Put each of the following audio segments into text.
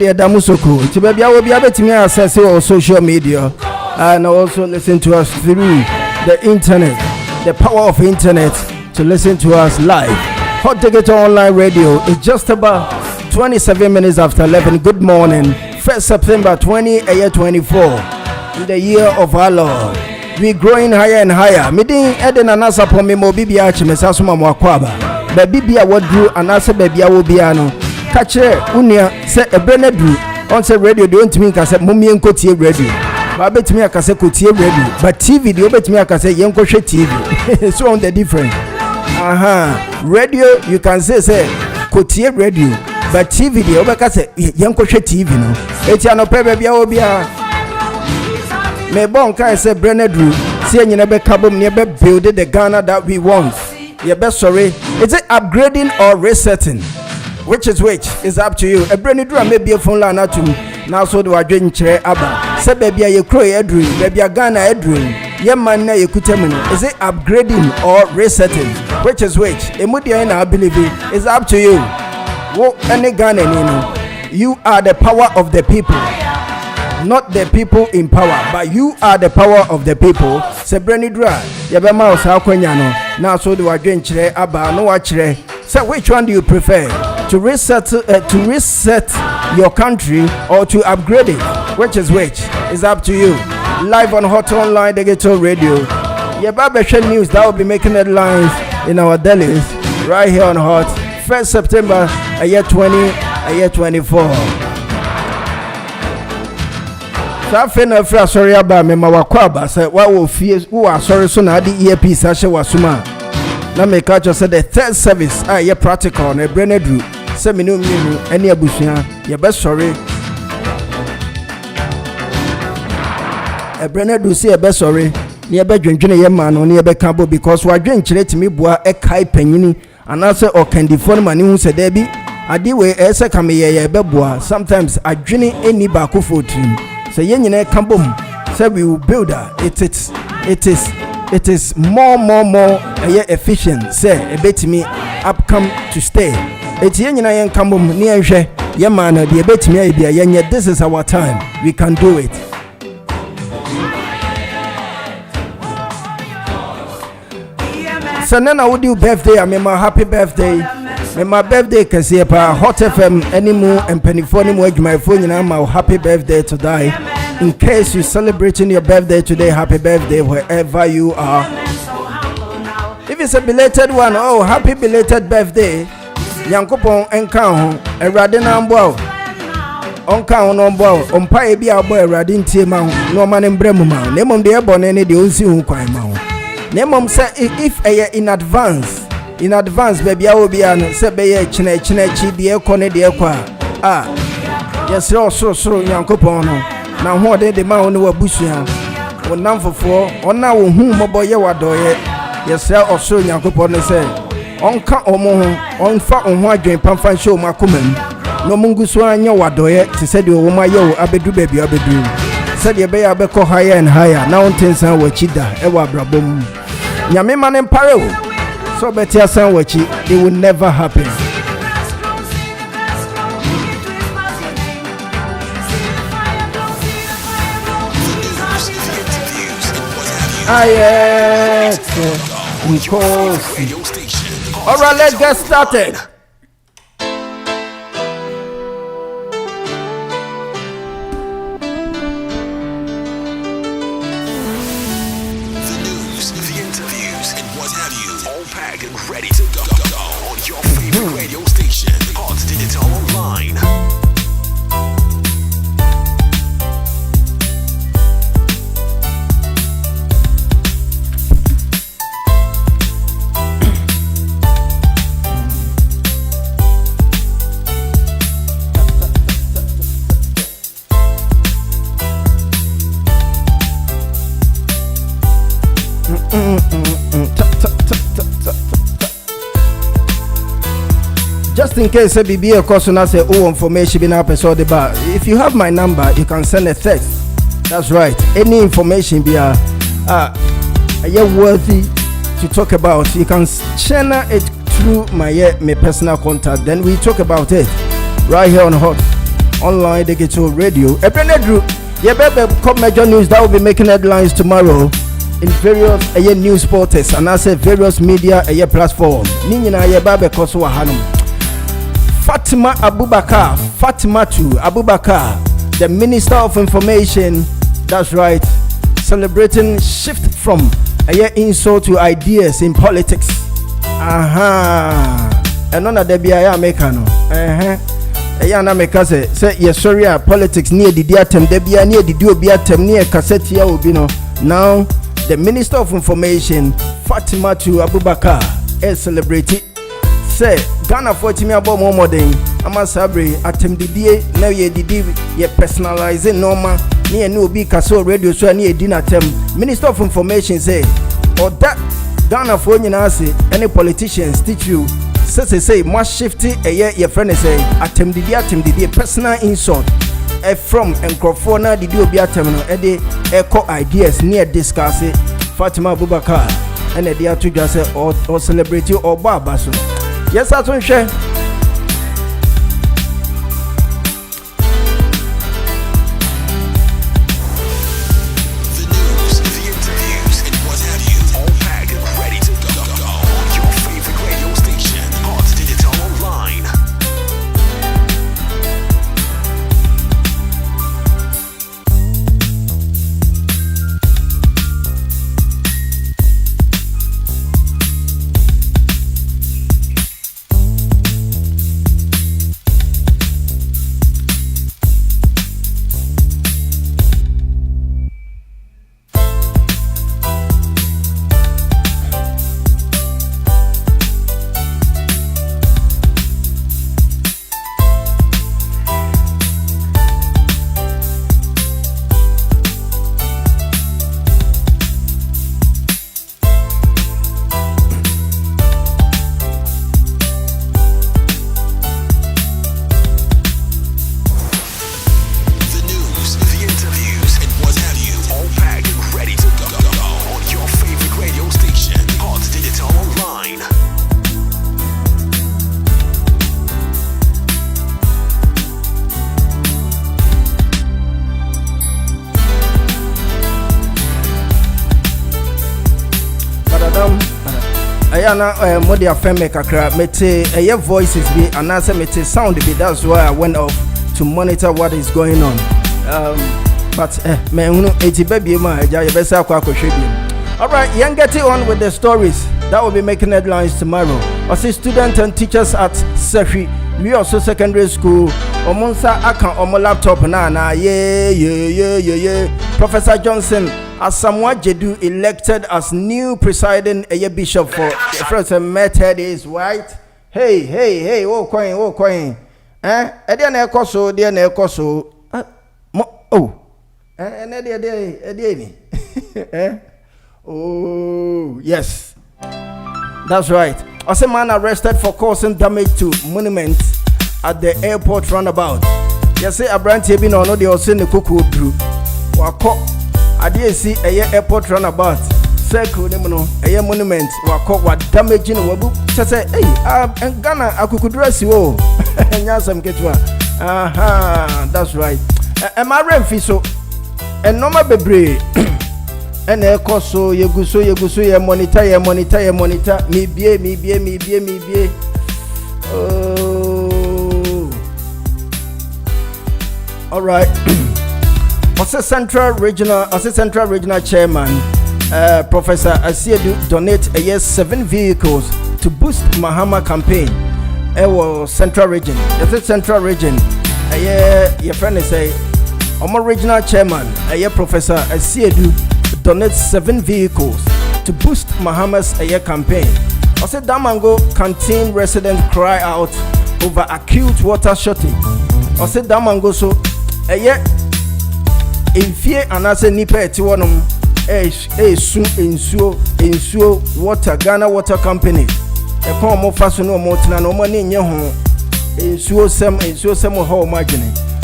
Damusoko. To be able to access our social media and also listen to us through the internet, the power of internet to listen to us live. Hotdigitalonline radio is just about 27 minutes after 11. Good morning. 1st September 2024 in the year of our Lord. We growing higher and higher. Meeting Eden and Asa Pomimo Bibia Chimesasuma Mwakwaba. Babibia Wadru and Asa Babia Wobiano. Catcher Unia said a Brenadu on say radio don't mean I said Mummy and Cotier radio. But bet me I can say Cotier radio. But TV, you bet me I can say Yanko TV. So on the difference. Radio you can say Cotier radio. But TV, you can say Yanko TV. No, it's an opera Biobia. Me bon can say Brenadu. Saying you never carbon never build the Ghana that we want. You best sorry. Is it upgrading or resetting? Which is up to you. A brand new drum may be a phone line out to now, so do I drink chair abba. Say, baby, you croy a dream, baby, a Ghana a dream. Yeah, man, you could tell me. Is it upgrading or resetting? Which is a mudia and I believe it is up to you. What any Ghanaian, you are the power of the people, not the people in power, but you are the power of the people. Say, brand new drum, you be mouse, how can you know? Now, so do I drink chair abba, no watch. So, which one do you prefer? To reset your country or to upgrade it? Which is up to you. Live on Hotdigitalonline Digital Radio. Yeah, Babesha News that will be making headlines in our dailies right here on Hot. 1st September, year 2024. So I feel sorry about me. My wakwaba said, "What will fear? Who are sorry? So now the earpiece I shall wasuma." Now me catch us said the third service. Yeah, practical. Ne Brenadu. Say me no any abusia. You best sorry. A Brenadu say a best sorry. Near be dwendwene ye man no near be kabo because wa dwenkyere timi boa e kai panyini and I say o candifon mani hu se da bi ade we e se kame ye be boa sometimes adwene eni ba ko fotrim say ye nyina kabom say we will build it is more efficient say e betimi upcome to stay. It's yen yen kambum ni ehwe ye man na de betimi ayi yen. This is our time, we can do it. So now would you birthday? I mean my happy birthday. And my birthday can see pa Hot FM anymore and pennyphone my phone my happy birthday today. In case you're celebrating your birthday today, happy birthday wherever you are. If it's a belated one, oh happy belated birthday. Yankopon enka erade na mbo onka no mbo ompa e bia bo erade ntie ma no ma ne mbremu ma nemom de ebone ne de onsi hu kwan ma nemom say if in advance baby a obi an say be ye chine chi de ekone de ekwa yes so Yankopon no na ho de ma no wabusua wonam fofo ona wo hu mobo ye wadoye yes so Yankopon no say onka omo onfa onho adwen pamfa show makomam no munguso anya wadoye te said wo ma ye abedu baby abedu said ye be abeko higher and higher now untensan wachida e wa brabom nyame manem pare o so betia san wachi it will never happen. All right, let's get started. The news, the interviews, and what have you, all packed and ready to go on your favorite radio station, Hotdigitalonline. Just in case a BB of course not say information been up so the bar. If you have my number, you can send a text. That's right. Any information be worthy to talk about. You can channel it through my personal contact. Then we talk about it right here on Hot. online digital radio. Ebrenedru, come major news that will be making headlines tomorrow in various news portals and also various media platform. Ninyina yebebe koso wahanum. Fatima Abubakar, the Minister of Information, that's right, celebrating shift from insult to ideas in politics. And none of the BIA mekano. Ayana meka say yes sorry politics near the diatem de bia near the dio biatem near cassette ya obino. Now the Minister of Information Fatima Abubakar is celebrated. Say Ghana for timi abo mo modern ama sabre atem didie na ye didi ye personalizing normal near no be kaso radio so near dinner tem. Minister of Information say or that Ghana for nyina say any politicians teach you say must shifty your friend say atem didi personal insult from encrophona did you be a terminal echo ideas near discuss it. Fatima Abubakar and the dia to just say or celebrate you or babaso. Yes, that's one share. Modia Femme Kakra, mete a voices be and answer mete sound be. That's why I went off to monitor what is going on. But man, it's baby, my best. Alright, young getting on with the stories that will be making headlines tomorrow. I see students and teachers at Sefi, we also secondary school. Omonsa account on my laptop na yeah. Professor Johnson Asamoah Jedu elected as new presiding bishop for the first method is right. Hey, oh coin. Edia na ekoso, dia na ekoso. Oh, yes. That's right. A man arrested for causing damage to monuments at the airport roundabout. You say a brand here no they also in the cuckoo drew. Wako I did see a airport runabout. Circle no a monument wako what damaging wabu. Just say hey and Ghana I could dress you all. Nyasam ketwa. That's right. Am I remfiso? And normal bebre. And ekoso yeguso ye monitor me bie. Oh. All right. Assistant Central Regional Chairman Professor Asiedu donate 7 vehicles to boost Mahama campaign. Central Region. That's Central Region. Your friend say Omo Regional Chairman Professor Asiedu donate 7 vehicles to boost Mahama's campaign. I said Damango canteen residents cry out over acute water shortage. I said Damango so in fear and I say nipa etiwonum ensuo water Ghana Water Company e kon mo faso no mo tina no mo ni nye ho ensuo sem ho margin.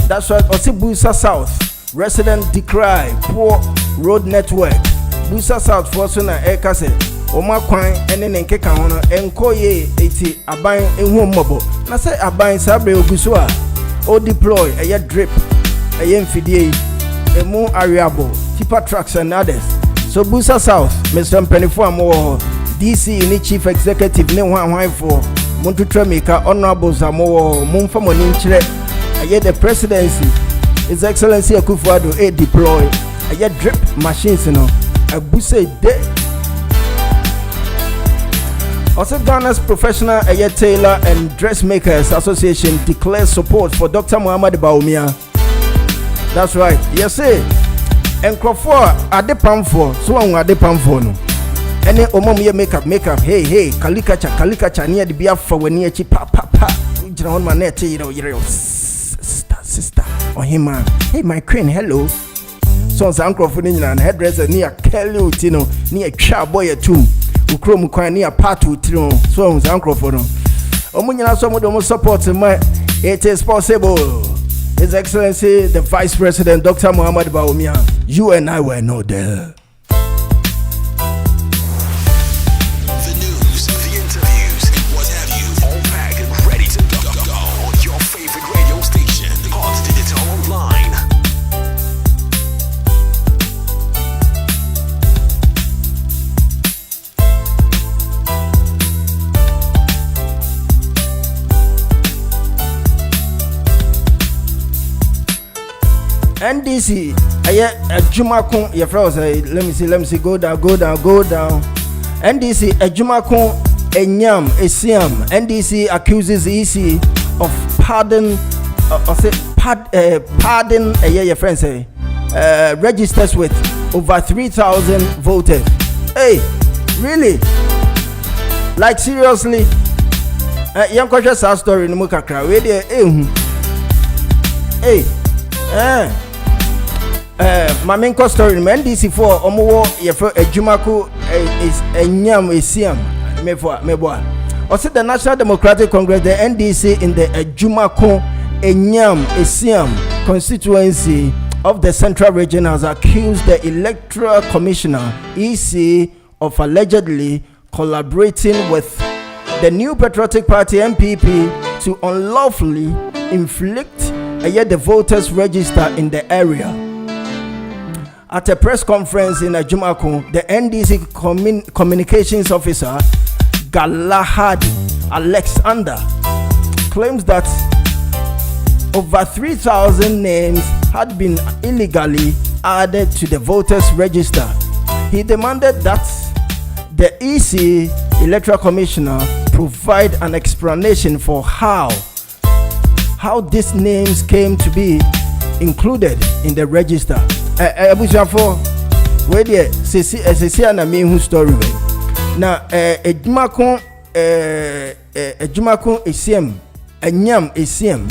That's why Busa South resident decry poor road network. Busa South for so na e kase o ma kwan ene ne nkeka ho no enkoye eti aban ehu mmobo na say aban sabre oguso a o deploy a drip a mfidie a more variable tipper trucks and others. So Busa South, Mr. Penifo Mo DC ni chief executive ne wan for Muntu Tremika honorable Zamo Mumfa Moninchre a the presidency His Excellency Akufo-Addo a deploy a drip machines no a Busa de also Ghana's Professional Tailor and Dressmakers Association declares support for Dr. Muhammad Bawumia. That's right. Yes, sir. And Crawford at the pam for so on at the pam for no. Any omom makeup. Hey, kalikacha near the Biafra when near pa. You know, on my net, sister, or him man. Hey, my queen, hello. Son's uncle for and hairdresser near Kelly, near Chaboy at tomb. Ukrom kwa near Patu, Son's uncle for them. Omunya some of them support my it is possible. His Excellency, the Vice President, Dr. Muhammad Bawumia, you and I were not there. The news, the interviews, and what have you, all packed and ready to go on your favorite radio station, Hotdigitalonline. NDC, a Jumakon, your friends, let me see, go down. NDC, a Jumakon, a Nyam, a Siam. NDC accuses EC of pardon, your friends say, registers with over 3,000 voters. Hey, really? Like seriously? Young conscious story in Mukakra, hey. My main story in NDC for Omo Ejumako is Enyam Esiam Meboa. Also the National Democratic Congress, the NDC in the Ejumako Enyam Esiam constituency of the Central Region has accused the Electoral Commissioner EC of allegedly collaborating with the New Patriotic Party NPP to unlawfully inflict the voters register in the area. At a press conference in Ajumako, the NDC communications officer Galahadi Alexander claims that over 3,000 names had been illegally added to the voters register. He demanded that the EC Electoral Commissioner provide an explanation for how these names came to be included in the register. Abusafo, where the Cecilia na me who story way. Now, Ejumako ACM, Enyam ACM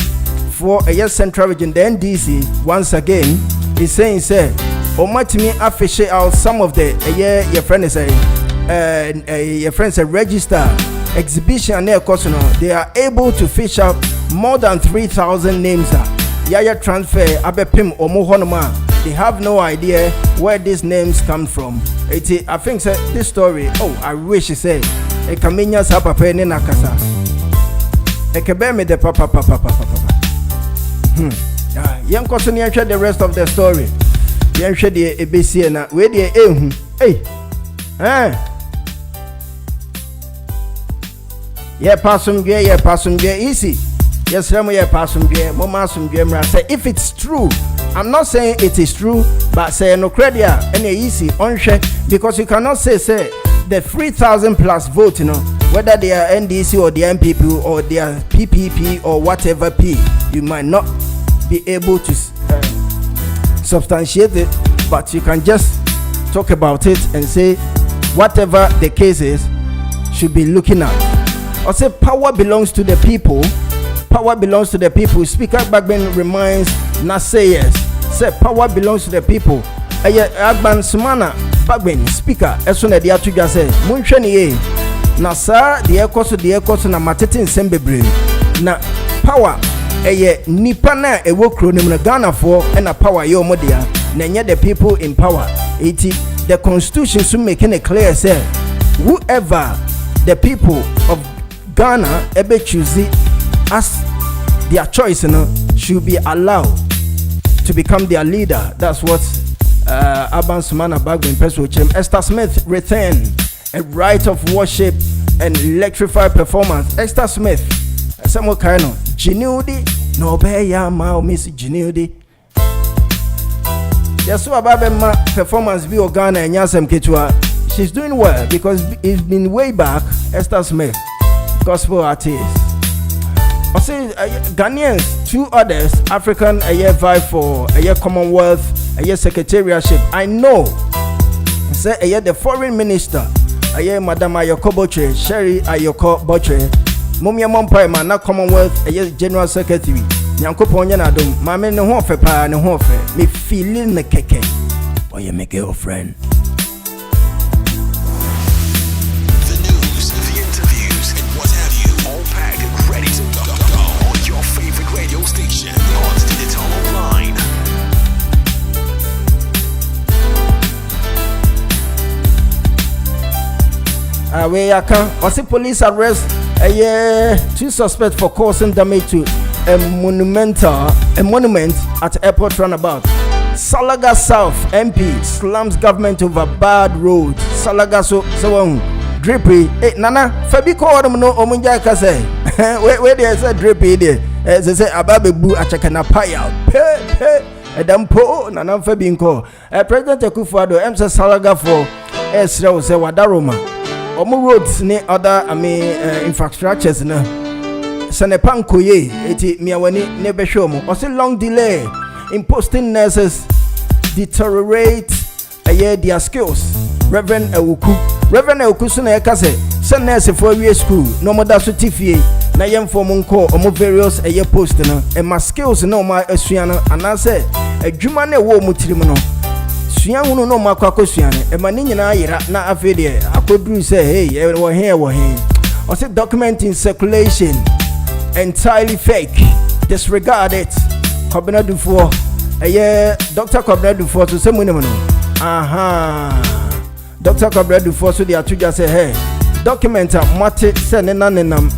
for a Central Region, the NDC once again is saying, say, Omatimi official out some of the your friend is your friends register exhibition near Kosono. They are able to fish out more than 3,000 names. Yaya transfer abepim omohonoma. They have no idea where these names come from. I think this story. Oh, I wish he said a kamenya sa papa ne nakasa. Ekebe me the papa. Young Kosono yan share the rest of the story. Yan share the ABC na we the hey. Yeah, pasumge easy. Yes, say if it's true, I'm not saying it is true, but say no credit any easy on share because you cannot say the 3,000 plus vote, whether they are NDC or the MPP or they are PPP or whatever P, you might not be able to substantiate it, but you can just talk about it and say whatever the case is should be looking at. Or say power belongs to the people. Power belongs to the people. Speaker Bagben reminds naysayers. Say power belongs to the people. Agban Sumana Bagben speaker. Esuna dia tuja say muncheni ye. Na sa the ekoso na matetin sembebre. Na power nipa na ewo kronim na Ghana for na power yo modia. Na nye the people in power. The constitution should making it clear say whoever the people of Ghana ebe choose as their choice should be allowed to become their leader. That's what Aban Sumana Bagwin Peswochem. Esther Smith returned a right of worship and electrified performance. Esther Smith, Samuel Kaino, Ginudi, no beya mao miss Ginudi. Yes, so about performance be Ghana and Yasem Kichwa. She's doing well because it's been way back. Esther Smith, gospel artist. I say Ghanaians, 2 others, African a year vie for a year Commonwealth, a year secretariatship. I know. Say a year the foreign minister, a year Madam Ayoko Botre, Sherry Ayoko Botre, Mumia Mompai man, not Commonwealth, a year General Secretary. Nyanko Ponya Nadum, Mamma no hofe pa no hofe, me feeling the keke. Or you make your friend. Station, Hotdigitalonline. We can police arrest 2 suspects for causing damage to a monument at airport runabout. Salaga South MP slams government over bad road. Salaga so drippy. Nana Fabi called them no omunja kase. Where they say drippy there. As they say ababe bu achakana paya. Edampo Nana Fabi call. President Akufo-Addo emsa Salaga for Esra say wadaroma. Omo roads ne other infrastructures na. Sanepanko ye eti miawani ne behwe mo. Ose long delay in posting nurses deteriorate their skills. Reverend Ewuku so na yakase se nurse for we school no moda so tifie na yem for monko omo various post na e ma skills na ma asua no anase adwuma na wo mutirim no sua hunu no ma kwakosua ne e ma ni nyina ayira na afede akoduru say hey wo he ose document in circulation entirely fake, disregard it. Kwabena Dufo Dr. Kwabena Dufo to say munimo no Dr. Kwabena Dufo so they are to just say hey document mate say nenanenam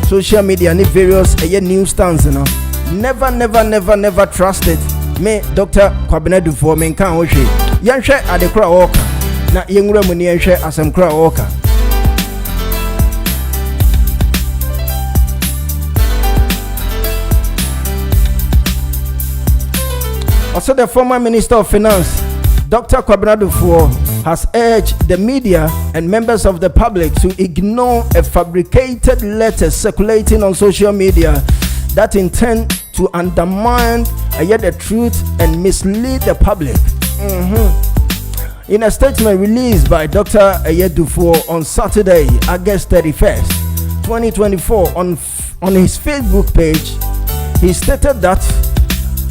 social media ni various news stands no never trust it. Me Dr. Kwabena Dufo me kan wo hwe yenhwe adekora woka na yenwura mu ni yenhwe asemkora woka. Also, the former Minister of Finance, Dr. Kwabena Dufo, has urged the media and members of the public to ignore a fabricated letter circulating on social media that intend to undermine the truth and mislead the public. In a statement released by Dr. Dufo on Saturday, August 31st, 2024, on his Facebook page, he stated that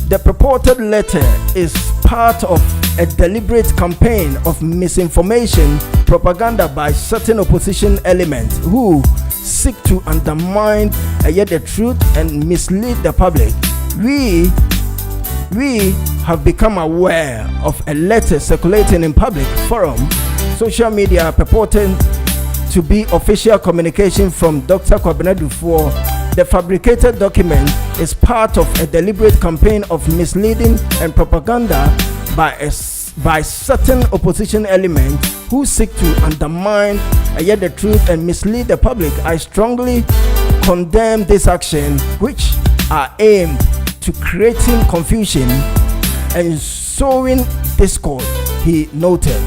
the purported letter is part of a deliberate campaign of misinformation propaganda by certain opposition elements who seek to undermine the truth and mislead the public. We have become aware of a letter circulating in public forum, social media purporting to be official communication from Dr. Kwabena Dufo. The fabricated document is part of a deliberate campaign of misleading and propaganda by certain opposition elements who seek to undermine the truth and mislead the public. I strongly condemn this action, which are aimed to creating confusion and sowing discord, he noted.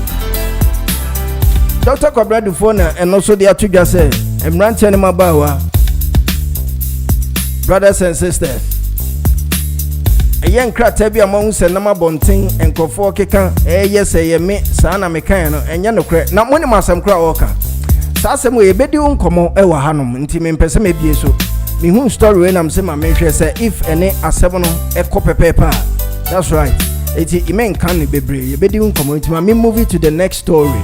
Dr. Kwabena Dufo and also the Atuja said, Emranche Mabawa, brothers and sisters, a young cratabi among Senama Bonting and Kofo Keka, yes, me, Sana Mecano, and Yanocre, not one of my some crowd. Sassam way bedroom como Ewa Hanum, intimate Pesame Bieso. Me whom story when I'm saying my mention say if any a 7 a copper paper. That's right. It's a man can't be brave. Bedroom como into my movie to the next story.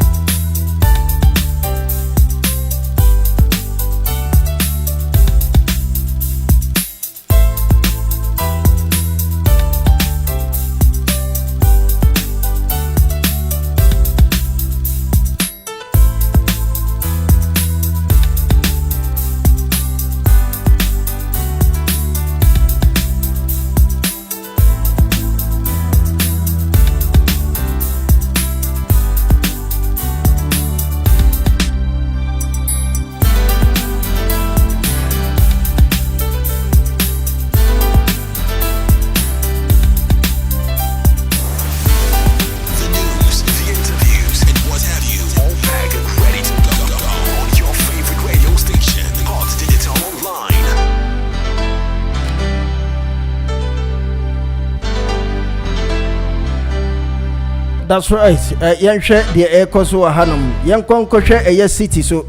That's right. Yenhwe the ekoso ahanum. Yenkonkwohwe eye city so.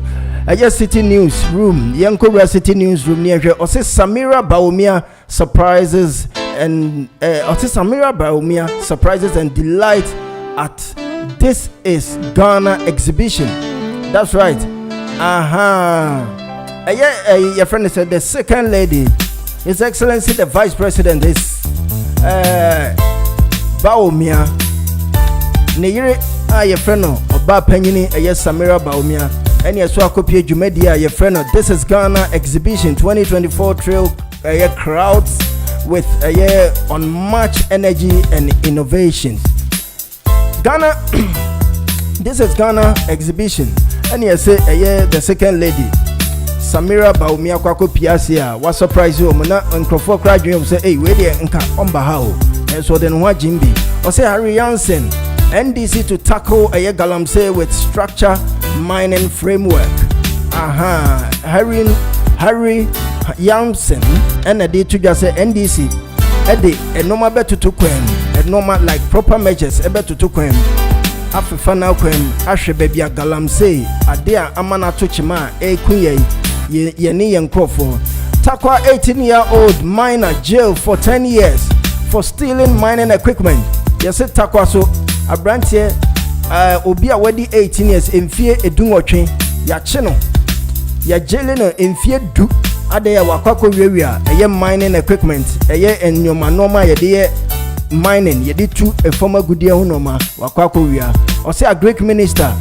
Eye city newsroom. Yenkowura city newsroom niehwe. Ose Samira Baumia surprises and delight at This Is Ghana exhibition. That's right. Your friend said the second lady, His Excellency the Vice President is Baumia. Neyire your friend Oba Penyini Samira Baumia. And yes, so copy Jumedia your friend. This Is Ghana exhibition 2024 trail crowds with a year on much energy and innovation. Ghana, This Is Ghana exhibition. And yes, say a year the second lady, Samira Baumia Kwako Piasia. What surprise you? Mona Uncrofor graduate say, hey, wait there, Nka Ombahao. And so then what Jimby? Or say Harry Jansen, NDC to tackle a year galamsey with structure mining framework. Harry Jansen and a day to just say NDC. A normal better to quem, a normal like proper measures, a better to quem. After final quem, Ashe baby a galamsey, a dear Amana Tuchima, a queen, ye and Crawford. Takwa 18-year-old miner jail for 10 years for stealing mining equipment. Yes, Takwa so a branch here, Obi already 18 years in fear a dungoche, ya channel, ya jailing in fear do. Ade wakwako area eye mining equipment eye enyoma normal ye de mining ye de tu a former goodie hunoma wakwako area or say a Greek minister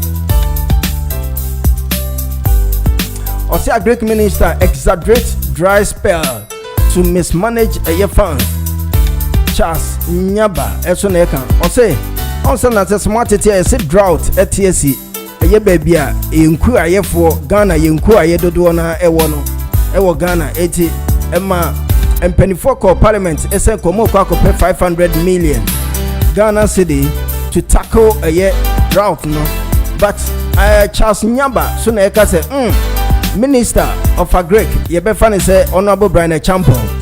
exaggerate dry spell to mismanage eye funds. Charles Nyaba esoneka or say on na smart tia say drought etiesi eye baby a enku aye for Ghana yenku aye dodo na ewo no ewo Ghana 80 emma empenifo call parliament esen komo kwa 500 million Ghana city to tackle a year drought no but Charles Nyamba so na eka say minister of agric ye be fan say honorable Brian Champon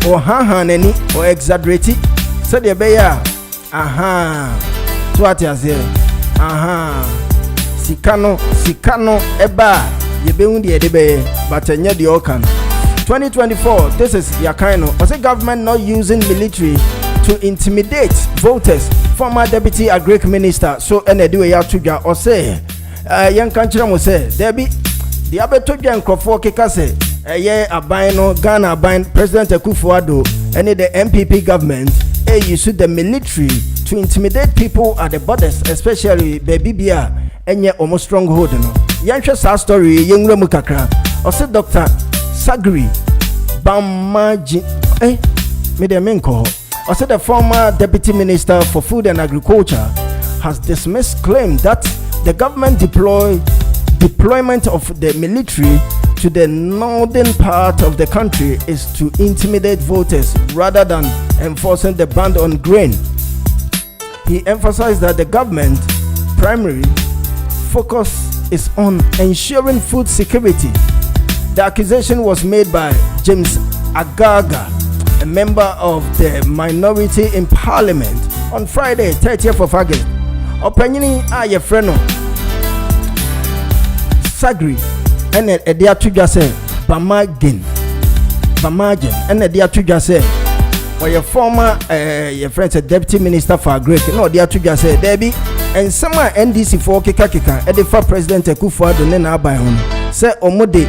or nani or exaggerate said ye be ya so what you say sikano eba ye be undi edebe but enya the okan 2024 this is Yakaino. Was the government not using military to intimidate voters? Former deputy agric minister so enedu ya tuja or say young country mo say there be the abetoja nkrofo keka say abino Ghana abine President Akufo-Addo and the MPP government use the military to intimidate people at the borders, especially baby bia enye almost stronghold no. Yanhwe sa story yenwura mu kakra. O say Dr. Sagri Bamaji me de menko. O say the former deputy minister for food and agriculture has dismissed claim that the government deployment of the military to the northern part of the country is to intimidate voters rather than enforcing the ban on grain. He emphasized that the government primary focus is on ensuring food security. The accusation was made by James Agaga, a member of the minority in parliament, on Friday, 30th of August. Opinion Ayefreno Sagri and a dear to just say Bamagin and a dear to just say or your former your friend a deputy minister for Greek no dear to just say Debbie and some NDC for Kika and the for President Akufo-Addo na by home say omode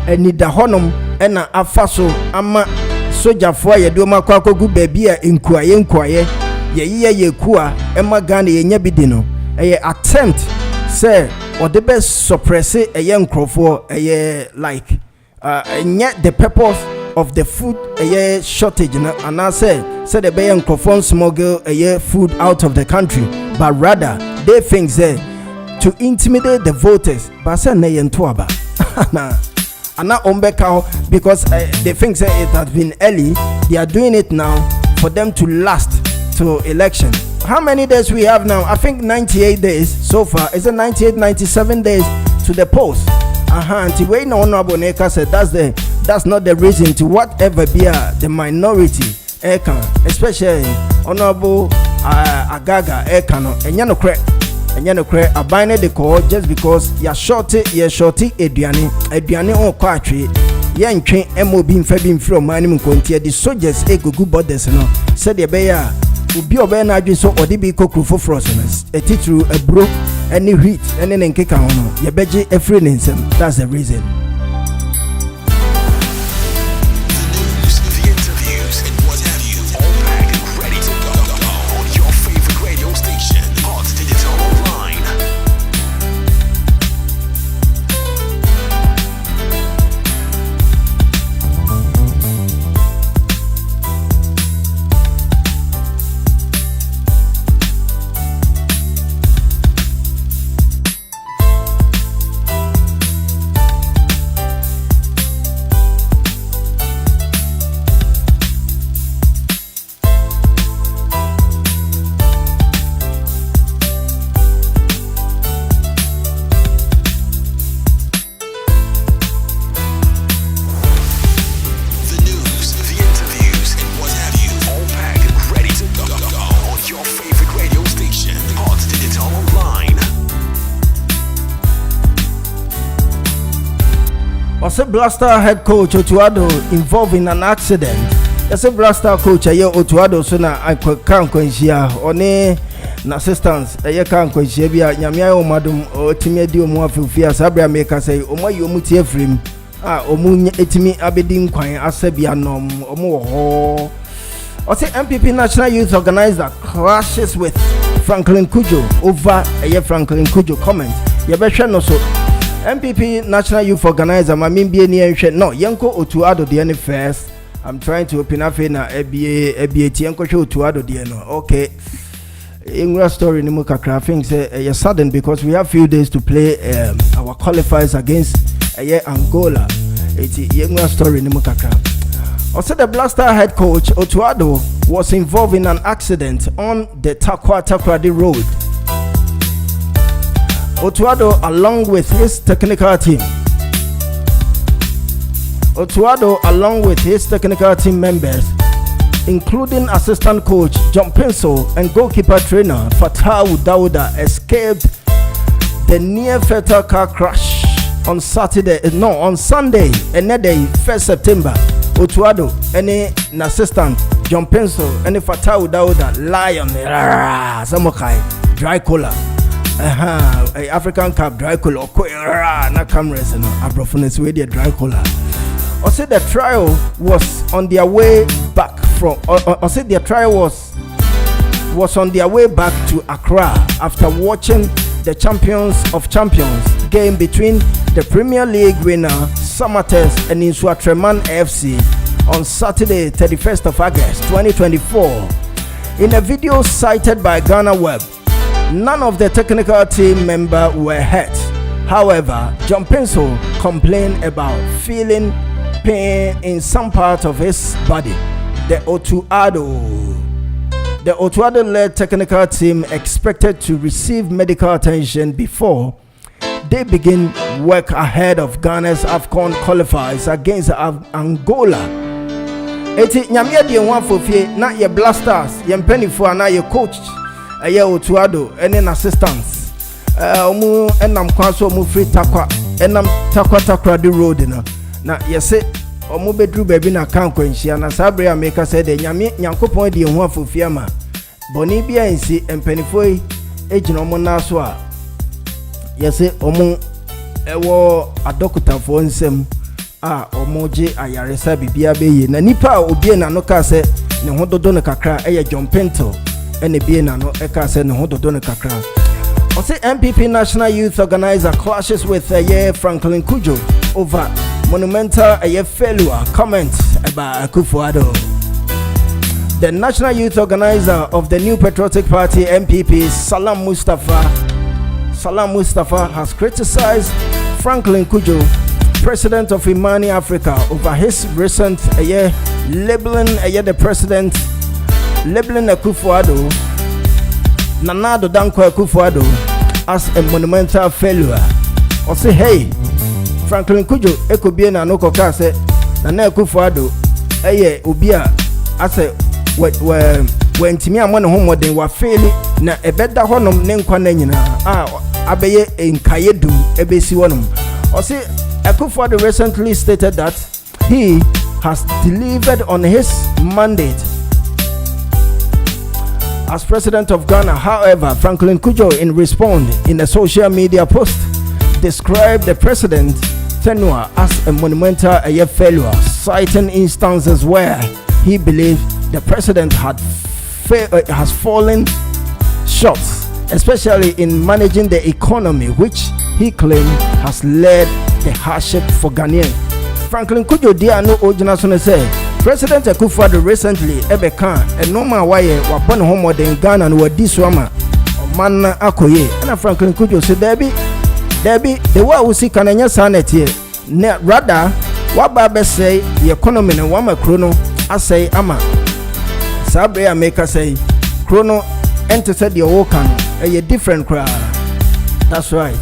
enida honum and a afaso ama soja for ye do makwako gu baby a nkwaye ye kuwa ema Ghana ye nya bidi no attempt say or the best suppress a young crowd like yet the purpose of the food shortage and I say the bay and crowd smuggle food out of the country, but rather they think to intimidate the voters but say nay and tuaba and not ombekao because they think it has been early. They are doing it now for them to last to election. How many days we have now? I think 98 days so far. Is it 98, 97 days to the post? Until when Honorable Neka said that's not the reason to whatever be the minority, especially Honorable agaga ekano enya no kre abine de call just because ya shorty aduane on kwa atwe ye ntwe MOB mfa bi mfiri omani mu kontie the soldiers egugu borders no said ye be ya obi obe na adwe so odi bi kokru fofrosones etitru ebro any heat any nkeka hono ye beje efri nensem. That's the reason. Blaster head coach Otuado involved in an accident. Yes, a Blaster coach aye Otuado so na kan kwanhia one na assistants aye kan kwanhia bia nyamia o madum otimi di omu afufia sabra maker say omo yi omu tie frame omu etimi abedi nkwan asabia nom omu wo ho. Ose MPP National Youth Organizer clashes with Franklin Kujo over aye Franklin Kujo comment. Ye be hwe no so MPP National Youth Organizer mamimbi ni enhwe no yenko Otuado de any first. I'm trying to open up na ABA yenko hwe Otuado de no. Okay. English story ni mu kakra things say sudden because we have few days to play our qualifiers against Angola. English story ni mu kakra. Also the Blaster head coach Otuado was involved in an accident on the Takrady road. Otuado along with his technical team members, including assistant coach John Pencil and goalkeeper trainer Fatah Udauda, escaped the near fatal car crash on Sunday, another day, 1st September. Otuado and an assistant John Pencil and Fatah Udauda lie on the dry collar. African Cup dry color na cameras no abrofunes we the dry color. I said the trial was on their way back from the trial was on their way back to Accra after watching the Champions of Champions game between the Premier League winner Samates and Insuatreman FC on Saturday 31st of August 2024. In a video cited by Ghana Web, none of the technical team members were hurt. However, John Pencil complained about feeling pain in some part of his body. The Otuado-led technical team expected to receive medical attention before they begin work ahead of Ghana's AFCON qualifiers against Angola. Eti nyamia di nwa fofie na ye Blasters ye mpenifo na ye coach aye Otuado ene assistants omu enam kwaso omu free takwa enam Takrady road na yese omu bedru baby na kan kwanhia na sabre ameka said de nyame nyankopon di nwa fofie ma boni bia nsi mpenifo ejina omu na so a yese omu ewo adokutafo nsem omoje ayaresa bibia beye na nipa obie na no ka se ne hododo ne kakra John Pentel ene bie na no ka se ne hododo ne kakra. O say MPP National Youth Organizer clashes with Franklin Kujo over monumental failure comment about Akufo-Addo. The National Youth Organizer of the New Patriotic Party MPP Salam Mustafa has criticized Franklin Kujo, President of Imani Africa, over his recent labeling the president labeling Akufo-Addo, Nana Danko Akufo-Addo, as a monumental failure. Or say, hey, Franklin Kujo ekobie na no koka se Nana Akufo-Addo ubia as a when timi amon ho modern wa faili na ebeda honom ne nkwa na nyina abeye nkayedum ebesi wonum. Osi Akufo-Addo recently stated that he has delivered on his mandate as president of Ghana. However, Franklin Kudjo, in response in a social media post, described the president's tenure as a monumental failure, citing instances where he believed the president has fallen short, especially in managing the economy, which he claimed has led the hardship for Ghanaians. Franklin Kudjo dia no ojina so say President Akufo-Addo recently ebeka a normal waye wa bon homo den Ghana no wadi so ama man akoye na Franklin Kudjo say Debbie the way we see kan anya sanete ne rather wa ba be say the economy no wa makro no asay ama sabre America say krono enter said the whole can a different crowd. That's right.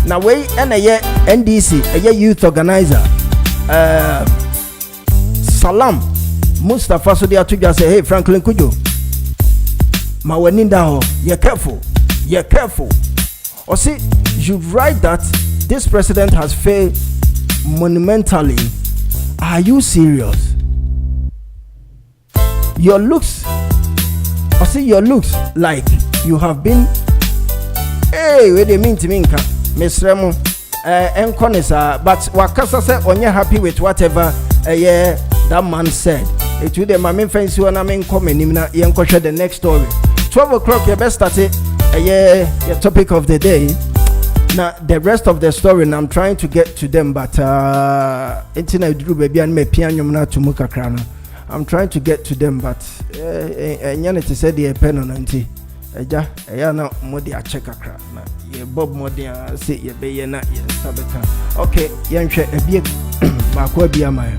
Now we and a NDC a youth organizer Salam Mustafa so they are to just say, hey Franklin Kudjo, ma waninda ho, you're careful. Or see, you write that this president has failed monumentally. Are you serious? Your looks like you have been. Hey, what do you mean to me, Miss Remo? But Wakasa said, "On you happy with whatever that man said." It will the main fence you and I mean coming in the next story. 12 o'clock, your best start your topic of the day. Now the rest of the story, and I'm trying to get to them, but internet drew baby and me piano na to muka krana. I'm trying to get to them, but Yanity said the pen on auntie. Na modi a check akra na ye bob modi a say ye be ye na ye sabeka. Okay, yenhwe ebie mako abia man.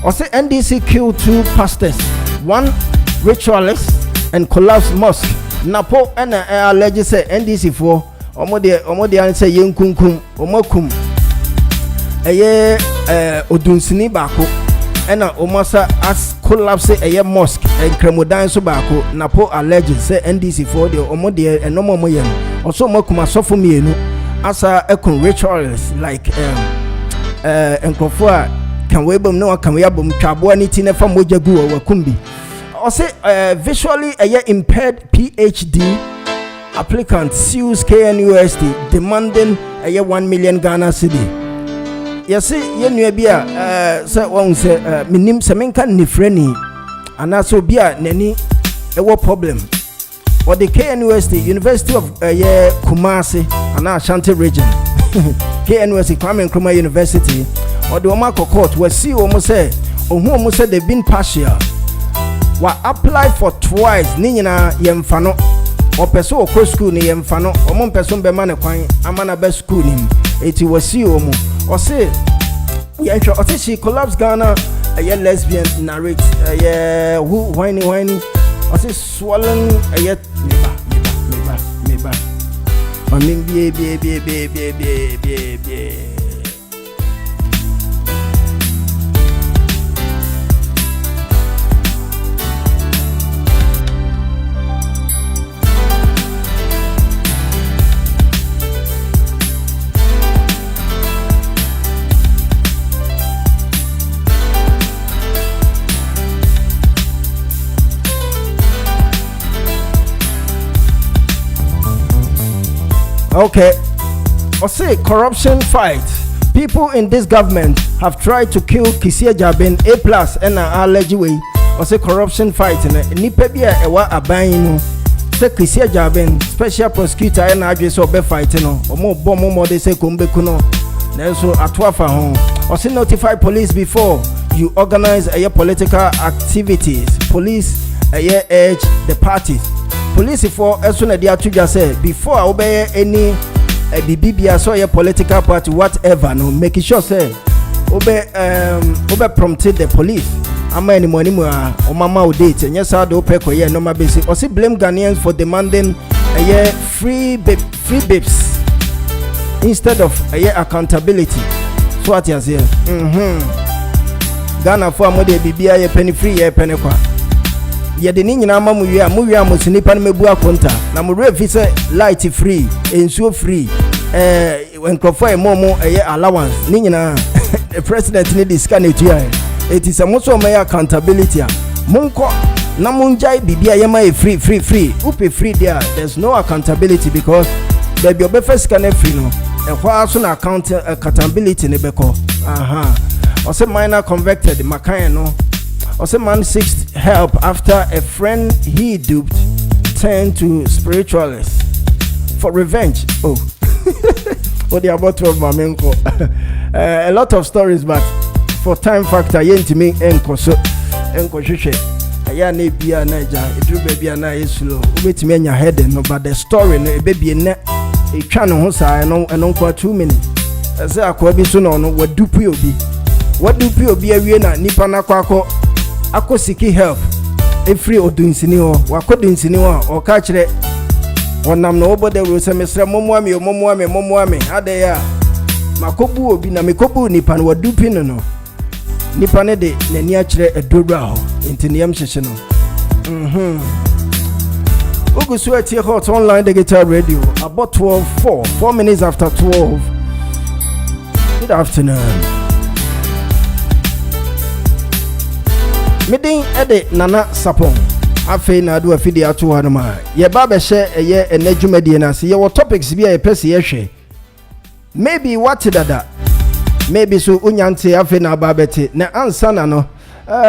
O say NDC killed 2 pastors, 1 ritualist and collapsed mosque. Napo and alleged say NDC for omodi an say yenkunkum omokum odunsini bako ena omasa as collapse mosque and kremodan so bako napo alleged say NDC for the omodi enomo moyen also mokuma sofo mienu asa ekun rituals like enkofo a kan we bom no kan we abom twabo ani ti na fa moja gu wa kumbi o say visually impaired PhD applicant sues KNUST demanding 1 million Ghana cedi. Yes, you know, sir, one say, minim semenka nifreni, and also be a neni, a problem. Or the KNUST, University of Kumasi, and Ashanti region, KNUST, Kwame Nkrumah University, or the Omako Court, where see almost say, or who almost said they've been partial. Wa apply for twice, Nina Yemfano, or Peso or school ni Yemfano, or Mon Person be man amana best school him. It was see omo. Or say, yeah, or say she collapsed Ghana, lesbian narrate, who whiny, or say swollen, meba. I mean, be. Okay, or say corruption fight. People in this government have tried to kill Kisia Jabin A+ and alleged way. Or say corruption fight and Nipebia ewa abainu. Say Kisia Jabin special prosecutor and address or be fighting or more bomb more they say kumbe kuno. So atwafa home. Or say notify police before you organize political activities. Police urge the parties. Police for as soon as they are to just say before obey any BBB so your political party whatever no make sure say obey prompted the police ama any money mo o mama o date and yes how do pay ko no ma basic or see blame Ghanaians for demanding free babes instead of accountability. So what you say Ghana for mo dey BBI penny free penny kwa ye de ni nyina ma mu wi a mu wi a mo sinipa no mebu akonta na mo refi se light free ensuo free enkrofo e momo eye allowance ni nyina the president ni disca na etua it is a moso my accountability monko na monjai bibia yema e free upe free there's no accountability because baby obefa sika na free no e kwa so na accountability ne beko or say minor convicted makan no or say man seeks help after a friend he duped turned to spiritualist for revenge. What the about of Mamenko? A lot of stories, but for time factor, yenti me enko shushe. Aya ne bia na ja, edru baby na yesulo. Ubetimi anya head no, but the story no baby ne e twa no ho saa no kwa 2 minutes. Ese akwa bi so no wadupu obi. Wadupu obi awie na nipa na kwako akosiki help. Every odunsini ho, wakodunsini ho, o ka kire wonam no obode ro se mesra momoame ade ya makobu obi na mekobu nipa no wadupi no nipa ne de nani a kire edodra ho intiniam hyehye no Ogusu etie hot online digital radio about 4 minutes after 12. Good afternoon. Midin ede nana sapon afi na do afidi ato hanoma ye ba be hye eye enadwumadi na se ye wo topics bi a pese ye hwe maybe what dada maybe so unyante afi na ba beti na ansa na no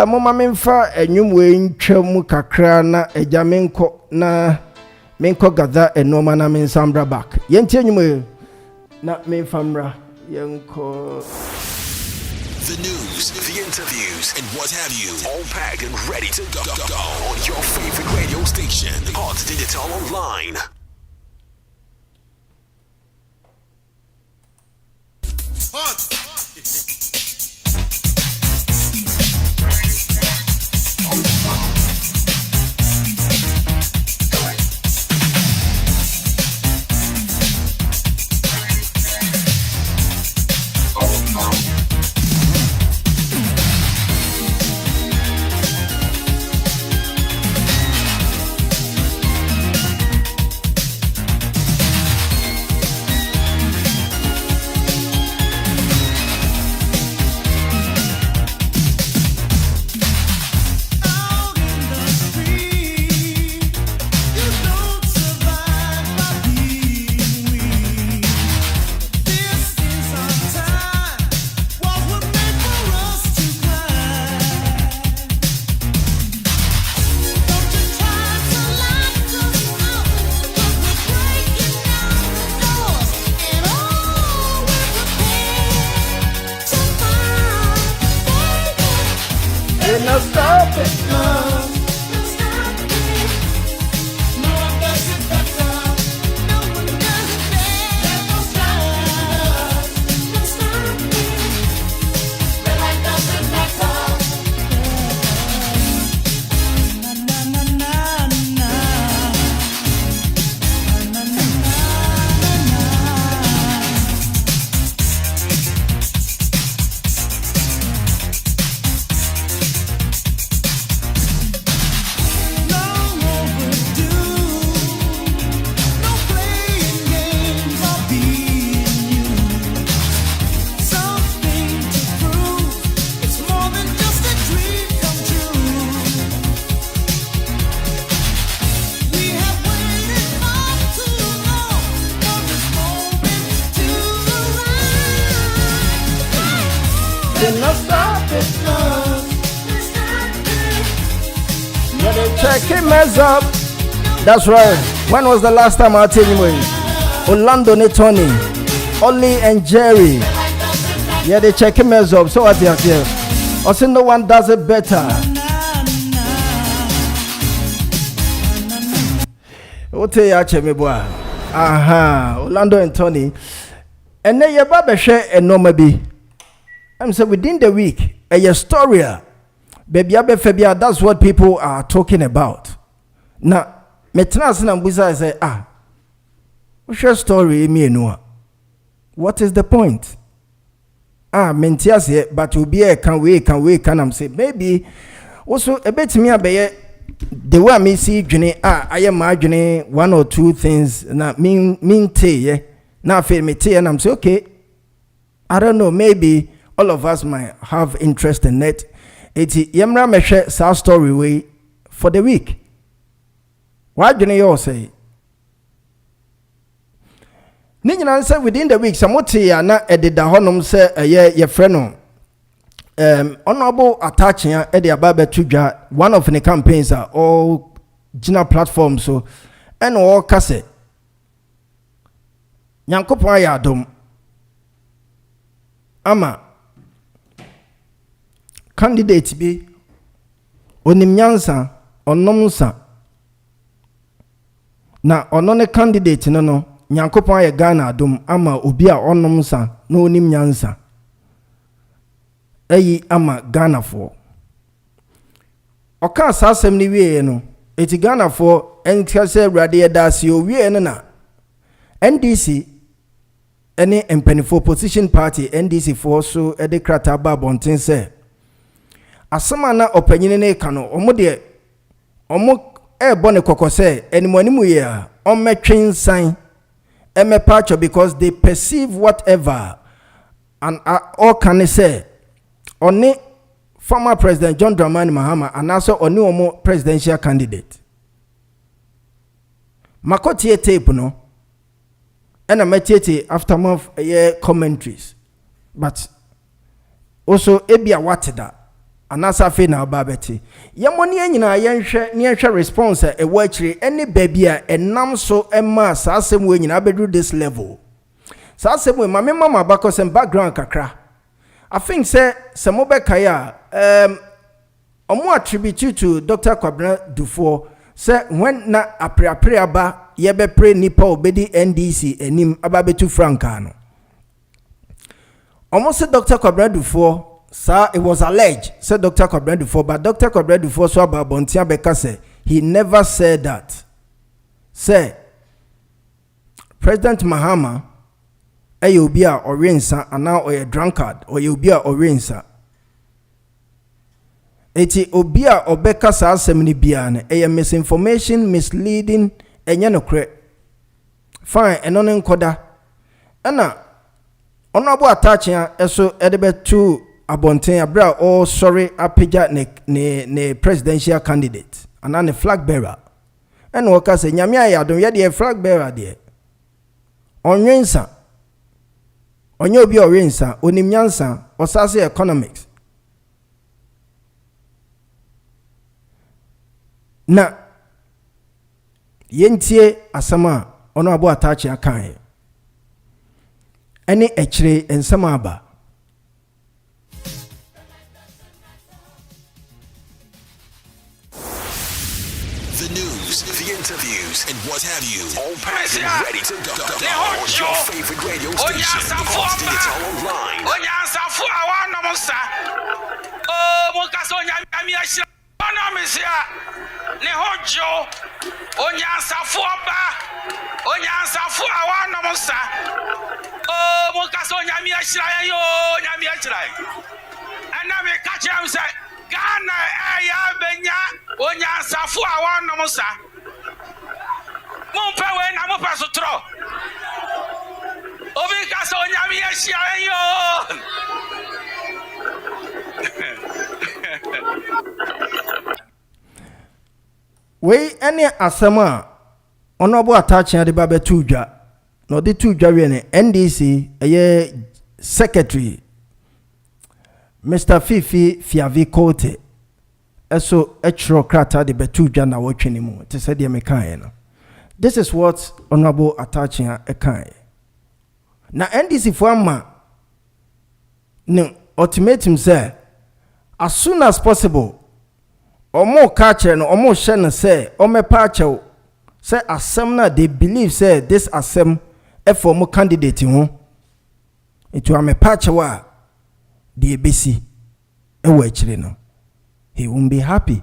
moma memfa enwumwe ntwam kakra na ejamenko na menko gada enoma na mensambra back ye ntie enwumwe na memfamra yenko. The news, the interviews, and what have you, all packed and ready to go on your favorite radio station, Hotdigitalonline. Hot. Up. That's right. When was the last time I tell you? Orlando ne Tony, Ollie and Jerry. Yeah, they check him as up. So what they are here. Also, no one does it better. What tell you, check me boy? Orlando and Tony. And then your barber share and no maybe. I'm saying within the week, a story. Baby Fabia, that's what people are talking about. Now, Metnas and Buza say, what's your story, me no? What is the point? Mentias here, but will be a can we can I'm say maybe also a bit me a the way me see dwene I am my dwene one or two things na mean te na feel me te and I'm say okay, I don't know, maybe all of us might have interest in it. It's yemra me share sa story way for the week. Why dwene you say Nina say within the week samote ya na edida honom say ye friend no honorable attaching at the Ababa Tuja, one of the campaigns are all Gina platforms so and all cassette. Yankopa Yadum Ama candidate be Onimyansa Onomsa na onone candidate no Yankopa ya Ghana dum ama ubia onomsa no Onimyansa. Eyi ama Ghana for oka asasem ni wie no eti Ghana for enkase rade dasi o wie no na NDC any empenifo opposition party NDC for so ede krata ba bonten se asema na opanyine ne ka no omo de omo bone kokose enimanimu ye a ommetwen san emepacho because they perceive whatever and all can say Only former President John Dramani Mahama and also only omo presidential candidate. Makoti tape no, and I met aftermath commentaries, but also ebia watida and asa fe na babeti. Yamoni nyina yenshe response e wachiri any baby a enam so emma sa asem we nyina bedu this level. Sa asem we mama bako sem background kakra. I think say Samobe Kaya omo attribute to Dr. Kwabena Dufo say when na apre aba yebe pre nipa obedi NDC enim ababetu franka no. Omo say Dr. Kwabena Dufo sir it was alleged said Dr. Kwabena Dufo but Dr. Kwabena Dufo so about Bontia Beka say he never said that. Say President Mahama you be a orensa and now or a drunkard or you be a orensa. Eti obia obeka sa asem biane misinformation, misleading, enyanokre. Fine, enonen koda. Ana honorable attaching eso edebe to abonten abra all sorry apeja ne presidential candidate and an flag bearer. And waka say nyame ayadom ye de flag bearer de. Onyensa onye obi orensa onimnyansa osase economics na yentie asama ono abo atachi akan ene echire ensama aba the news, the interviews, and what have you, all packed and ready to go on your favorite radio station, Hotdigitalonline. Ghana ya benya onya safu awa no musa mumpe we na mupa sutro obi ka so onya mi ehia yo we any asema honorable attaching the babe tuja no the tuja we ne NDC eye secretary Mr. Fifi Fiavi Kote eso echro krata de betuja na wotwene mu te se de mekan no. This is what honorable attaching ekan na NDC for ama no ultimatum say as soon as possible omo catcher no omo hye no say omepa achew say asem na they believe say this asem e for mo candidate ho it wa mepa achew a the ABC no he won't be happy.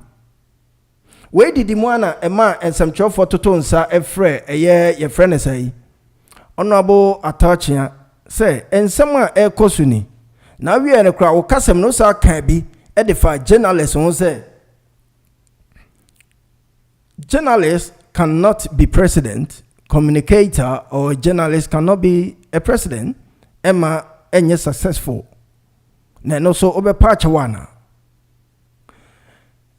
Where did the mwana ema and some chop for totonsa efre ye friend say honorable attaching say and someone e kosuni now we are a crowd kasem no sa can be edify journalists on say journalist cannot be president, communicator or journalist cannot be a president. Emma enye successful. Na no so obe pachawana.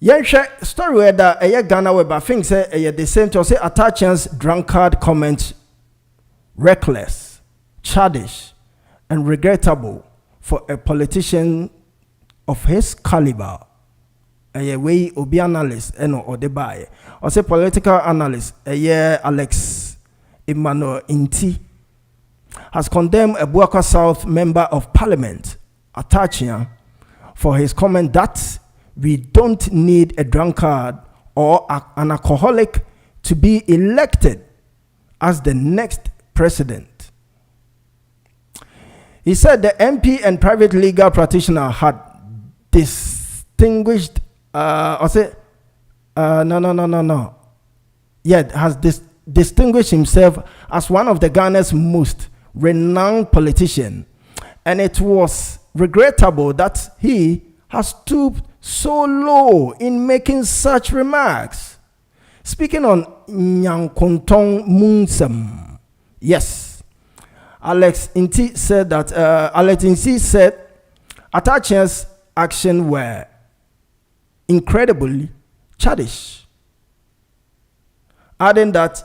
Yenhwe story where that Ghana web I think say the same to say attachments drunkard comment reckless, childish and regrettable for a politician of his caliber. Way obi analyst or the buy or say political analyst Alex Emmanuel Inti has condemned a Buaka South member of parliament Atachia for his comment that we don't need a drunkard or an alcoholic to be elected as the next president. He said the MP and private legal practitioner had distinguished has distinguished himself as one of the Ghana's most renowned politicians, and it was regrettable that he has stooped so low in making such remarks. Speaking on Nyankontong Munsem, yes, Alex Inti said that Alex Inti said Atachia's action were incredibly childish, adding that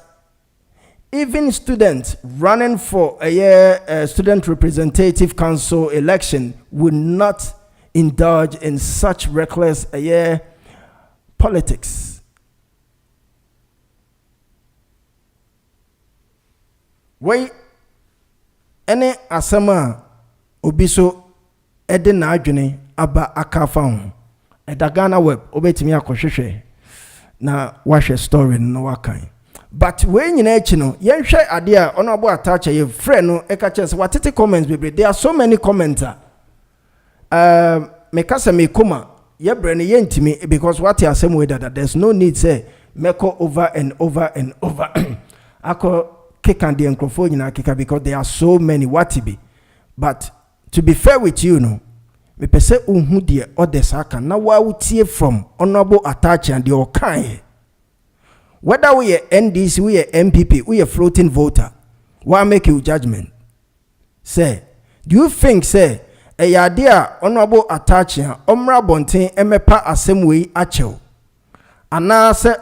even students running for a student representative council election would not indulge in such reckless politics. Why any asama obiso ede na adwene aba akafa Ghana web obetimi akohwehwe na wahwe story no wakan. But when you know, yenhwe ade a ono abo attach ye friend no e ka chese watete comments bebre. There are so many commenter. Me kasa me kuma ye bre ne yentimi because what you same way that there's no need say meko over and over and over. Ako kick and the microphone na kika because there are so many watibi. But to be fair with you, no. Me pese unhu de others aka na wa utie from honorable attach and the okan. Whether we are NDC, we are MPP, we are floating voter, why make you judgment? Say, do you think say a idea honorable attach omra bonten emepa asem achel? Ana say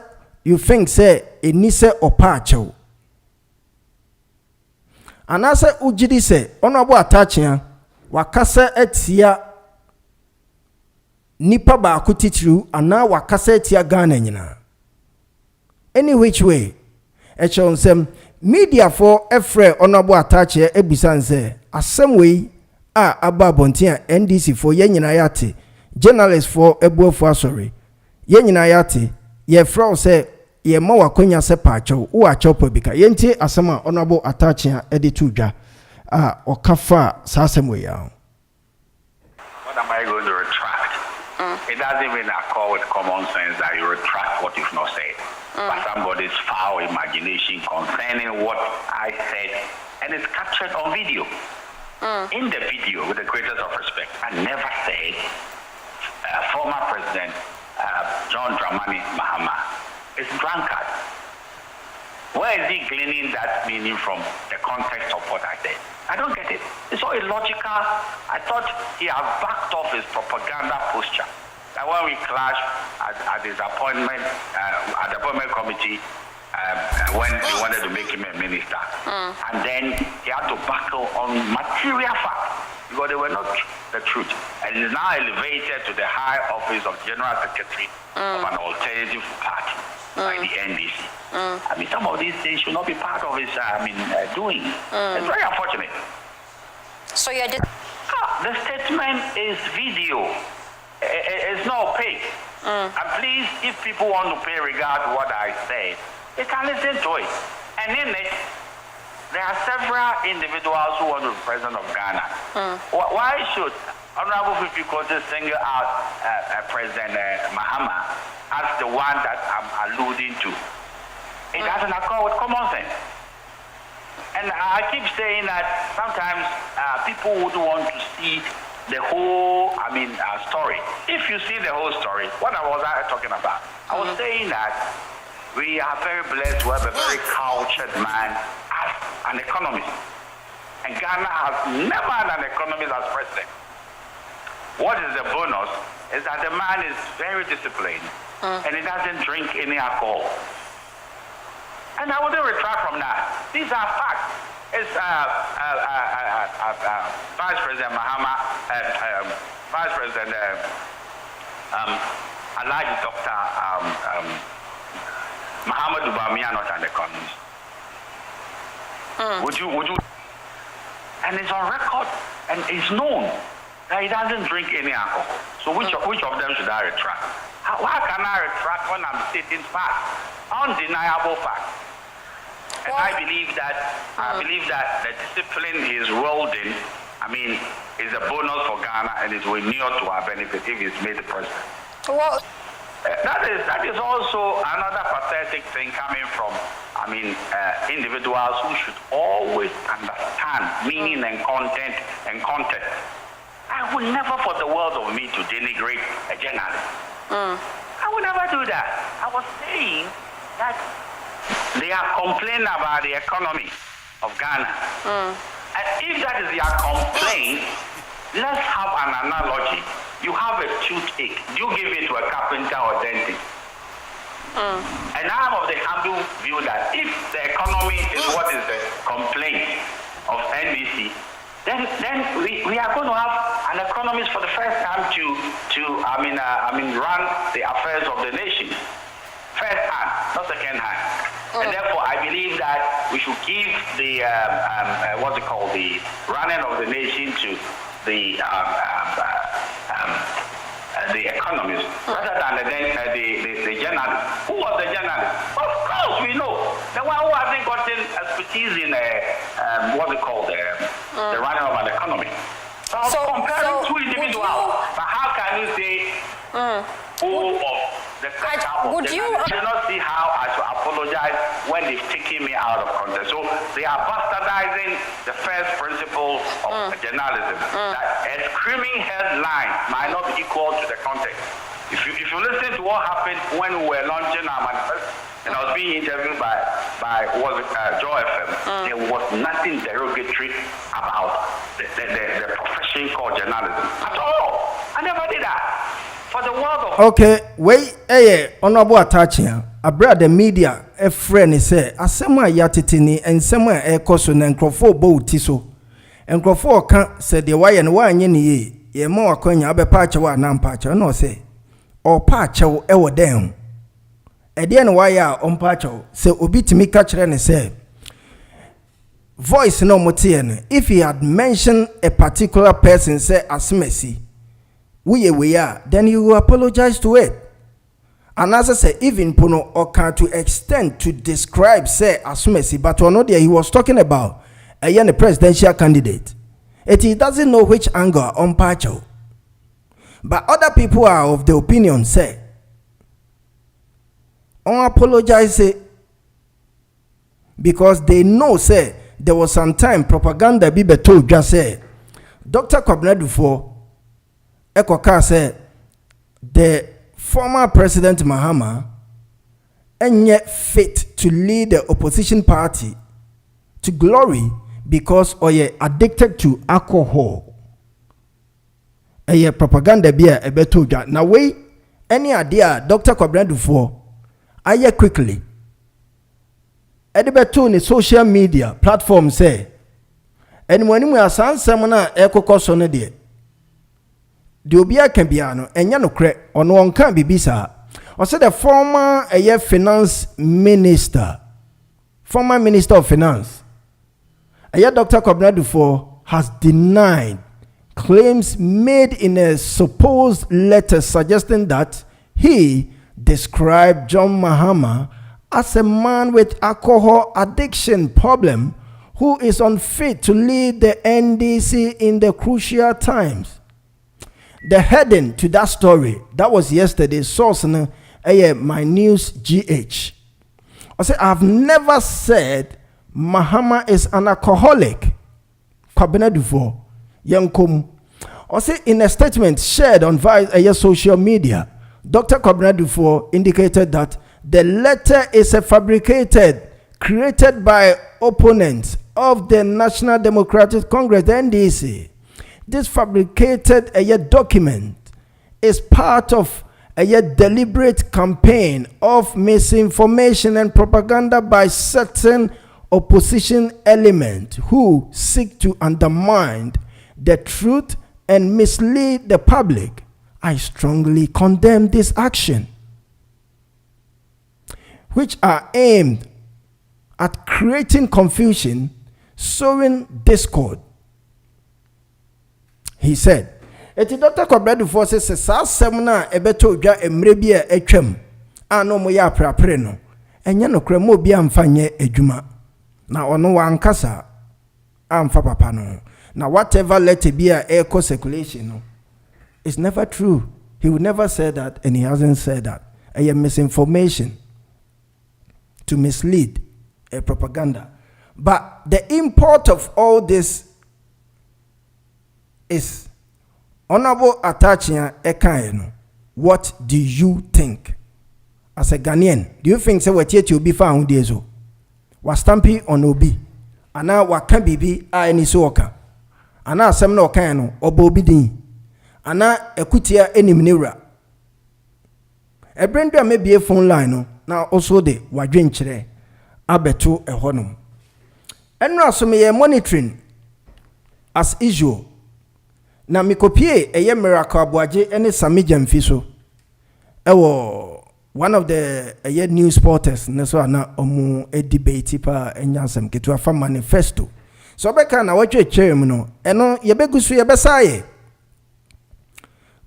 you think say enise opa achel? Ana say ujidi say honorable attach wakasa etia nipa ba akutitru ana wakasa etia Ghana nyina. Any which way, echon sem media for efre honorable attache ebusan say asem way aba bontia NDC for yenyina yate journalist for ebuofo asori yenyina yate ye fro say ye ma wakonya se pacho wo achopo bika yenti asem honorable attache editu dwa okafa sa asem way ya. What am I going to retract? It doesn't even accord with common sense that you retract what you've not said. But somebody's foul imagination concerning what I said, and it's captured on video. In the video, with the greatest of respect, I never said former President John Dramani Mahama is drunkard. Where is he gleaning that meaning from the context of what I said? I don't get it. It's so illogical. I thought he had backed off his propaganda posture. And when we clashed at his appointment, at the appointment committee, when they wanted to make him a minister, and then he had to battle on material facts because they were not the truth. And he's now elevated to the high office of General Secretary of an alternative party like the NDC. I mean, some of these things should not be part of his doing. It's very unfortunate. So you did. The statement is video. It's not opaque. And please, if people want to pay regard to what I say, they can listen to it. And in it, there are several individuals who want to be president of Ghana. Why should Honorable people just single out President Mahama as the one that I'm alluding to? It doesn't accord with common sense. And I keep saying that sometimes people would want to see the whole, story. If you see the whole story, what was I talking about? I was saying that we are very blessed to have a very cultured man as an economist. And Ghana has never had an economist as president. What is the bonus is that the man is very disciplined and he doesn't drink any alcohol. And I wouldn't retract from that. These are facts. It's Vice President Mahama, Vice President Alhaji Dr. Muhammad Ubami are not an economist. Would you? And it's on record and it's known that he doesn't drink any alcohol. So which of them should I retract? Why can I retract when I'm stating facts? Undeniable facts. And I believe that the discipline is rolled in. I mean, is a bonus for Ghana and it will inure to our benefit if it's made the president. Well, that is also another pathetic thing coming from, individuals who should always understand meaning and content and context. I would never for the world of me to denigrate a journalist. I would never do that. I was saying that they are complaining about the economy of Ghana. And if that is their complaint, let's have an analogy. You have a toothache. You give it to a carpenter or dentist. And I'm of the humble view that if the economy is what is the complaint of NBC, then we are going to have an economist for the first time to run the affairs of the nation. First hand, not second hand. And therefore, I believe that we should give the the running of the nation to the economist rather than the journalist. Who was the journalist? Of course, we know the one who hasn't gotten expertise in the running of an economy. So comparing two individuals, but how can you say who of the sector? I do not see how I should apologize when they've taken me out of context. So they are bastardizing the first principle of journalism. That a screaming headline might not be equal to the context. If you listen to what happened when we were launching our manifesto, and I was being interviewed by Joy FM, there was nothing derogatory about the profession called journalism at all. I never did that. For the world of okay, wait, honorable attaching. I brought the media a friend say, Asema yatitini and sema koso na nkrofo bo tiso. Nkrofo kan said the why and why ye ye mo akonya abepache wa na mpache no say. Or pache wo ewo dem. Edian why on pache say obi timi ka kire ne say. Voice no motie if he had mentioned a particular person say Asmesi. We are, then you will apologize to it. And as I say, even Puno or can to extend to describe say Asumesi, but or not there he was talking about a presidential candidate. He doesn't know which angle on Pacho. But other people are of the opinion say, on apologize say, because they know say there was some time propaganda be told just say Dr. Kwabena Ekoka said the former President Mahama ain't yet fit to lead the opposition party to glory because oye addicted to alcohol. Eye propaganda beer a beto ja. Now wait, any idea Dr. Kwabena Dufo aye quickly. Edibeto ni social media platform say and when we are san semana ekoko so ne de the obia can be ano enya no kre ono on kan bibisa o say the former former minister of finance Dr. Kwabena Dufo has denied claims made in a supposed letter suggesting that he described John Mahama as a man with alcohol addiction problem who is unfit to lead the NDC in the crucial times. The heading to that story, that was yesterday's source in My News GH. I said, I've never said Mahama is an alcoholic. Kwabena Dufo, Yankum. I said, in a statement shared on via social media, Dr. Kwabena Dufo indicated that the letter is a fabricated, created by opponents of the National Democratic Congress, the NDC. This fabricated document is part of a deliberate campaign of misinformation and propaganda by certain opposition elements who seek to undermine the truth and mislead the public. I strongly condemn this action, which are aimed at creating confusion, sowing discord. He said, Eti Dr. Kwabena forces sa semna ebeto dwa emre bi a atwam ano mo ya aprapre no enye no kra mo bi amfanye adwuma na ono wankasa amfa papa no na whatever letter be a echo circulation no it's never true. He would never say that, and he hasn't said that. A misinformation to mislead, a propaganda. But the import of all this is Honorable Atachia Ekaino. What do you think? As a Ghanaian, do you think so what yet you be found there so? Was stampy on obi? Ana wa can be any soka. Ana semno kano or bobidi. Ana ekutia any minura. A brenda may be a phone line now also de wadrinchere abeto a honum. And now some monitoring as usual. Na mikopie eye miracle abuaje ene samijam fiso. Ewo one of the news porters neso ana omu debate pa enyasem ketu afa manifesto. So beka na wache chem no eno yebegusu yebesaye.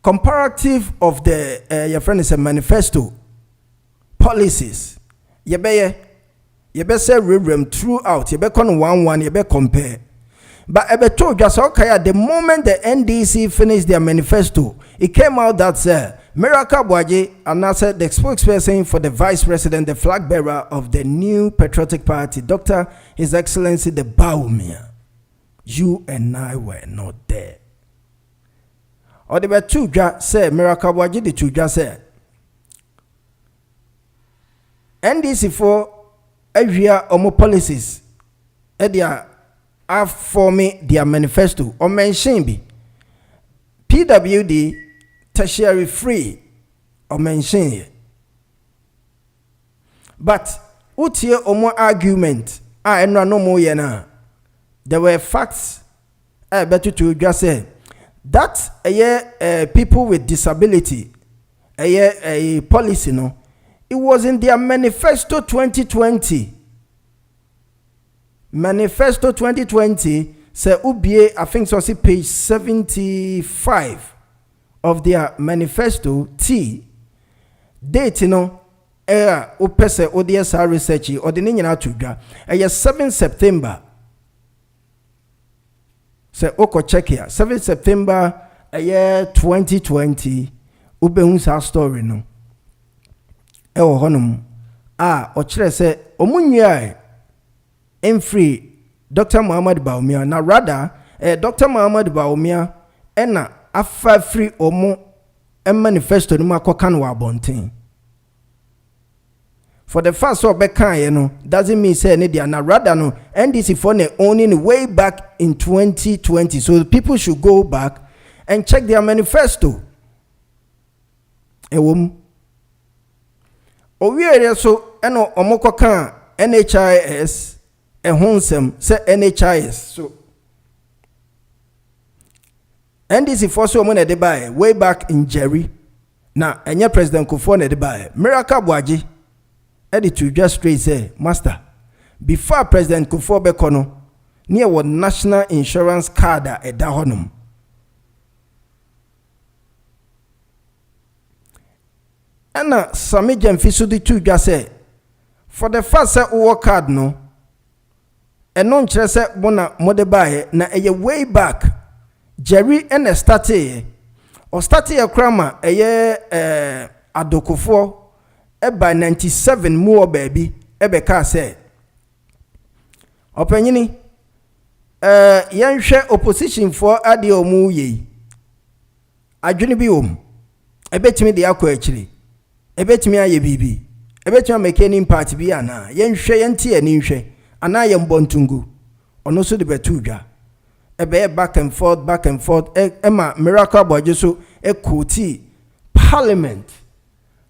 Comparative of the your friend is a manifesto policies. Yebeye yebese rem throughout yebekon 1-1 yebe compare. But Ebeto just okay, the moment the NDC finished their manifesto, it came out that Miracle Bwaji announced the spokesperson for the vice president, the flag bearer of the new patriotic party, Dr. His Excellency the Baumia. You and I were not there. Or there were two just said Miracle Bwaji the two just said NDC for area omo policies. Edia for me their manifesto or mention be PWD tertiary free or mention but utie omo argument enra no mo ye na there were facts better to just say that people with disability a policy no it was in their manifesto 2020. Manifesto 2020 say ubie I think so see page 75 of their manifesto T date no era opese ODS research or the nyina tudwa 7 September say oko check here 7 September 2020 ubehun sa story no ewo honum o kire say omunwia free Dr. Muhammad Baumia na rather Dr. Muhammad Baumia ena afa free omo manifesto no makokan wa bonten for the first so bekan no doesn't mean say any dia na rather no NDC for ne owning way back in 2020 so people should go back and check their manifesto ewom owiere so eno omokokan NHIS ehonsem say NHIS so NDC for so mo na de buy way back in Jerry na enye President Kufuor na de buy Miracle Bwaji edit to just straight say master before President Kufuor be kono near what national insurance card e da honum ana samijam fisu di to just say for the first say work card no eno nkyere se bona mode bae na eye way back Jerry and started or started a krama eye adokofo by 97 more baby ebeka say opanyini yanhwe opposition for ade omu ye adwene bi om ebetimi de akọ akiri ebetimi aye bibi ebetuma make any impact bi ana yenhwe yenti ani nhwe ana yembontungu ono so de betu dwa ebe back and forth ema miracle aboje so quote parliament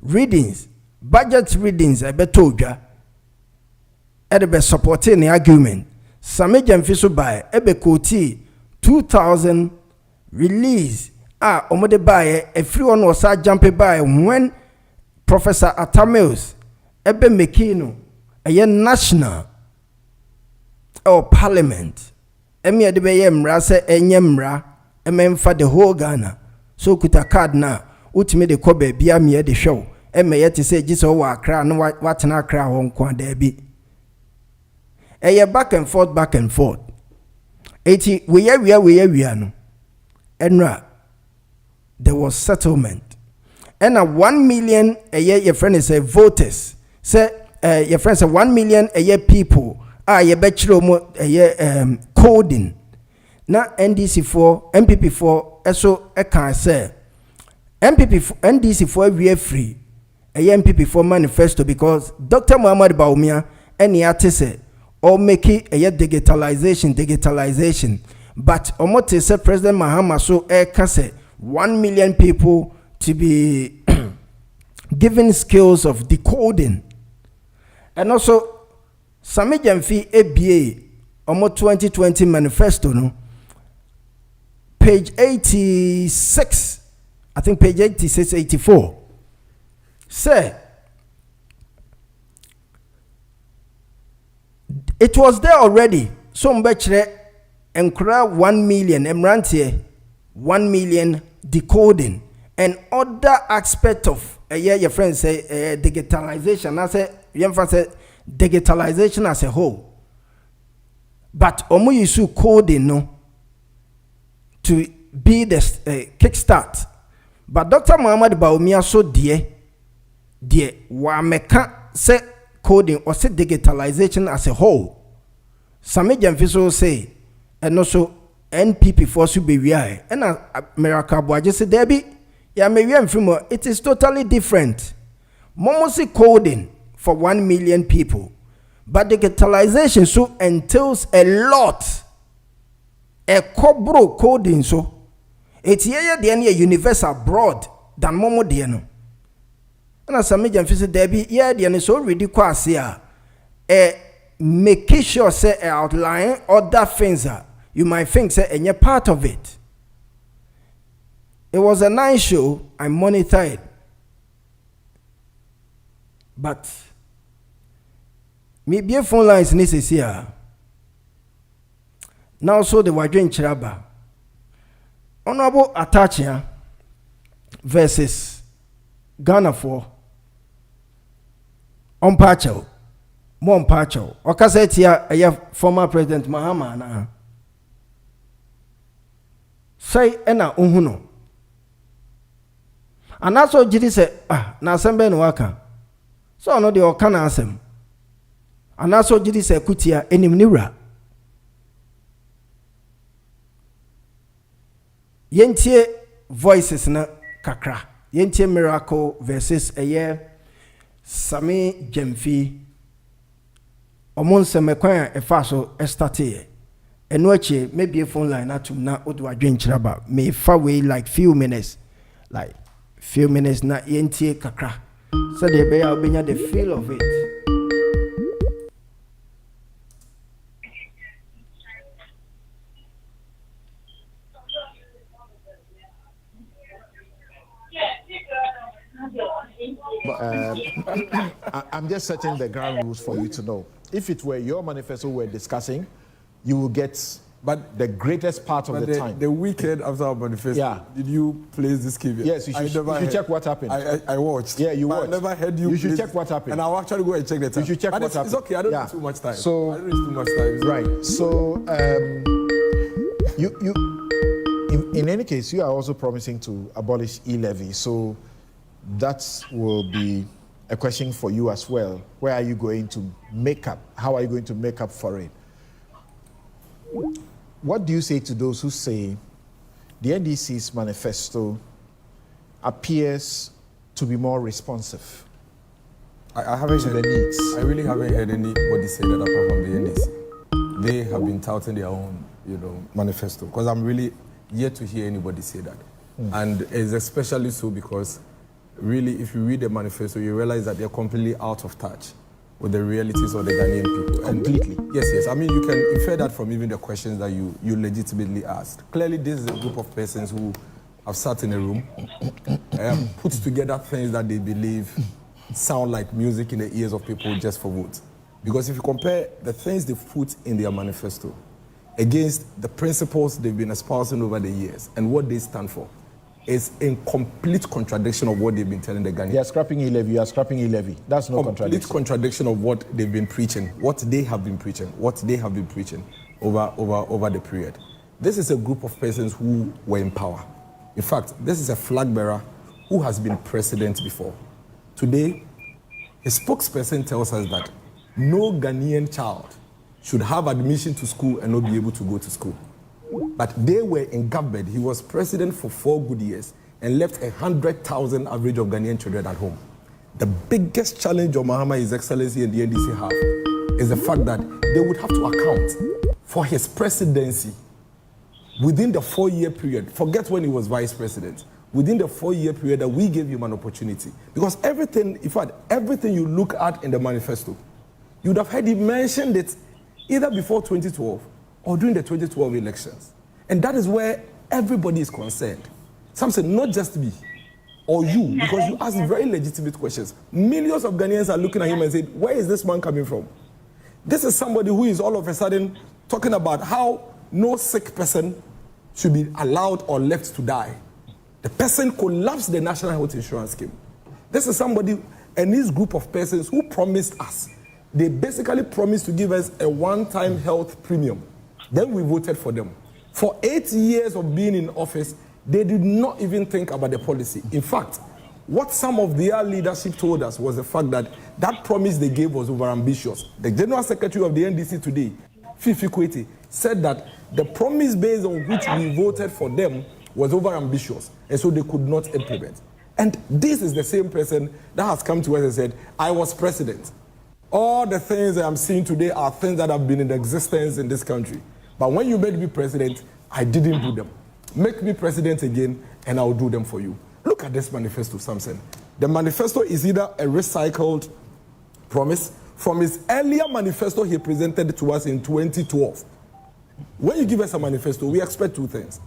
readings budget readings ebeto dwa be supporting the argument same jamfi so by ebe quote 2000 release omode buy everyone was jump by when Professor Atamils ebe mekino a national or parliament emi ade be mra se enye mra ememfa the whole Ghana so kuta card na utime de ko ba bia me de hwew eme yete se gise wo akra na watena akra ho nko da bi back and forth eti we no enra there was settlement and 1 million your friend is voters say your friend say 1 million people ye bechiro mo coding na NDC4 MPP4 eso can say NDC4 we free MPP4 manifesto because Dr. Muhammad Bawumia any artist or make it digitalization but omote say President Mahama so can say 1 million people to be given skills of decoding and also Sami Jamfi ABA omo 2020 manifesto no page 86 I think page 86 84 say it was there already so mbechre enkra 1 million emrantie 1 million decoding and other aspect of your friends say digitalization I say say digitalization as a whole but omo use coding no to be the kickstart but Dr. Muhammad Bawumia so dear wa meka say coding or say digitalization as a whole Sami Jamfiso say and also NPP for su be wi and America boaje say there be ya me wi amfimo it is totally different momo say coding for 1 million people but digitalization so entails a lot cobro coding so it's here the any universal broad than momo de no and Sami Jamfiso there be yeah the so ridiculous here make sure say outline other things you might think say any part of it. It was a nice show. I monitored, but maybe phone lines necessary. Now so the Wadrin Chiraba Honorable Atachia versus Ghana for Ompacho. Mon Pacho, Okasetia, a former President Mahama na say ena unhuno. And that's what Jidi said, na sembe no waka. So no de okana asem. And that's what Jidi said, kutia enim niwra. Yentie voices na kakra. Yentie Miracle versus Sami Jamfi. Omon se mekwan efa so estate eno achi maybe a phone line atum na odu adwen chiraba me fa way like few minutes na yentie kakra so they be obenya the feel of it. I'm just setting the ground rules for you to know. If it were your manifesto we're discussing, you will get the greatest part of the time. The weekend after our manifesto, did you place this caveat? Yes, you should check what happened. I watched. Yeah, you watched. I never heard you. You should check what happened. And I'll actually go and check the time. You should check what happened. It's okay, I don't need too much time. So, I don't need too much time. Right. So, in any case, you are also promising to abolish e-levy. So, that will be a question for you as well. Where are you going to make up? How are you going to make up for it? What do you say to those who say the NDC's manifesto appears to be more responsive I haven't heard the needs. I really haven't heard anybody say that apart from the NDC. They have been touting their own, manifesto. Because I'm really yet to hear anybody say that. And it's especially so because really, if you read the manifesto, you realize that they're completely out of touch with the realities of the Ghanaian people. Completely. Yes. I mean, you can infer that from even the questions that you legitimately asked. Clearly, this is a group of persons who have sat in a room, put together things that they believe sound like music in the ears of people just for votes. Because if you compare the things they've put in their manifesto against the principles they've been espousing over the years and what they stand for, is in complete contradiction of what they've been telling the Ghanaians. You are scrapping e-levy, you are scrapping e-levy. That's no contradiction. Complete contradiction of what they've been preaching, what they have been preaching over the period. This is a group of persons who were in power. In fact, this is a flag bearer who has been president before. Today, a spokesperson tells us that no Ghanaian child should have admission to school and not be able to go to school. But they were in government. He was president for 4 good years and left 100,000 average of Ghanaian children at home. The biggest challenge of Mahama, His Excellency, and the NDC have is the fact that they would have to account for his presidency within the 4-year period. Forget when he was vice president. Within the 4-year period that we gave him an opportunity. Because everything you look at in the manifesto, you would have heard him mention it either before 2012 or during the 2012 elections. And that is where everybody is concerned. Something, not just me or you, because you ask very legitimate questions. Millions of Ghanaians are looking at him and saying, where is this man coming from? This is somebody who is all of a sudden talking about how no sick person should be allowed or left to die. The person collapsed the National Health Insurance Scheme. This is somebody and his group of persons who promised us. They basically promised to give us a one-time health premium. Then we voted for them. For 8 years of being in office, they did not even think about the policy. In fact, what some of their leadership told us was the fact that that promise they gave was overambitious. The General Secretary of the NDC today, Fifi Kwete, said that the promise based on which we voted for them was overambitious, and so they could not implement. And this is the same person that has come to us and said, I was president. All the things that I'm seeing today are things that have been in existence in this country. But when you made me president, I didn't do them. Make me president again, and I'll do them for you. Look at this manifesto, Samson. The manifesto is either a recycled promise from his earlier manifesto he presented to us in 2012. When you give us a manifesto, we expect 2 things.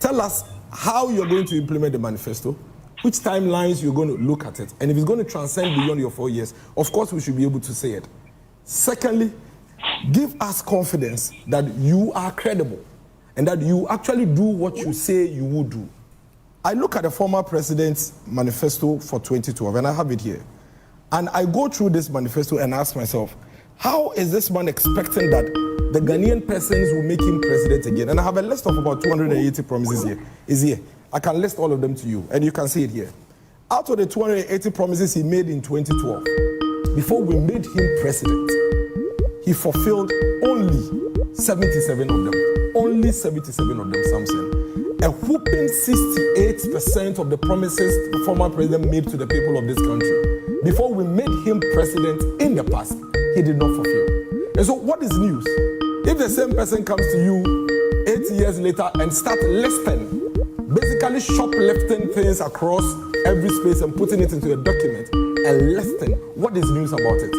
Tell us how you're going to implement the manifesto, which timelines you're going to look at it, and if it's going to transcend beyond your 4 years, of course we should be able to say it. Secondly, give us confidence that you are credible and that you actually do what you say you will do. I look at the former president's manifesto for 2012, and I have it here. And I go through this manifesto and ask myself, how is this man expecting that the Ghanaian persons will make him president again? And I have a list of about 280 promises here. Is here. I can list all of them to you, and you can see it here. Out of the 280 promises he made in 2012, before we made him president, he fulfilled only 77 of them. Only 77 of them, Samson. A whooping 68% of the promises the former president made to the people of this country, before we made him president in the past, he did not fulfill. And so what is news? If the same person comes to you 8 years later and start listing, basically shoplifting things across every space and putting it into a document and listing, what is news about it?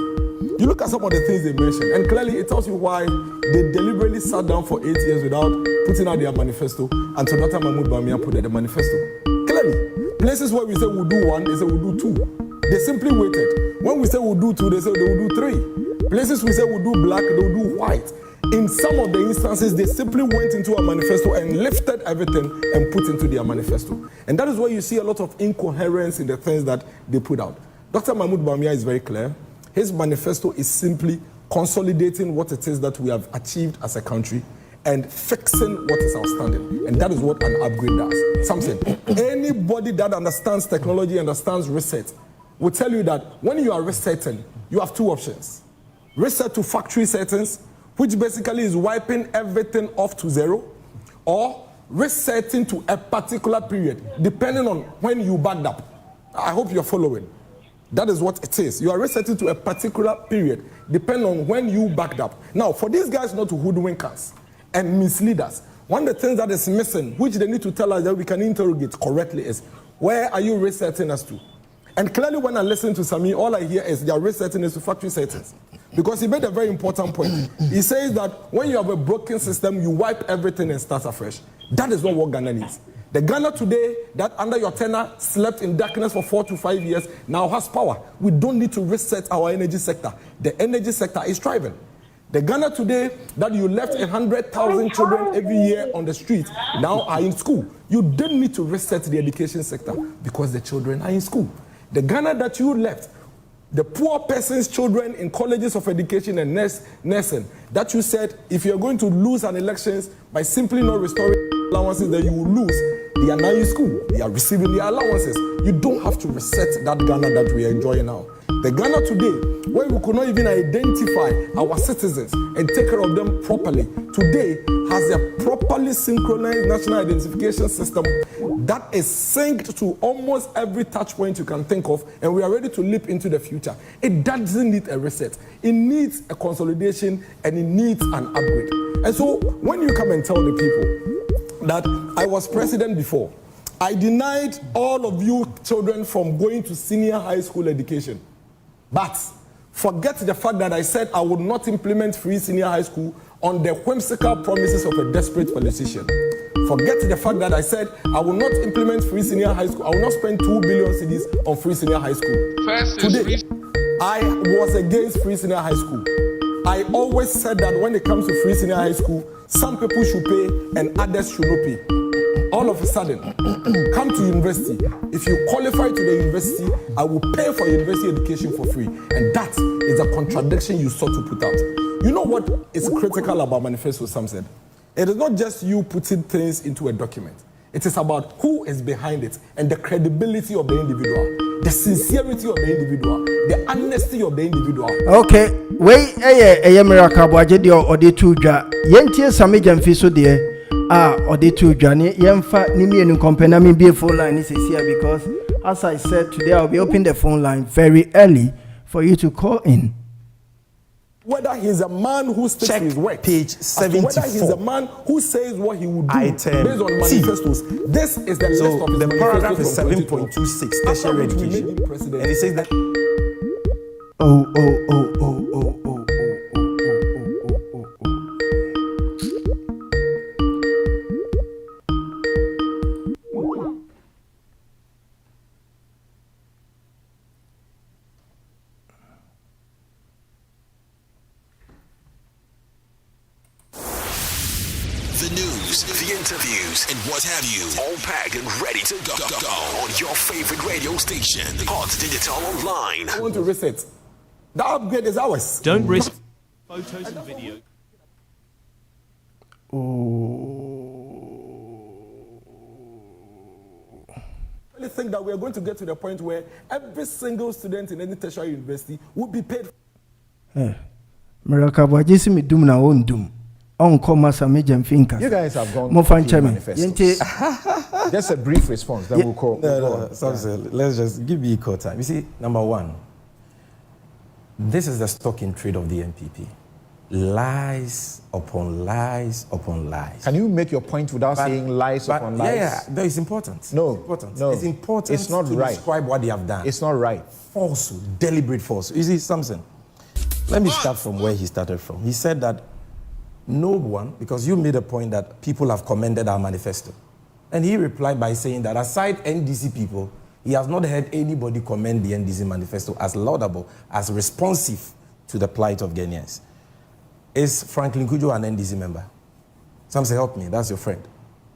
You look at some of the things they mentioned, and clearly it tells you why they deliberately sat down for 8 years without putting out their manifesto until Dr. Mahmoud Bawumia put out the manifesto. Clearly, places where we say we'll do 1, they say we'll do 2. They simply waited. When we say we'll do 2, they say they will do 3. Places we say we'll do black, they will do white. In some of the instances, they simply went into a manifesto and lifted everything and put into their manifesto. And that is where you see a lot of incoherence in the things that they put out. Dr. Mahmoud Bawumia is very clear. His manifesto is simply consolidating what it is that we have achieved as a country and fixing what is outstanding. And that is what an upgrade does. Something. Anybody that understands technology, understands reset, will tell you that when you are resetting, you have 2 options. Reset to factory settings, which basically is wiping everything off to 0, or resetting to a particular period, depending on when you backed up. I hope you're following. That is what it is. You are resetting to a particular period, depending on when you backed up. Now, for these guys not to hoodwink us and mislead us, one of the things that is missing, which they need to tell us that we can interrogate correctly, is where are you resetting us to? And clearly, when I listen to Sami, all I hear is they are resetting us to factory settings. Because he made a very important point. He says that when you have a broken system, you wipe everything and start afresh. That is not what Ghana needs. The Ghana today that under your tenure slept in darkness for 4 to 5 years now has power. We don't need to reset our energy sector. The energy sector is thriving. The Ghana today that you left 100,000 children every year on the street now are in school. You don't need to reset the education sector because the children are in school. The Ghana that you left, the poor person's children in colleges of education and nursing, that you said if you're going to lose an elections by simply not restoring allowances that you will lose, they are now in school. They are receiving their allowances. You don't have to reset that Ghana that we are enjoying now. The Ghana today, where we could not even identify our citizens and take care of them properly, today has a properly synchronized national identification system that is synced to almost every touch point you can think of, and we are ready to leap into the future. It doesn't need a reset. It needs a consolidation, and it needs an upgrade. And so when you come and tell the people that I was president before, I denied all of you children from going to senior high school education. But forget the fact that I said I would not implement free senior high school on the whimsical promises of a desperate politician. Forget the fact that I said I will not implement free senior high school. I will not spend 2 billion cedis on free senior high school. Today, I was against free senior high school. I always said that when it comes to free senior high school, some people should pay and others should not pay. All of a sudden, come to university. If you qualify to the university, I will pay for university education for free. And that is a contradiction you sought to put out. You know what is critical about Manifesto, Sam said? It is not just you putting things into a document. It is about who is behind it and the credibility of the individual, the sincerity of the individual, the honesty of the individual. Okay, wait, miracle, or the two jar. Yentia Samijan Fiso dear. Or the two Johnny, Yemfa, Nimi and company, me be a phone line is here because, as I said today, I'll be opening the phone line very early for you to call in. Whether he's a man who sticks to his work, page 74. Whether he's a man who says what he would do Item based on manifestos. This is the list of his the paragraph is manifestos 7.26, tertiary education. And it says that. Oh. The news, the interviews, and what have you, all packed and ready to go on your favorite radio station, Hotdigitalonline. I want to reset. The upgrade is ours. Don't risk photos and video. I really think that we are going to get to the point where every single student in any tertiary university will be paid. Miracle, what you see me doom now on doom. On commerce major finger. You guys have gone manifestos. Just a brief response, then we'll call. Let's just give me equal time. You see, number one, this is the stock in trade of the NPP. Lies upon lies upon lies. Can you make your point without saying lies upon lies? Yeah, no, it's important. No, it's important. no, it's important. It's not to right. describe what they have done. It's not right. Falsehood, deliberate falsehood. You see, something. Let me start from where he started from. He said that no one, because you made a point that people have commended our manifesto. And he replied by saying that aside NDC people, he has not heard anybody commend the NDC manifesto as laudable, as responsive to the plight of Ghanaians. Is Franklin Kujo an NDC member? Some say, help me, that's your friend.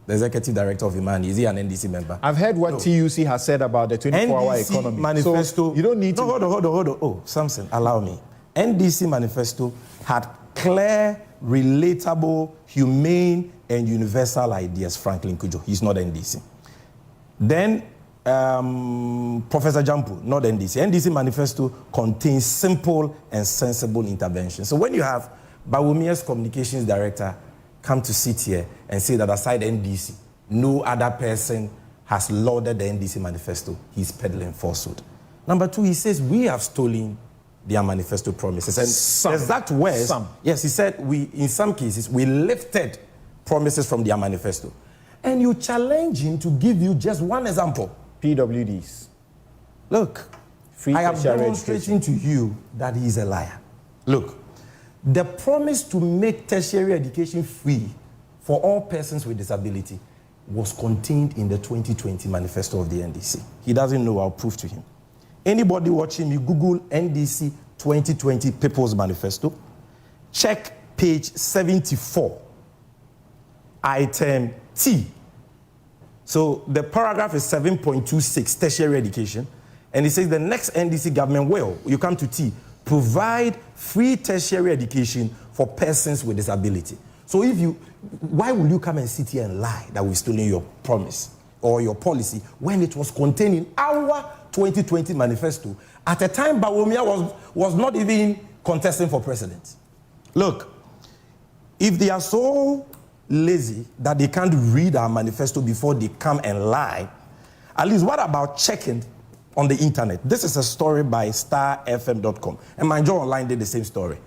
The executive director of Imani, is he an NDC member? I've heard what TUC has said about the 24-hour NDC economy. Manifesto. So you don't need to. Hold on. Oh, Samson, allow me. NDC manifesto had clear, relatable, humane, and universal ideas. Franklin Kujo, he's not NDC. Then Professor Jampu, not NDC. NDC manifesto contains simple and sensible interventions. So when you have Bawumia's communications director come to sit here and say that aside NDC, no other person has lauded the NDC manifesto, he's peddling falsehood. Number two, he says we have stolen their manifesto promises. And there's that word. Yes, he said in some cases, we lifted promises from their manifesto. And you challenge him to give you just one example. PWDs. Look, I am demonstrating to you that he is a liar. Look, the promise to make tertiary education free for all persons with disability was contained in the 2020 manifesto of the NDC. He doesn't know, I'll prove to him. Anybody watching me, Google NDC 2020 People's Manifesto. Check page 74, item T. So the paragraph is 7.26, tertiary education. And it says the next NDC government will, you come to T, provide free tertiary education for persons with disability. So why will you come and sit here and lie that we've stolen your promise or your policy when it was contained in our 2020 manifesto at a time Bawumia was not even contesting for president? Look, if they are so lazy that they can't read our manifesto before they come and lie, at least what about checking on the internet? This is a story by starfm.com, and Hotdigitalonline did the same story.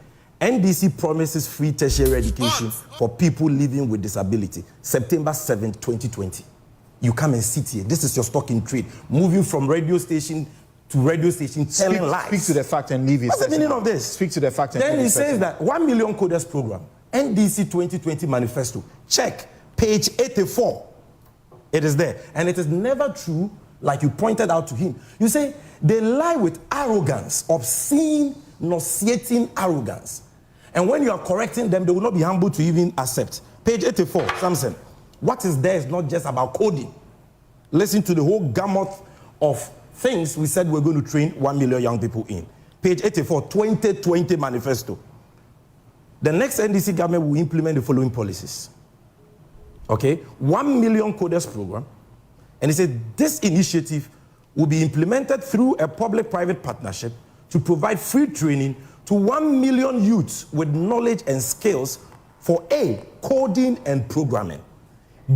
NDC promises free tertiary education for people living with disability, September 7, 2020. You come and sit here. This is your stock in trade, moving from radio station to radio station, telling lies. Speak to the fact and leave it. What's the meaning of this? Speak to the fact and then he says that 1 million coders program, NDC 2020 manifesto. Check page 84. It is there. And it is never true, like you pointed out to him. You say they lie with arrogance, obscene, nauseating arrogance. And when you are correcting them, they will not be humble to even accept. Page 84, Samson. What is there is not just about coding. Listen to the whole gamut of things we said we're going to train 1 million young people in. Page 84, 2020 manifesto. The next NDC government will implement the following policies. Okay? 1 million coders program. And he said this initiative will be implemented through a public-private partnership to provide free training to 1 million youths with knowledge and skills for A, coding and programming,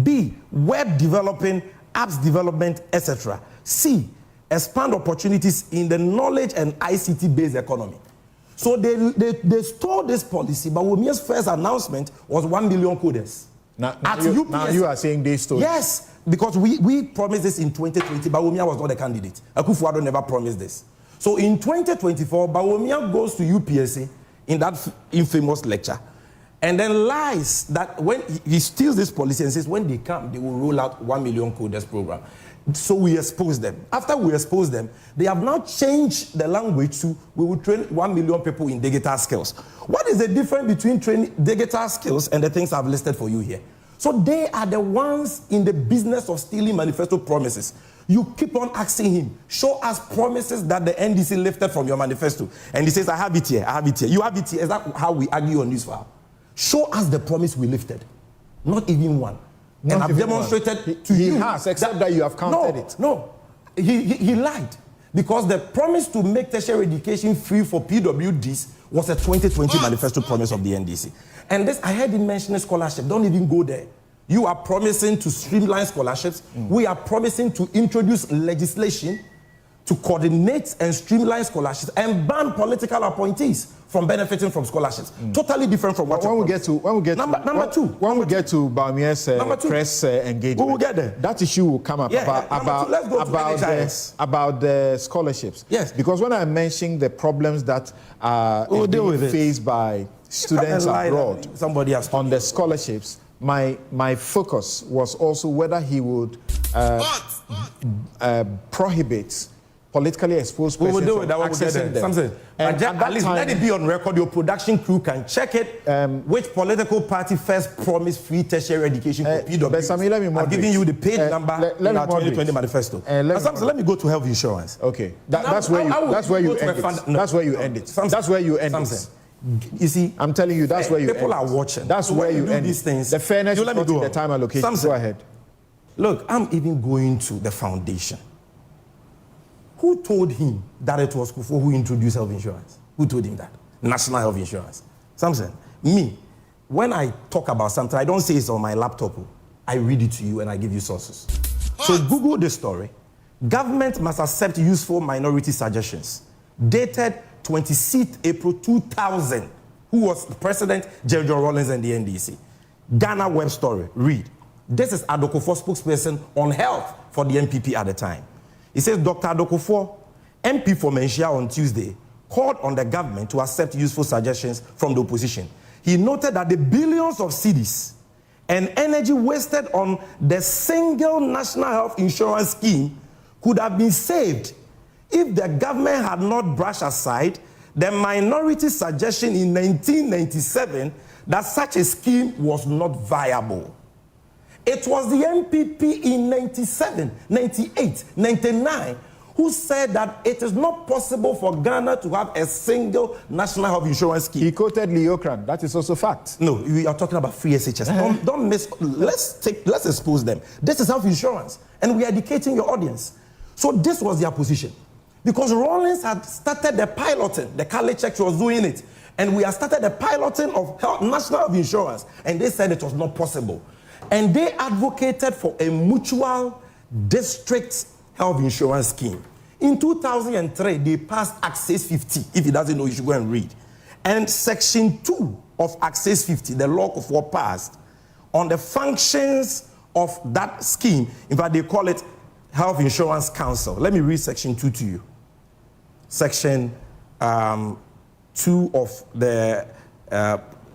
B, web developing, apps development, etc. C, expand opportunities in the knowledge and ICT-based economy. So they stole this policy, but Womia's first announcement was 1 million coders. Now you are saying they stole. Yes, because we promised this in 2020, but Bawumia was not a candidate. Akufo-Addo never promised this. So in 2024, Bawumia goes to UPSA in that infamous lecture and then lies that when he steals this policy and says when they come, they will roll out 1 million coders program. So we expose them. After we expose them, they have now changed the language to we will train 1 million people in digital skills. What is the difference between training digital skills and the things I've listed for you here? So they are the ones in the business of stealing manifesto promises. You keep on asking him, show us promises that the NDC lifted from your manifesto. And he says, I have it here, I have it here. You have it here. Is that how we argue on this file? Show us the promise we lifted. Not even one. And I've demonstrated to you. He has, except that you have counted it. No, he lied. Because the promise to make tertiary education free for PWDs was a 2020 manifesto promise of the NDC. And this, I heard him mention scholarship. Don't even go there. You are promising to streamline scholarships. We are promising to introduce legislation to coordinate and streamline scholarships and ban political appointees from benefiting from scholarships. Totally different from what when we get to Bawumia's press engagement, we will get there. That issue will come up about the scholarships. Yes, because when I mentioned the problems that are faced by students abroad on the scholarships, my focus was also whether he would prohibit politically exposed persons from accessing them. And at least let it be on record. Your production crew can check it. Which political party first promised free tertiary education for PW? I'm giving you the page number in our 2020 manifesto. Let me go to health insurance. Okay, that's where you end it. That's where you end it. That's where you end it. You see, I'm telling you, that's where you people are watching. That's where you end these things. The fairness is not in the time allocation. Go ahead. Look, I'm even going to the foundation. Who told him that it was Kufuor who introduced health insurance? Who told him that? National health insurance. Samson, me, when I talk about something, I don't say it's on my laptop. I read it to you and I give you sources. So Google this story. Government must accept useful minority suggestions. Dated 26th April 2000. Who was the president? Jerry John Rawlings and the NDC. Ghana web story. Read. This is Adokofo, spokesperson on health for the MPP at the time. He says Dr. Adokofo, MP for Menchia on Tuesday, called on the government to accept useful suggestions from the opposition. He noted that the billions of cedis and energy wasted on the single national health insurance scheme could have been saved if the government had not brushed aside the minority suggestion in 1997 that such a scheme was not viable. It was the MPP in 97, 98, 99 who said that it is not possible for Ghana to have a single national health insurance scheme. He quoted Leocran. That is also fact. No, we are talking about free SHS. Don't miss. Let's expose them. This is health insurance, and we are educating your audience. So this was their position, because Rawlings had started the piloting. The Kale Church was doing it, and we had started the piloting of national health insurance, and they said it was not possible, and they advocated for a mutual district health insurance scheme. In 2003, they passed Access 50. If he doesn't know, you should go and read. And Section 2 of Access 50, the law of war passed on the functions of that scheme. In fact, they call it Health Insurance Council. Let me read Section 2 to you. Section 2 of the,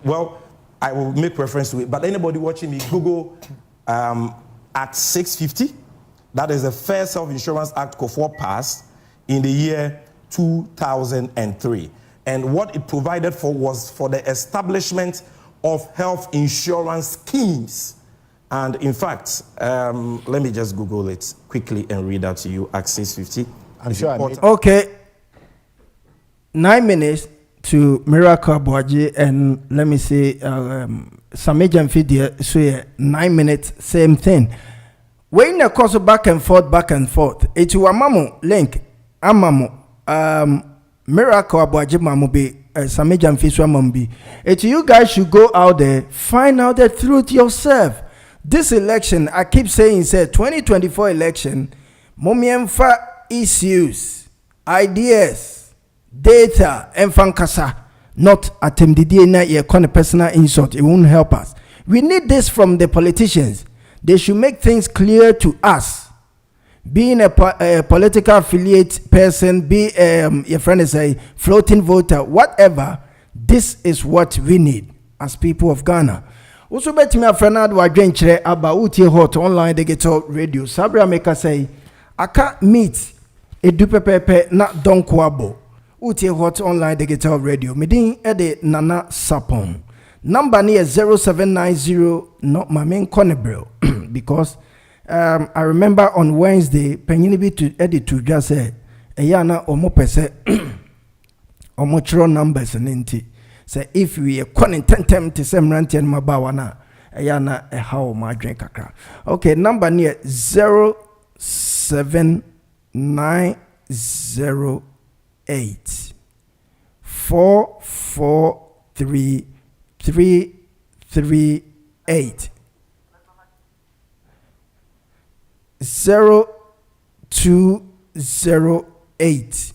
well, I will make reference to it, but anybody watching me, Google Act 650. That is the first Health Insurance Act COFOR passed in the year 2003. And what it provided for was for the establishment of health insurance schemes. And in fact, let me just Google it quickly and read out to you, Act 650. I'm sure I made. Okay. 9 minutes to Miracle Boaji, and let me say, Samajan Fidia, so yeah, 9 minutes, same thing. When the course back and forth, it's your mamu link, amamu, Miracle Boaji mamu be, Samajan Fiswa mambi. It's you guys should go out there, find out the truth yourself. This election, I keep saying, say 2024 election, momienfa issues, ideas, data, and fankasa, not attempted na ye personal insult. It won't help us. We need this from the politicians. They should make things clear to us. Being a political affiliate person, be your friend is a floating voter, whatever. This is what we need as people of Ghana. Also, bet me a friend wa dwenkyere about utie hot online digital radio. Sabra maker say, I can't meet a dupe pepe na donkwabo. Utie hot online digital radio. Medin ede nana sapon. Number near 0790, not my main connebrel. Because I remember on Wednesday, Penyinibi to edit to just say, Ayana omo pese omo numbers and inti. Say if we are content to same ranti and mabawana, Ayana a how my drink kakra. Okay, number near 07908 443 338 0208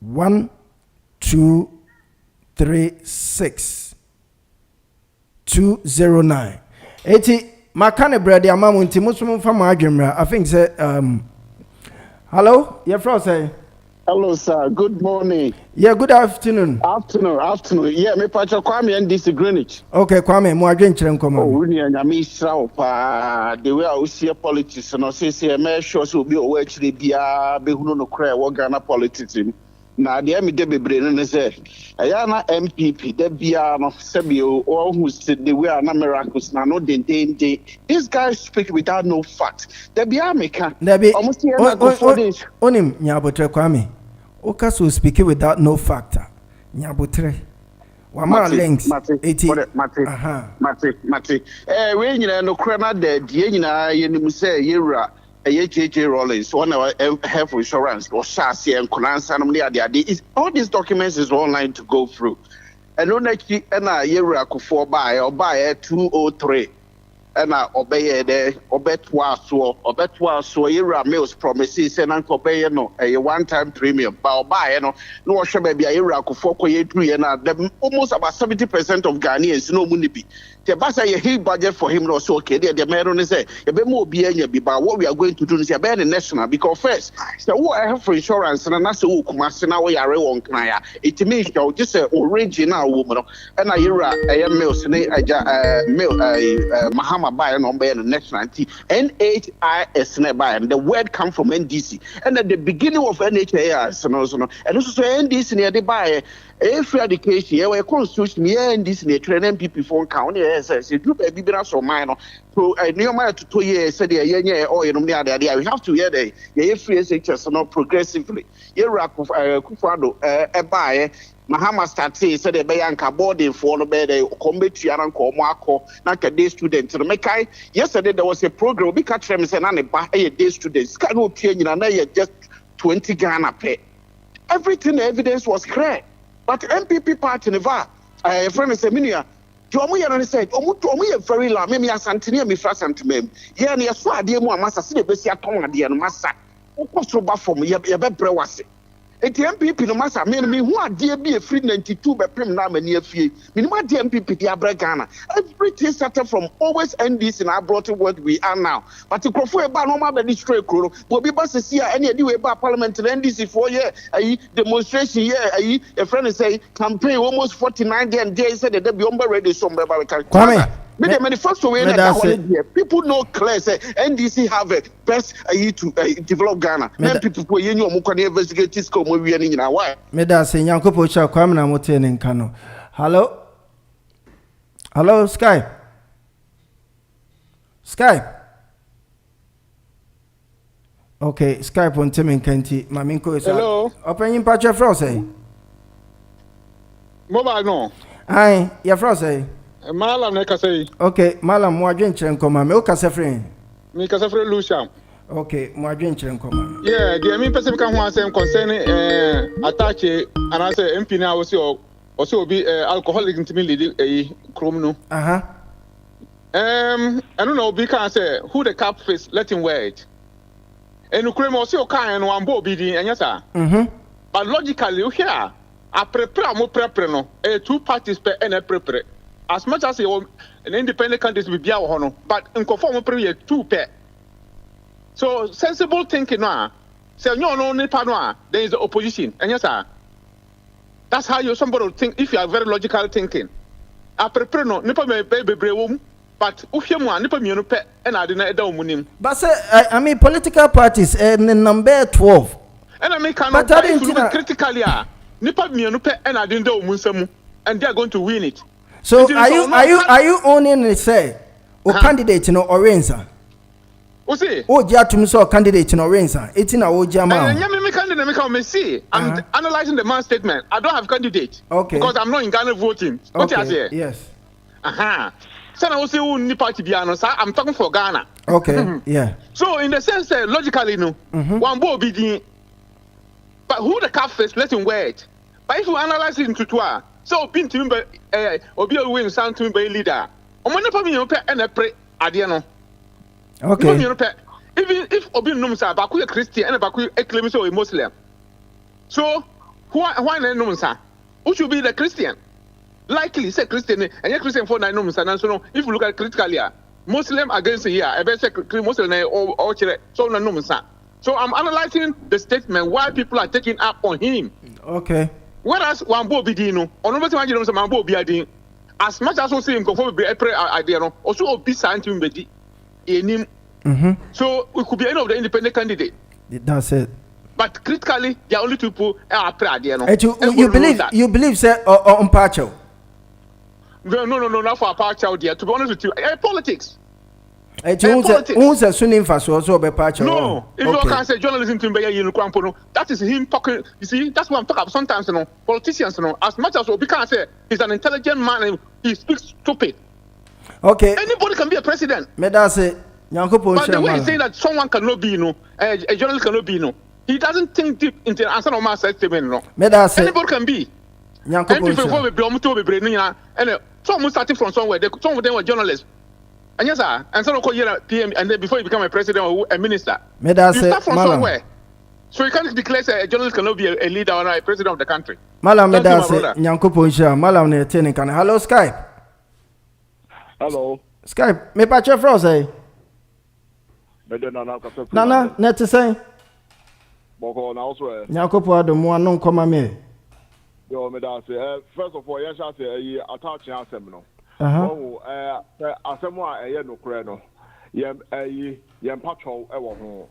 1236 209. 80 makane brother amamu nti musum fa ma adwemra. I think say hello, your friend say hello, sir. Good morning. Yeah, good afternoon. Afternoon. Yeah, me pacho Kwame NDC Greenwich. Okay, Kwame, mo adwenkyere nkomo. Oh, we need nyame israel pa. The way I see politics no say me sure so be o actually bia be hunu no kra wo Ghana politics. Na de me de bebre no say aya na MPP de bia no sebio o who said the way na miracles na no den. This guy speak without no fact. De bia meka. Almost here na go for this. Onim nyabotre Kwame. Oka so speak without no factor. Nyabotre. Wama links. Mate. We nyina no kra na de nyina yenim say yewura JJ Rawlings, one of health insurance or SARS and all these documents is online to go through. And on a year for buy or buy 203. ɛna ɔbɛyɛ dɛ ɔbɛtoa so yɛwura mills promises sɛ na nka ɔbɛyɛ no ɛyɛ one time premium ba ɔbaeɛ no na wɔhwɛ baabi a yɛwura akofoɔ kɔ yɛduruyɛ no almost about 70% of Ghanaians no ɔmu ne bi nti ɛba sɛ yɛ huge budget for him na ɔsɛ okay deɛ mɛro ne sɛ yɛbɛma obi anya bi but what we are going to do is yɛbɛyɛ ne national because first sɛ wowɔ health insurance no na sɛ wowɔ Kumase na woyare wɔ nkran a ɛtumi nhyɛ wo gye sɛ original wɔ mu no ɛna yɛwura ɛyɛ mills ne agya Mahama buy no be national NHIS ne buy and the word come from NDC and at the beginning of NHIS no and also NDC ne they buy free education yeah constitution yeah NDC ne train MPP for count yes say do be bi na so mine no so new man to 2 years said yeah oh you know we have to hear the free SHS no progressively yeah Kufado buy Mahama started said the Bayanka boarding for no bed combat and Komako, like a day student. Yesterday there was a program we catch them and a day students cannot change and just 20 Ghana pay. Everything, the evidence was clear. But MPP party never a friend is a minia. Jomu said, Omu very long, maybe a Santinia, me fast and to me. Yeah, near Swadi, Massa, see the Bessia Tonga, the Massa. What's so bad for me? You better was it. The MPP no matter me who are dear be a free 92 by prim now near fee. Minima the MPP the Ghana. Everything started from always end this and I brought it what we are now. But to go for a bar no matter this straight crew will be bus to see any idea about parliament and NDC 4 year a demonstration here a friend say campaign almost 49 days said that they be ready somewhere by the the manifesto people know clear say NDC have a best to develop Ghana. Many people who you know can investigate this come we are in why. Medase Nyankopo cha kwamna motene nkano. Hello Skype. Okay, Skype on Tim Kenti. Maminko is hello. Open in patch of say. Mobile no. Aye, your fro say. Malam ne kasa yi. Okay, Malam mo adwen kyerɛ nkɔma me o kasa frɛ. Me kasa frɛ Lucian. Okay, mo adwen kyerɛ nkɔma. Yeah, the me person kan ho asɛm concerning attack anase MP na wo se obi alcoholic ntimi lead krom no. Aha. I don't know obi kan say who the cap face let him wear it. Enu krom wo se o kan no ambo obi din enya sa. But logically you hear a prepare mo prepare no two parties per na prepare. As much as an independent candidate will be our but in conform period 2 pair. So sensible thinking now. Say no there is the opposition. And yes, sir. That's how somebody will think if you are very logical thinking. I prepare no nipa me baby brewum, but if you want nipa me no pe and I didn't know munim. But say I mean political parties number 12. And I mean cannot critically nipa me no pe and I didn't know munsamu and they are going to win it. So are you owning it say o candidate no orenza? O see? O jatum so candidate no orenza. Eti na o jama. Me candidate me come see. I'm analyzing the man's statement. I don't have candidate. Okay. Because I'm not in Ghana voting. What you say? Yes. So now say who ni party biano sir. I'm talking for Ghana. Okay. Yeah. So in the sense logically no, one bo be but who the cap face let him wear it. But if you analyze it into two so pin to me obi a win sound to me by leader omo na pa me pe na pre ade no okay even if obi num sa ba ku Christian and ba ku claim so a Muslim so why na num sa who should be the Christian likely say Christian and your Christian for na num sa na so no if you look at critically Muslim against here e be say Muslim na all chere so na num sa so I'm analyzing the statement why people are taking up on him. Okay. Whereas one bo bidino, ono beti wanjiro mse mambo biadin. As much as we see him conform be epre idea no, also obi santim bedi enim. So we could be any of the independent candidate. That's it. But critically, there are only two people are epre idea no. You believe say on partial? No, not for a partial there. To be honest with you, politics. Who's a Sunni fast also be partial? No, if you can say journalism to be that is him talking. You see, that's what I'm talking about. Sometimes, politicians, as much as we can say he's an intelligent man and he speaks stupid. Okay. Anybody can be a president. But the way he's saying that someone cannot be, a journalist cannot be, he doesn't think deep into the answer of my statement. Anybody can be. And people will be and some starting from somewhere. Some of them were journalists. And yes, sir. And so you PM, and then before you become a president or a minister, Me da you say, start from Malam. somewhere. So you can't declare a journalist cannot be a leader or a president of the country. Malam me Thank you, da my say, brother. Nyankopo Nshira. Malam ne tene kan. Hello Skype. Hello. Skype. Me pa che fro say. Nana, net say. Boko na also. Nyankopo adomu anon koma me. Yo me da say. First of all, yes, I say attach asem no. Oh, asem wa no kure no. Yem patrol e wo ho.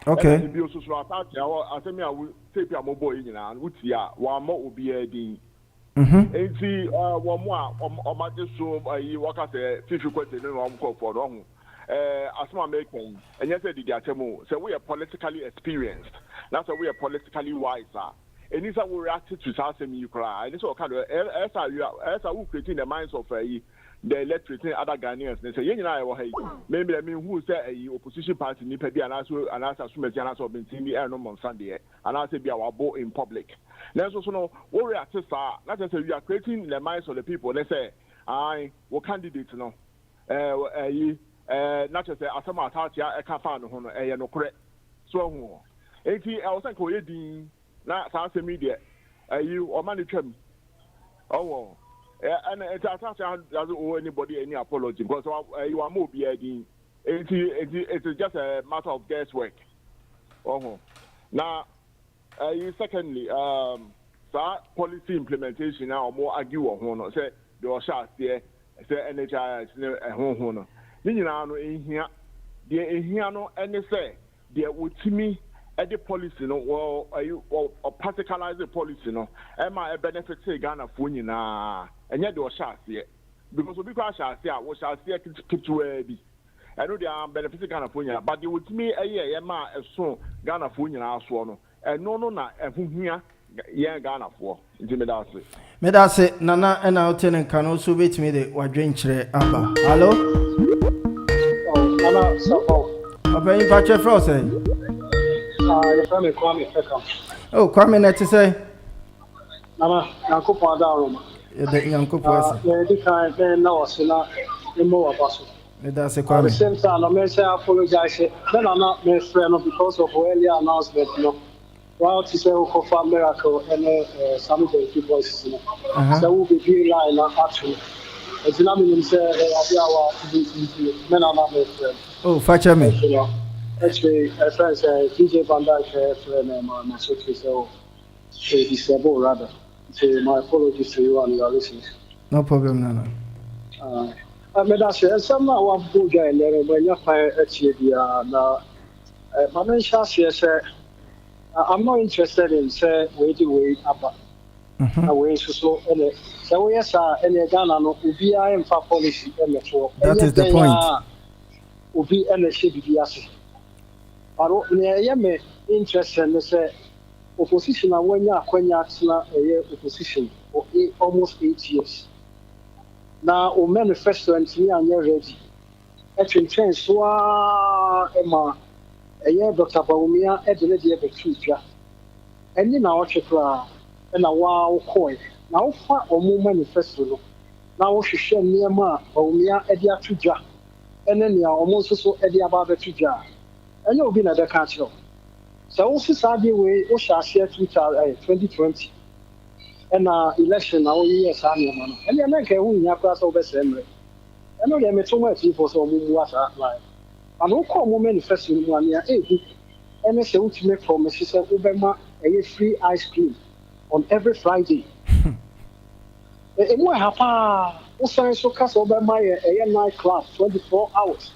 Okay. Bi oso so attach asem ya we tape ya mobo yi nyina wuti a wa ma obi adin. Enti wo mo a o ma je so waka say fifi kwete no am call for no. Asma American, and yes, the Atemo, so we are politically experienced. That's why we are politically wiser. And this is how we reacted to Southern Ukraine. And this is kind of as I will create in the minds of the electorate and other Ghanaians. They say, you know, maybe I mean, who say a opposition party, Nipedi, and as assume Jana so been seen the air on Sunday, and I say be our vote in public. Let's also know what we are to start. Not just we are creating in the minds of the people. Let's say, what candidates no. Not just a some attach a cafan on a no correct. So, 80 I was like, oh, not social media. You or money trim. Oh, and it's doesn't owe anybody any apology because you are more being 80. It's just a matter of guesswork. Oh, now, secondly, policy implementation now more argue on say your shots there, say NHI at home. Nina no ehia de ehia no ene say de wotimi e de policy no or particularize the policy no e ma e benefit Ghana fo nyina enye de o sha ase because obi kwa sha ase a wo sha ase kitwa bi I know they are benefit Ghana fo nyina but de wotimi e ma so Ghana fo nyina so no no na ehuhia ye Ghana fo nti me da se nana ena hotel kan also wait me de wadwen kire aba hello Papa, you patch your frost, eh? Your family Kwame Pekam. Oh, Kwame, net to say. Nana, Uncle Padaro. The Uncle Person. The kind then now, Sina, the more of us. That's a At the Kwame. same time, I may say I apologize. Then I'm not my friend because of earlier announcement. No, well, to say for miracle and some of the voices. So we'll be line actually. It's not mean say our men are not my friend. Oh, fetch me. Actually, friends, DJ Van Dyke, friend, my secretary, so disabled rather. So my apologies to you and your listeners. No problem, Nana. I mean, that's it. Some of our good guy, when you're actually, my main chance is I'm not interested in say way about. Away so yes, and Ghana no ubi I for policy that is the point. Ubi and should be ase. But me interested in say opposition when you a opposition for almost 8 years. Now o manifesto and me are ready. Actually change so Emma Dr. Baumia e de dey be tutua. Eni na o chekra and a wow coy. Now, for a manifesto. Now, hwehwɛ nneɛma a Baumia de ato dwa ɛne nea ɔmo nso so de aba abɛto dwa ɛnyɛ obi na ɛbɛka akyerɛ wo sɛ wosi saa adeɛ wei wohyɛ aseɛ 2020 ɛna election na woyɛyɛ saa nneɛma no ɛneɛ na nka ɛho nhia koraa sɛ wobɛsɛe mmerɛ ɛno deɛ meto mu atiifoɔ sɛ ɔmo mua saa line ana wokɔ ɔmo manifesto no mu a nea ɛgu ɛne sɛ wotumi promise sɛ wobɛma ɛyɛ free ice cream on every Friday. Emu hapa usan so kasa oba my night club 24 hours.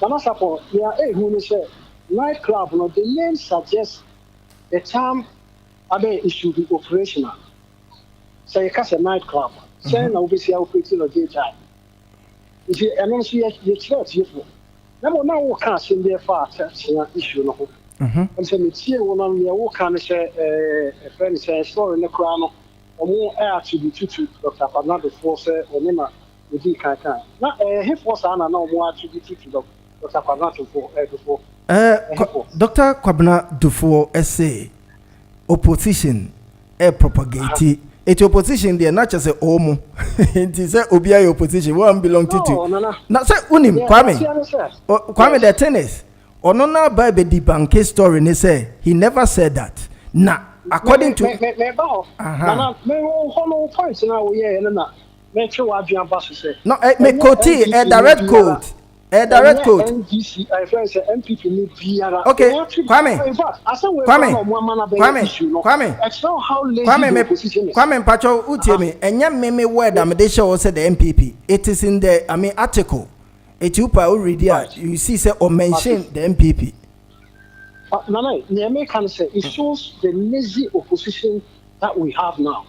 Nana support ya who ni say night club no the name suggests the term it should be operational. Say kasa night club. Say na obi say operating no daytime. You see eno so ye church you. Na mo na wo ka say dey fa issue no ho. And say me tie wo na me wo ka ne say friend say story ne kra no omo attribute to Dr. Fernando Force onema odi kankan na he force ana na omo attribute to Dr. Fernando Force Dr. Kwabena Dufo say opposition propagate It's opposition there, not just a omo. It is a OBI opposition. One belong to two. Now say unim Kwame the tennis. Onona by the debunk story. They say he never said that. Nah, according to no, me quote a direct quote. A direct quote. Okay, Kwame. Kwame, Pacho, Utimi, and yam me word, they show said the MPP. It is in the, article. It you already you see, say, or mention the MPP. Nana, Niame can say it shows the lazy opposition that we have now.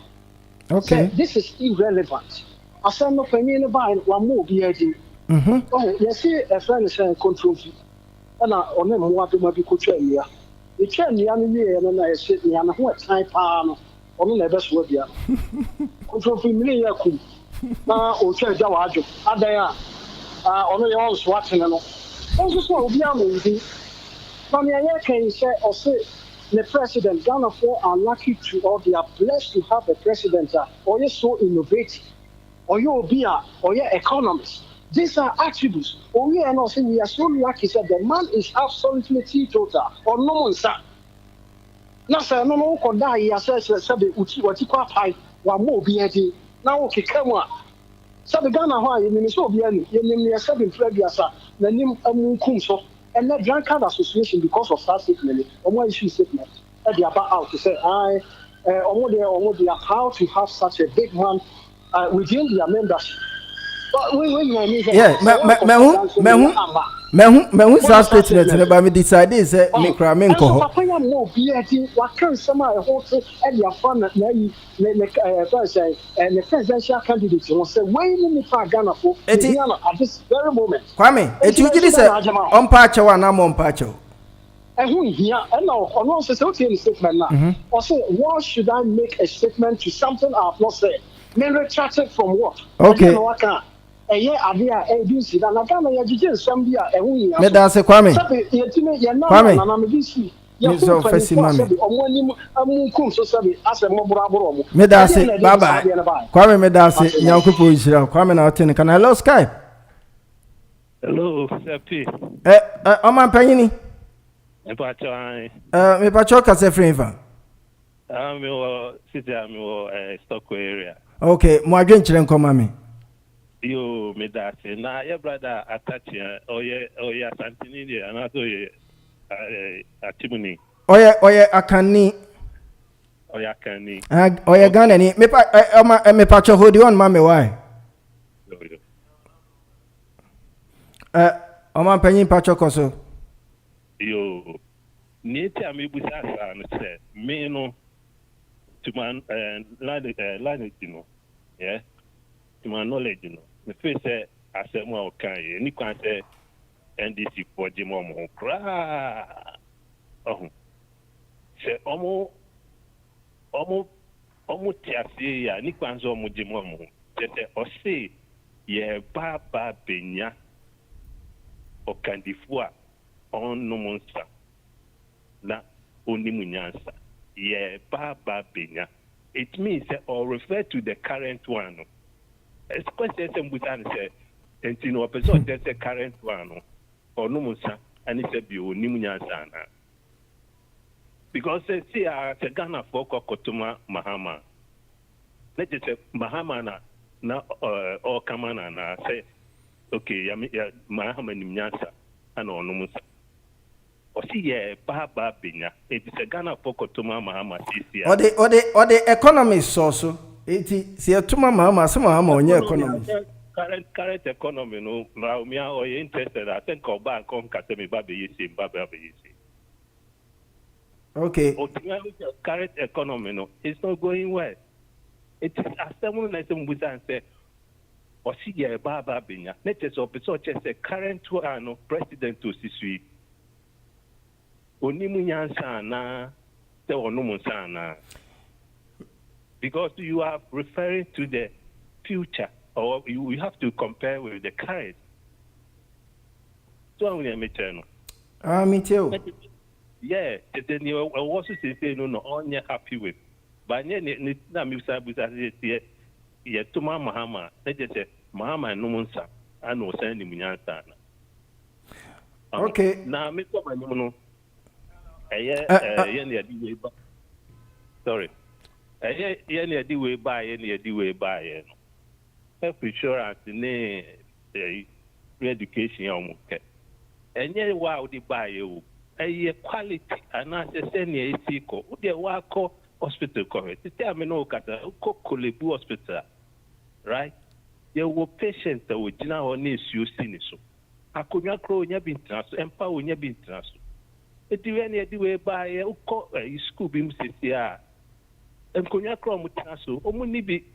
Okay. So this is irrelevant. I said, no, penny by one more BID. Oh, you see, a friend is saying control. And I on them what to be coach here. The chain the enemy and I said, me and what type on the best word here. Control for me, now, or chair Jawajo. Adaya, on the old watching and all. Also, will be amazing. From the can say or say the president, Ghana for are lucky to or they are blessed to have a president or you're so innovative, or you'll be or you're economist. These are attributes. Or we are not saying we are so lucky that the man is absolutely teetotal or no one, sir. Now, sir, no one die. He says, Uchi, what you call high, one more beady. Now, okay, come on. So the Ghana, why you mean so be any, you mean 7 previous, the name Kumso, and that drunkard association because of that statement, or more issue statement, and they are about out to say, I, or they are how to have such a big man within their membership. Yeah, me who sa statement ne ba me decide say me kra me nko ho. Papa ya mo biati wa kan sama e ho se e dia fa na yi ne presidential candidate won say wey ni fa Ghana for at this very moment. Kwame, etu gidi say on pa achewa na mo pa achewa. Who here and now on say the statement now. Or say why should I make a statement to something I have not said? Me retract it from what? Okay. Me da se Kwame. Me da se bye bye. Kwame me da se nyankopo ishira. Kwame na otene kana hello Skype. Hello, Sepi. Oman panyini. Me pacho me pacho ka se friend. Me wo city me wo Stockholm area. Okay, mo adwen kire nkoma me. Yo, me da se na your brother attach oye Santini there and also Atimuni. Oye Akani. Oye Akani. Oye Ghanaian. Me pacho hold on mama why? Oman panyin pacho koso. Yo, nieti amebusa sa no se me no to man line you yeah, to my knowledge me feel say asem a okan ye ni kwan say NDC for jimo mo kra se omo tiase ya ni kwan so mo jimo mo tete o se ye baba benya okandifua on no monster na onimunyansa ye baba benya. It means or refer to the current one. It's question some say and no person that's the current one or no monster and it's a bio nimunyansa. Because say the Ghana folk Kotuma Mahama. Let's just say Mahama na or Kamana na say okay Mahama nimunyansa and or no monster. Osi baba benya it is a Ghana pokotuma mahama sisi or the economist also it see tuma mahama some mahama onye economy current economy no now me are interested I think ko bank come katemi babe yesi okay current economy no it's not going well it is as someone like some busan say osi baba benya let us so say current one president to sisi because you are referring to the future or you have to compare with the current. So I'm going to me too. Yeah, then you also say no, only happy with But ne na mi sa ye to Mahama na je se Mahama no monsa ana o san ni munyansa na. Okay. Na me ko ba ni no. Ye ne adi we ba. Sorry. Ye ne adi we ba ye ne adi we ba ye no. Health insurance ne education ya mo ke. Enye wa o di ba ye o. Quality and I say near Siko, the Wako hospital correct. Tell me no kata Kolebu hospital, right? There were patients that would now need you seen so. I could not grow your being transferred, empower your being transferred. It is any way by a school beam CCR. And could not grow with transfer, only be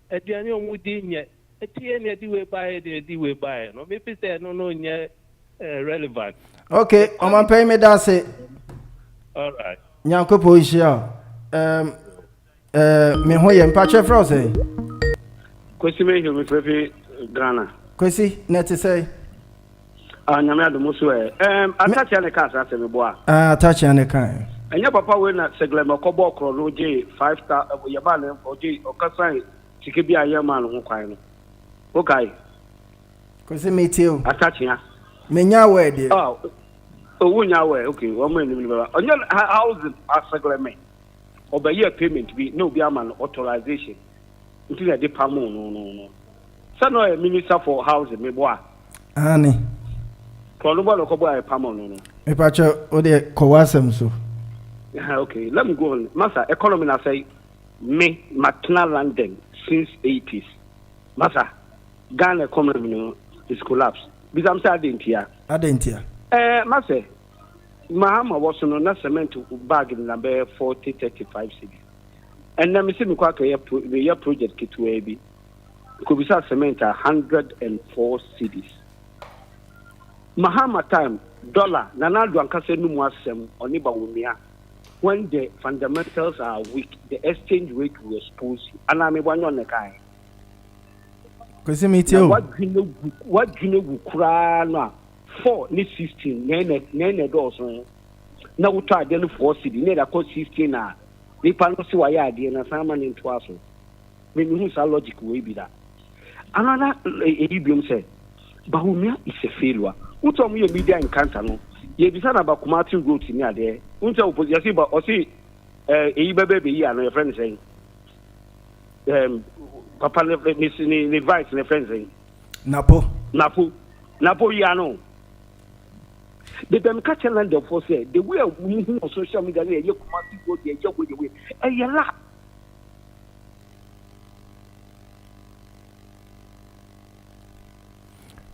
at the annual within yet. At the end, way by the way by no, maybe say no, yet relevant. Okay, on my pay me that's it. All right. Nyanko Poisha. Me hoye mpache froze. Kwesi me hiyo mfefe Ghana. Kwesi net say. Nyame adomo so attach ane ka sa se me boa. Attach ane kan. Enya papa we na seglema ko bo kro no je 5 ya ba na oje okasan sike bi aye ma no ho kwan no. Okay. Kwesi me tio. Attach ya. Menya we de. Wunya we okay, one man ni baba. Onye housing seglema. Obey payment be no be am authorization. Until the pamo no. Sano a minister for housing me boa. Ani. Kono ko boa pamo no. Me pacho o de kowasem so. Okay, let me go on. Master, economy na say me matna London since 80s. Master, Ghana economy is collapsed. Because I'm saying Adentia. Master, Mahama was no na cement bag in number 40-35 cedis. And then me see me kwa your project kitwe bi. Could be cement 104 cedis. Mahama time dollar nana do anka se no mu asem oni ba wumia. When the fundamentals are weak, the exchange rate will expose you. And I'm one ne kai. Kwesi me tio. What gine kura na 4 ni 16 nene do so. Na uta de no 4 cedi ne da ko 16 na. Ni pa no si wa ya de na sama ne to aso. Me hu sa logic we bi da. Another ebium say Bahumia is a failure. Uto mu ye media encounter no. Ye bisa na ba Kumasi road ni ade. Unta opposition ba o si eyi bebe be yi ano your friend saying papa ni vice ne friend saying Napo yi ano. The dem catch land of for say the way we on social media ye Kumasi road ye we e la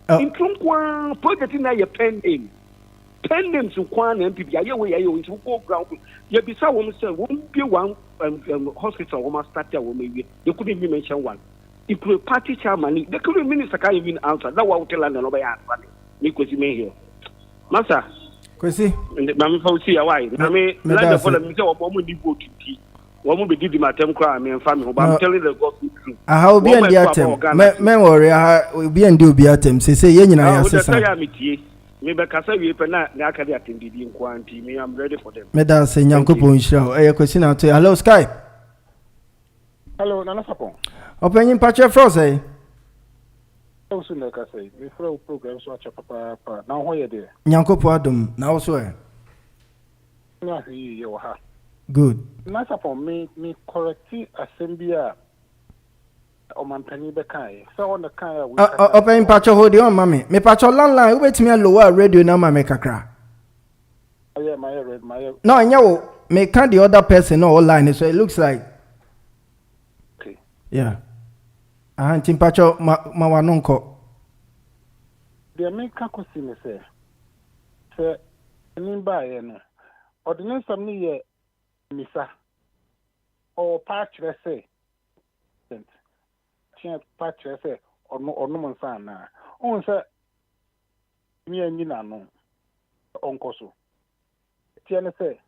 Intrunkwa project na ye pending to Kwan and MPP, aye, to go ground. You be so woman say, won't be one hospital woman started woman. You couldn't even mention one. If you party chairman, the current minister can't even answer. That was tell and nobody answer. Because you may hear. Master, Kwesi, Mammy Fauci, why? I mean, land for them, so woman be voted. One will be giving my term crime and family, but I'm telling the God truth. I how be in the atem. Men worry, I will be in the atem. Say, yen, I am. Maybe Casa we pena nakadi attended in quantity. Me, I'm ready for them. Medan say Nyanko Ponchao. A question out to hello Skype. Hello, Nana Sapon. Opening Pacha Froze. I was in the Casa. We throw programs watch papa. Now where you there? Nyanko Poadum. Now swear. Good. Nana Sapon me correcti assembia. Omanpani bekai. So on the kind open Pacha hold on, mammy. Me Pacha landline. Wait me a lower radio now, mammy kakra. Yeah, my. No, you me can't the other person online. So it looks like. Okay. Yeah. I think Pacha mawanonko. The American question say, anybody no. Ordinance some near Missa or patch say. Patch say or no man sana. On say me and you no uncle so. Tiana say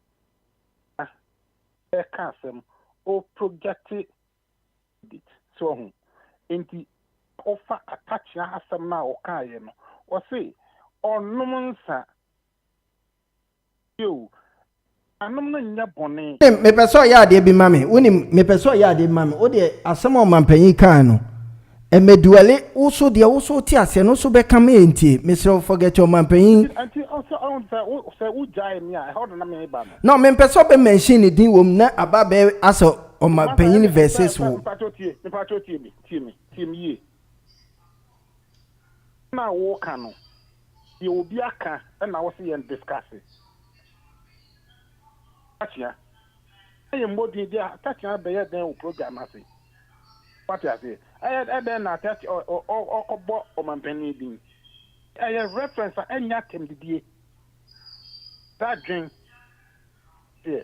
casem or projected it so inti offer attach ya some now or kayen or say or no man sa you Anom no nya bone. Me peso ya de bi mame. Woni me peso ya de mame. O de asem o mampanyin kan no. E meduale also de also ti ase no so be kam enti. Me sure forget your mampanyin. Anti also on say ujai me I hold na me ba. No, me peso be mention ni din wom na ababe aso o mampanyin verses wo. Team ye. Na wo kan no. Ye obi aka na wo se yen discuss. Achia. Aye mbodi dia tachia be ye den program ase. What you say? I then na touch or kobo o mampanyin din. Aye reference anya tem didie. That drink. Yeah.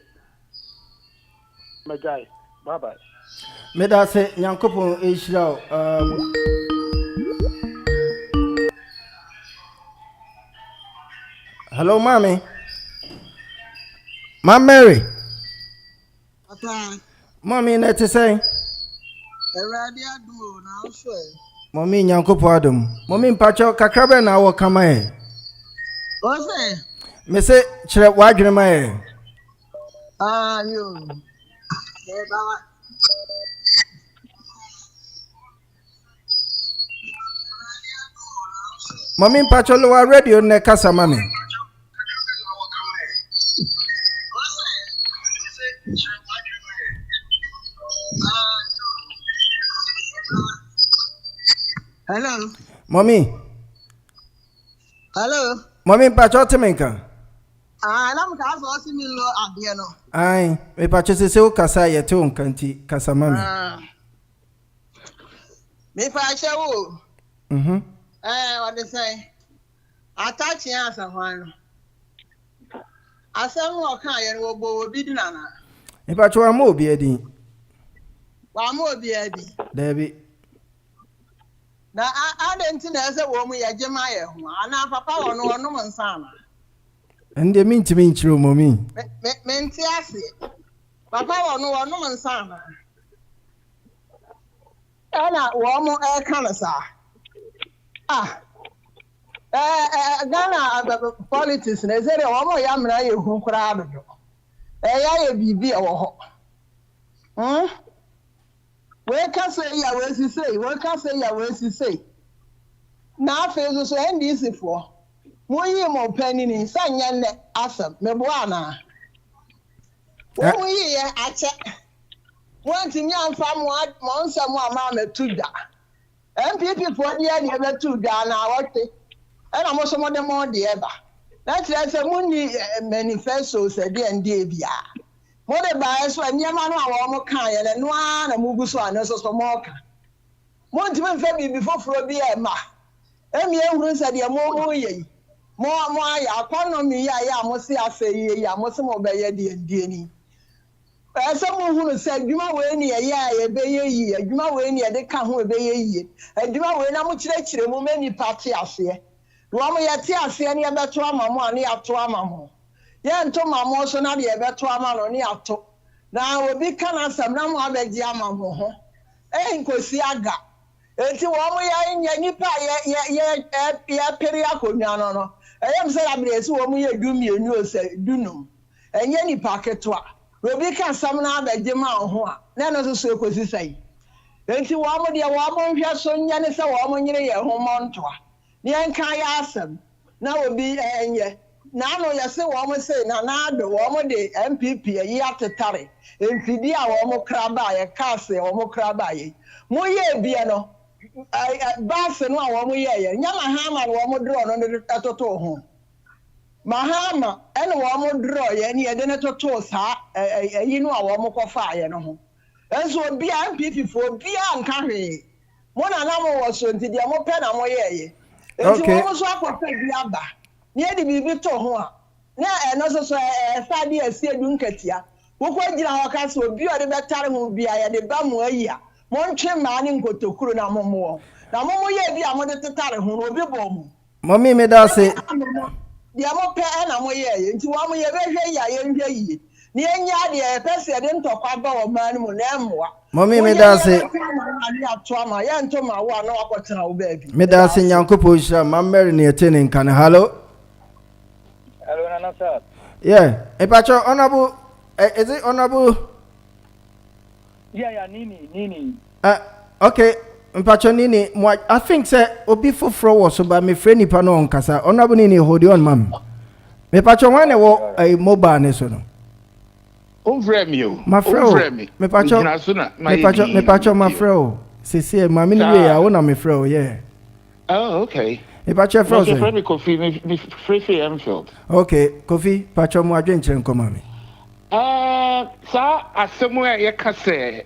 My guy. Bye bye. Me da se nyankopon ehira Hello, mommy. Mom Mary. Mommy, net to say. Mommy, nyankopon adum. Mommy, mpacho kakrabe na wo kama e. What's that? Me say chere wadwene ma e. You. Mommy, mpacho lo wa radio ne kasa mami. Hello. Mommy. Hello. Mommy, mpacho temenka. I'm going to see me low at the end. Aye, me mpacho se o kasa ye te on kanti kasa mami. Me mpacho. What they say? Attach your one. I said, what kind of will be done? Me mpacho am obi edi. Wa mo obi edi. Debi. Na I didn't know say wo mu ye gema ye ho. Ana papa wo no no nsana. Ende mintimi nchiro mommy. Me nti ase. Papa wo no nsana. Ana wo mu e kan sa. Ghana politics na say wo mu ya mra ye hu kura adodo. Ya ye bibi e wo ho. We can say ya we say, we can say ya we say. Na fe so NDC for. Mo yi mo pani ni sanya ne asem me bo ana. Wo yi ye ache. Won ti mi amfa mo nsam ama me tuda. MPP for dia ne be tuda na wote. E na mo so mo de mo de eba. Na tire se mo ni manifesto se de ndie bia. What about so and Yamano or Mokai and one and Muguso and also Moka? Won't even fed me before Frobia Ma. Emmy said, You're more ye. More, economy, I must say, I say, I must obey the Diani. Someone who said, You might win a bay ye, you might win a they come who obey ye, and you might win a much lecture, many party as here. Roma Yatia, any other trauma, money at trauma. Yan to my motion na de beto ama no ne ato na obi kana sam na mo abeji ama ho nkosi aga enti wo mo ya nya nipa ye peri akonwa no eyem se ya bresi wo mo ye dumienu ose dunum enye nipa ketwa obi kan sam na abeji ma ho a na no so ekosi sai enti wo mo de wo mo hwe so nya ne se wo mo nyire ye ho mo ntoa ne enka ya asem na obi enye na no yase wo mo say na do wo mo de MPP yi atetare enfidi a wo mo kraba ye kase wo mo kraba ye mo ye bia no ba se no a wo mo ye nya mahama wo mo draw no ne toto ho mahama ene wo mo draw ye ne ye de ne toto sa yi no a wo mo kofa ye no ho enso bia MPP fo bia nka hwe mo na mo wo so ntidi mo pe na mo ye enso wo mo so akofa bia ba nie di bibi to ho a na eno so sade asie du nkatia wo ko gina ho ka so obi o de betare ho bia ya de ba mo ayi a mo ntwe ma ne nkotokuru na mo ye bi a mo de tetare ho obi bo mo mommy me da say dia mo pe na mo ye nti wo mo ye be hwe ya ye nhwe yi ne enya de pese de ntokwa ba wo ma ne mo na emwa mommy me da say ya nto ma wo na wakotena wo ba bi me da say nyankopon hira mam Mary ne etene kan hello. Hello, Nana sir. Yeah, Epacho, honorable, is it honorable? Yeah, Nini. Okay, Epacho Nini, I think, sir, Obi for was so by me friend Nipano on Casa, honorable Nini, hold on, ma'am. Epacho, one a mobile nesono. Over me, my friend, me pacho, my friend. See, my mini way, I want my friend, yeah. Oh, okay. Epacho, frozen. My friend, coffee, me free Enfield. Okay, coffee, pacho, my drink, and come on me. Sir, as somewhere you can say,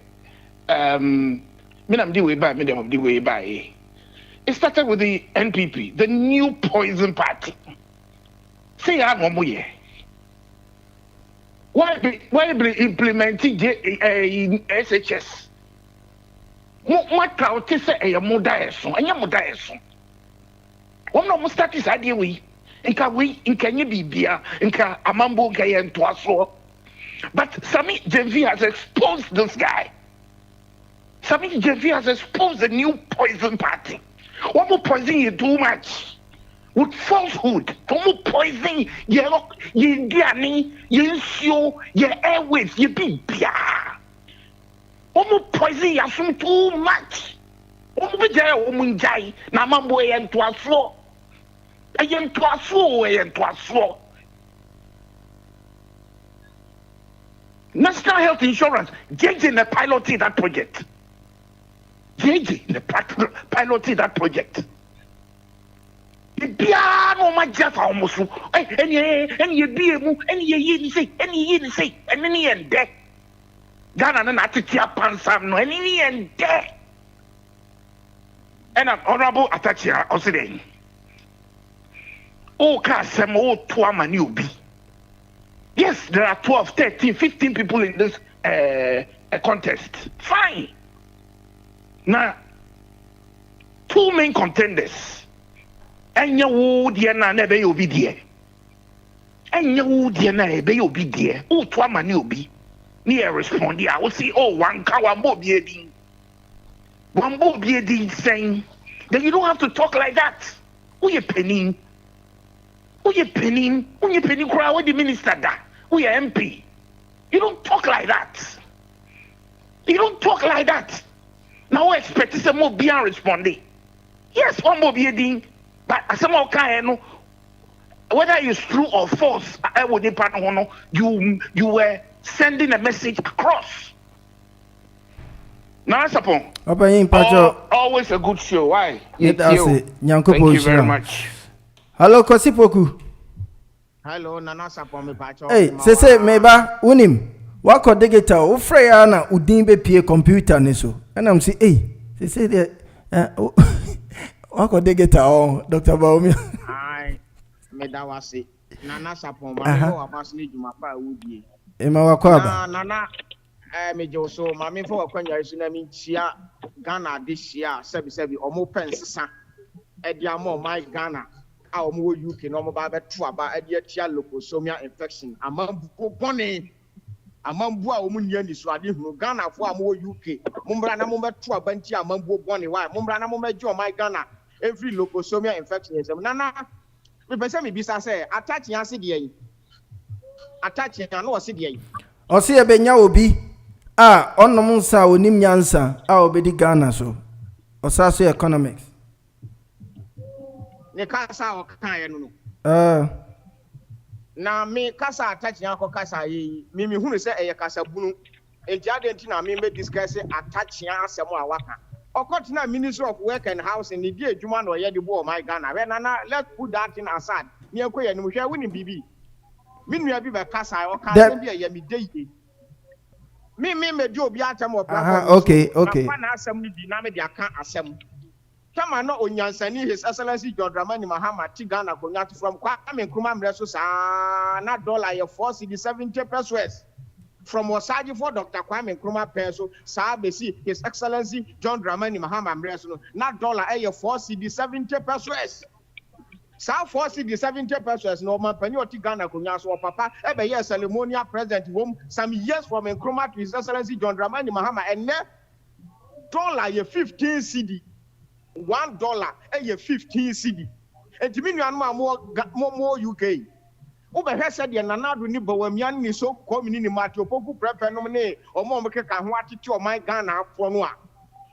me am the way by, me am the way by. It started with the NPP, the new poison party. Say, I'm one more year. Why be implementing SHS? What crowd to say a moderation, and your moderation? One of the status idea we, in can you be beer, in can a mambo gay and twasso. But Sami JV has exposed this guy. Sami JV has exposed the new poison party. One more poison you too much. With falsehood, don't poison your Diani, your show, your airways, your big beer. One poison you assume too much. One be there, woman jai, Namambo and to a floor. I am to a floor and to a floor. National Health Insurance, JJ the piloted that project. JJ the piloted that project. The piano my just almost and you be and you say and any and death. Ghana and Atitia Pansam no any and death. And an honorable Atachia Oside. Oh, Kasem, oh, Tuama newbie. Yes, there are 12, 13, 15 people in this contest. Fine. Now, two main contenders. And you Diana never you be there. And you Diana be you be there. Oh, to a man you be. Near respond, I will say, oh, one cow, one more bearding. One more bearding saying, then you don't have to talk like that. Who you penning? Who you penning? Who you penning crowd with the minister that? Who you MP? You don't talk like that. You don't talk like that. Now I expect some more be responding. Yes, one more bearding. But some more kind, whether it's true or false, I would you were sending a message across. Now, always a good show. Why? Thank you very much. Hello, Kosipoku. Hello, Nana Sapon, Pacho. Hey, say meba unim. Wako digital, ufreya na udimbe pie computer neso. And I'm say, hey, say there. Wako digital, Dr. Baumi. Aye, medawasi. Nana Sapon, mami wa basni jumapa udi. Ema wakwaba. Nana, mejo so mami fo wakwanya isu na mi chia Ghana this year, sebi omo pensisa. Edi amo my Ghana. A omo UK no mo ba beto aba edi atia leukocytomia infection. Amambu bone. Amambu a omo nya ni so ade hunu Ghana fo amo UK. Mumbra na mo beto aba nti amambu bone why? Mumbra na mo mejo my Ghana. Every leukocytomia infection is nana me pese me bisa say attach yan se de yi attach yan no se de yi o se e benya obi a onom nsa onim nyansa a obedi Ghana so o sa so economics ne kasa o kan ye no na me kasa attach yan ko kasa yi me hunu se eye kasa bunu enti adenti na me discuss attach yan asem a waka Okotina Minister of Work and Housing, the day Juman or Yedibo, my Ghana. Let's put that in aside. Near Koya, and we share winning BB. Meanwhile, be by Casa or Casa be a Yami day. Me, Joe Biatam or okay. One assembly dynamic, I can't assemble. Come on, no, on Yansani, His Excellency John Dramani Mahama, Tigana, Konat from Kwame Nkrumah Mresus, not dollar, 4 cedi 70 pesos. From Wasaji for Dr. Kwame Nkrumah Peso, Sabesi, His Excellency John Dramani Mahama Mresuno, not dollar, 4 cedi 70 pesos. South 4 cedi 70 pesos, no man, Penny Ghana, Kunyaso, Papa, every year, ceremonial president, whom some years from Nkrumah to His Excellency John Dramani Mahama, and dollar, 15 cedi, $1, 15 cedi. And to me, more UK. Ubehwe said the Nanadu ni Bawamian ni so coming in Matio Poku Prepenomene or Momaka and what it your my Ghana for Noa.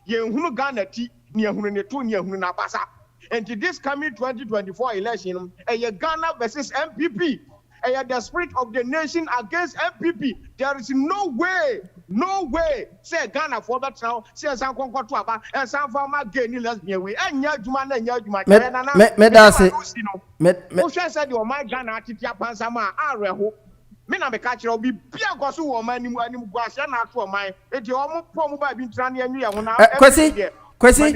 Yehunu Ghana tea near Hunetu near Hunabasa. And to this coming 2024 election, a Ghana versus MPP. The spirit of the nation against MPP. There is no way. Say Ghana for that now. Say some Concotuaba and some former gay lesbian way. And Yajuman and Yajuman. Ocean said, "You my Ghana Titia Pansama, Areho. Men are catcher will be Pia Gosu or Mani Guasian for my. It's your own form by being Trani and you. Kwesi,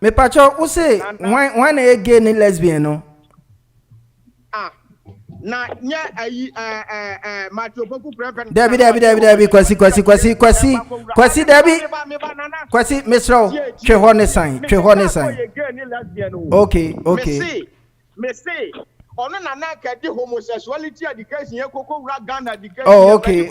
me pacho use one again in lesbian no. Na nya Matthew Poku Prepen. Debbie, Kwesi, Debbie. Kwesi, Miss Row, Trehone sign. Okay. Me say, on an the homosexuality education, Yoko Ghana education. Oh, okay.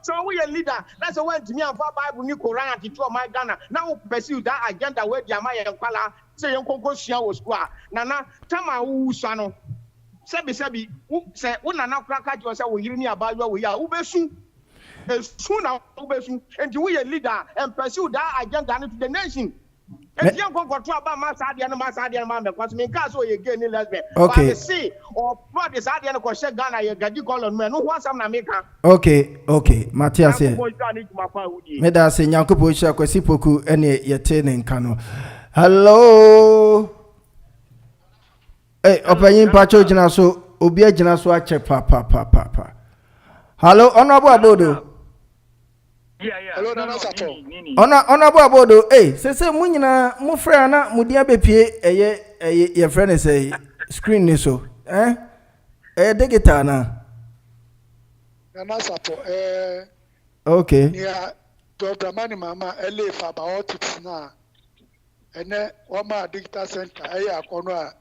So we a leader. That's the one to me and Bible Nicoran to my Ghana. Now pursue that agenda where Jamaya and Pala say Uncle Shia was square. Nana, Tama Usano. Sebi, say, Unana Kraka yourself with you about where we are. Ubesu. Soon, and we a leader and pursue that agenda to the nation. And you go to about Masadian man because me caso again in lesbian. Okay. See, or what is Adian Koshe Ghana, you got you call on men who wants some America. Okay. Matthias here. Meda se Nyankopo Sha Kwesi Poku ene yetene nkano. Hello. Hey, opanyin pacho jina so obi agina so ache pa. Hello, Honorable Abodo. Yeah. Hello, Nana Sato. Honorable Abodo, say munyina mu frɛ na mudi abepie ye friend say screen ni so. Digital na. Nana Sato, okay. Yeah, Dr. Mani Mama LA for biotics na. Ene Wama Digital Center akono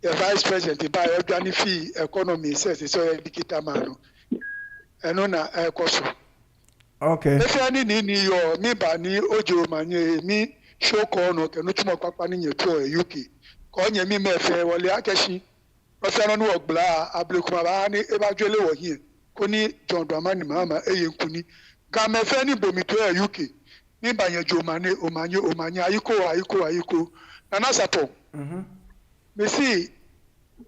the Vice President by Organic Fee Economy says so digital man. Eno na koso. Okay. If any ni yo mi ba ni ojo manye mi show ko no ke no tumo papa ni nyeto UK. Ko nye mi mefe wole akeshi. O fe no no ogbla ablekuma ba ni e ba dwele wo hie. Ko ni John Dramani Mama eyenkuni. Ka mefe ni bomi to UK. Ni ba nye jo mane omanye ayiko. Nana Sapo. Me see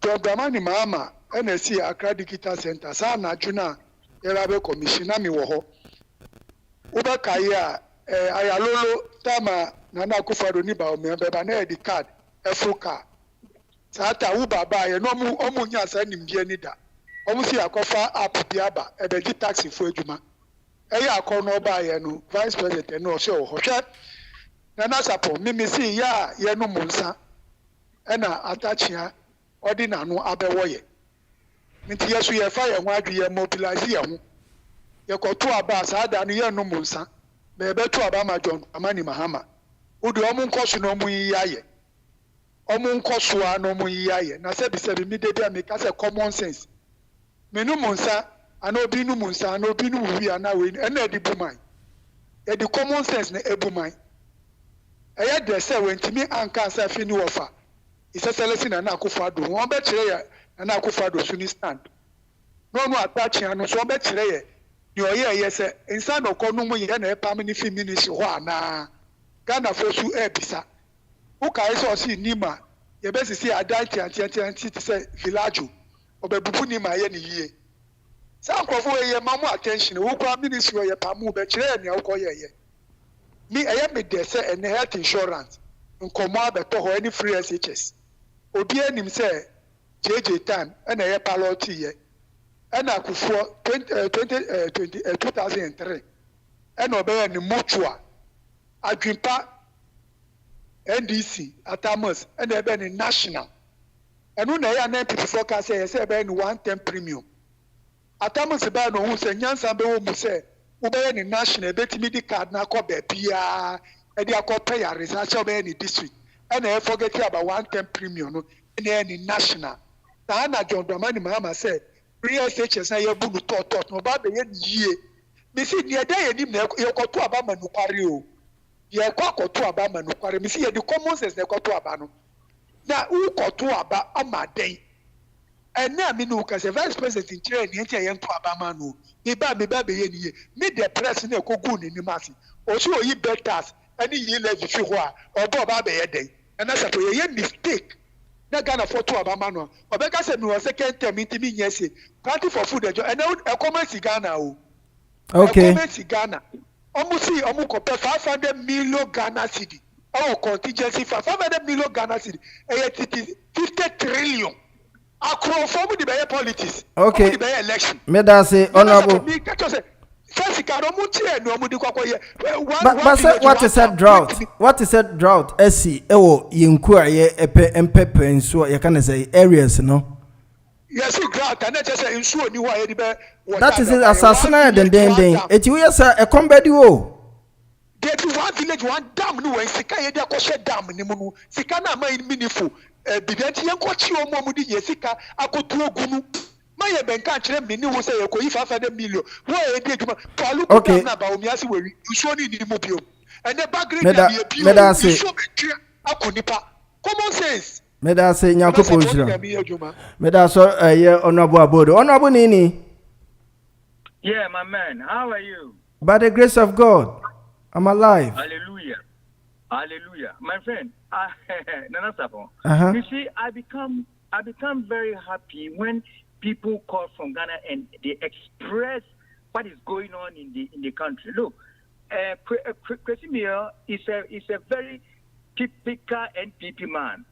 John Dramani Mama NSC Accra Digital Center sa na juna era be commissioner mi wo ho. Uba kaya ayalolo tama Nana Akufo-Addo ni ba o me be ba na di card Africa sata uba ba ye no omu nya sa nimdie ni da omu si akofa app biaba e be di taxi fo adwuma eya akono ba ye no vice president no se o hwehwe Nana Sapo mimi si ya ye no munsa e na atachia odi na no abewo ye nti yesu ye fa ye ho adwe ye mobilize ye ho ye koto aba saada no ye no munsa be beto aba ma John Amani Mahama odi omu nkoso no mu yiye omu nkoso a no mu yiye na sebi mi de bia me ka se common sense me no munsa ana obi no munsa ana obi no wi ana we na di buman e di common sense na ebuman eye de se wentimi anka sa fi ni wofa iseselesi na Akufo-Addo won be kire ye na Akufo-Addo suni stand no attach anu so be kire ye ni oye se insan no konu mu ye na e pam ni fi ministry ho ana Ghana fo su e bisa u ka iso si nima ye be sisi adanti anti ti se village obebubu nima ye ni yie sa nkofo ye mamu attention wo kwa ministry ye pamu be kire ni akoye ye mi eye me de se en health insurance nkomo abeto ho any free SHS obi anim se JJ time na ye pilot ye na Akufo 2003 na obeya ni mutua adwimpa NDC Atamas na ebe ni national enu na ya 954 ka se ebe ni 110 premium Atamas ba no hu se nyansa be wo mu se obeya ni national betimi di card na akọ be bia e di akọ pay ya research obeya ni district na e forget about 110 premium no na ni national ta na John Dramani Mahama se free SHS na ye bunu tot no ba be ye yie me si ni eda ye nim na ye koto aba manukware o ye kwa koto aba manukware me si ye di common sense na koto aba no na ukoto aba amaden and na me no cause vice president in chair ni enche yen to aba ma no me ba be ye ni me the press na kogu ni masi o so yi betters any yi levy fi ho a obo ba be ye den and na say ye mistake na Ghana for to aba ma no obeka say me was second term intimi nyese party for food ejo and e comment Ghana o okay e comment Ghana omu ko 500 million Ghana cedi our contingency for 500 million Ghana cedi 50 trillion across from the Bayer politics. Okay. The Bayer election. Me that say honorable. But say what is that drought? What is that drought? Esi ewo yenku aye empepe nso ye can say areas no. Yes, drought and just say nso ni wa ye be. That is assassinate den. Eti we say e kombedi wo. There is one village, one dam no when sika ye dey akoshe dam ni mu no. Sika na ma meaningful. Bidanti yankochi omo mu di yesika akotu ogunu maye benka kire mini wo say yekoyi 500 million wo e dey adwuma palu ko na ba omi ase weri uso ni mu bio and the background na be bio uso be akonipa common sense me da say nyakopo jira me da so ye honorable abodo honorable nini yeah my man how are you by the grace of God I'm alive. Hallelujah. Hallelujah. My friend, Nana Sapon, you see, I become very happy when people call from Ghana and they express what is going on in the country. Look, Kwesimir is a very typical NPP man.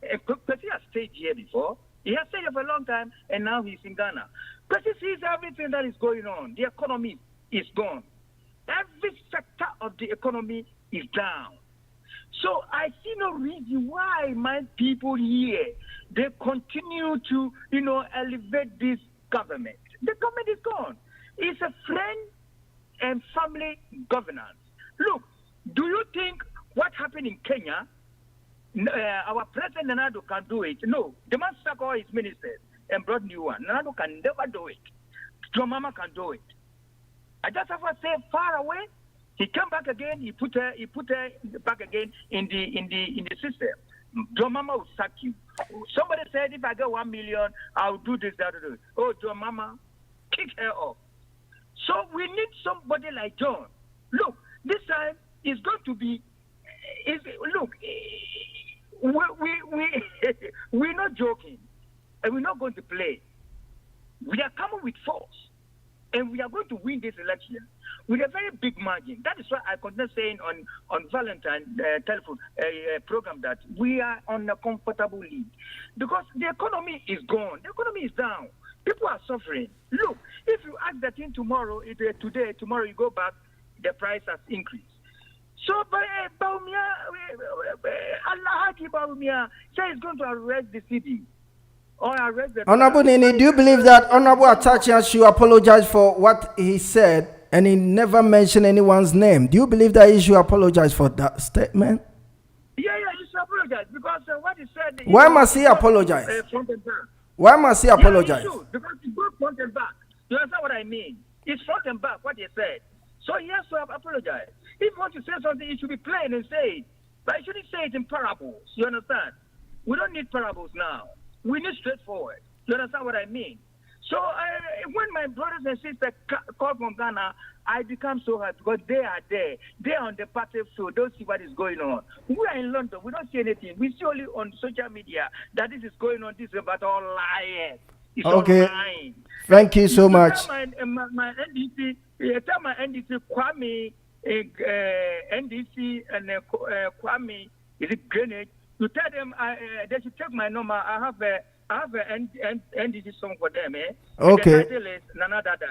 Kwesi has stayed here before. He has stayed here for a long time, and now he's in Ghana. Kwesi sees everything that is going on. The economy is gone. Every sector of the economy is down. So I see no reason why my people here, they continue to, elevate this government. The government is gone. It's a friend and family governance. Look, do you think what happened in Kenya, our president Nana can do it? No, the man sacked all his ministers and brought new one. Nana can never do it. Your mama can do it. I just have to say far away. He came back again. He put her back again in the system. Your mama will sack you. Somebody said, if I get 1 million, I'll do this, that, that. Oh, your mama, kick her off. So we need somebody like John. Look, this time it's going to be. Look, we're not joking, and we're not going to play. We are coming with force. And we are going to win this election with a very big margin. That is why I continue saying on Valentine telephone program that we are on a comfortable lead. Because the economy is gone. The economy is down. People are suffering. Look, if you ask that in tomorrow, today, tomorrow you go back, the price has increased. So, Allah Baumia says he's going to arrest the city. Honorable Nini, do you believe that Honorable Atachian should apologize for what he said and he never mentioned anyone's name? Do you believe that he should apologize for that statement? Yeah, he should apologize because what he said. Why must he apologize? Why must he apologize? Yeah, he should, because he goes front and back. You understand what I mean? It's front and back what he said. So he has to apologize. If you want to say something, it should be plain and say it. But he shouldn't say it in parables. You understand? We don't need parables now. We need straightforward. You understand what I mean? So when my brothers and sisters call from Ghana, I become so happy because they are there. They are on the party field. They don't see what is going on. We are in London. We don't see anything. We see only on social media that this is going on. This is about all liars. It's okay. All lying. Thank you so much. My NDC, tell my NDC, Kwame, NDC and Kwame, is it Greenwich? You tell them they should take my number. I have a NDC song for them. Okay. The title is Nana Dada.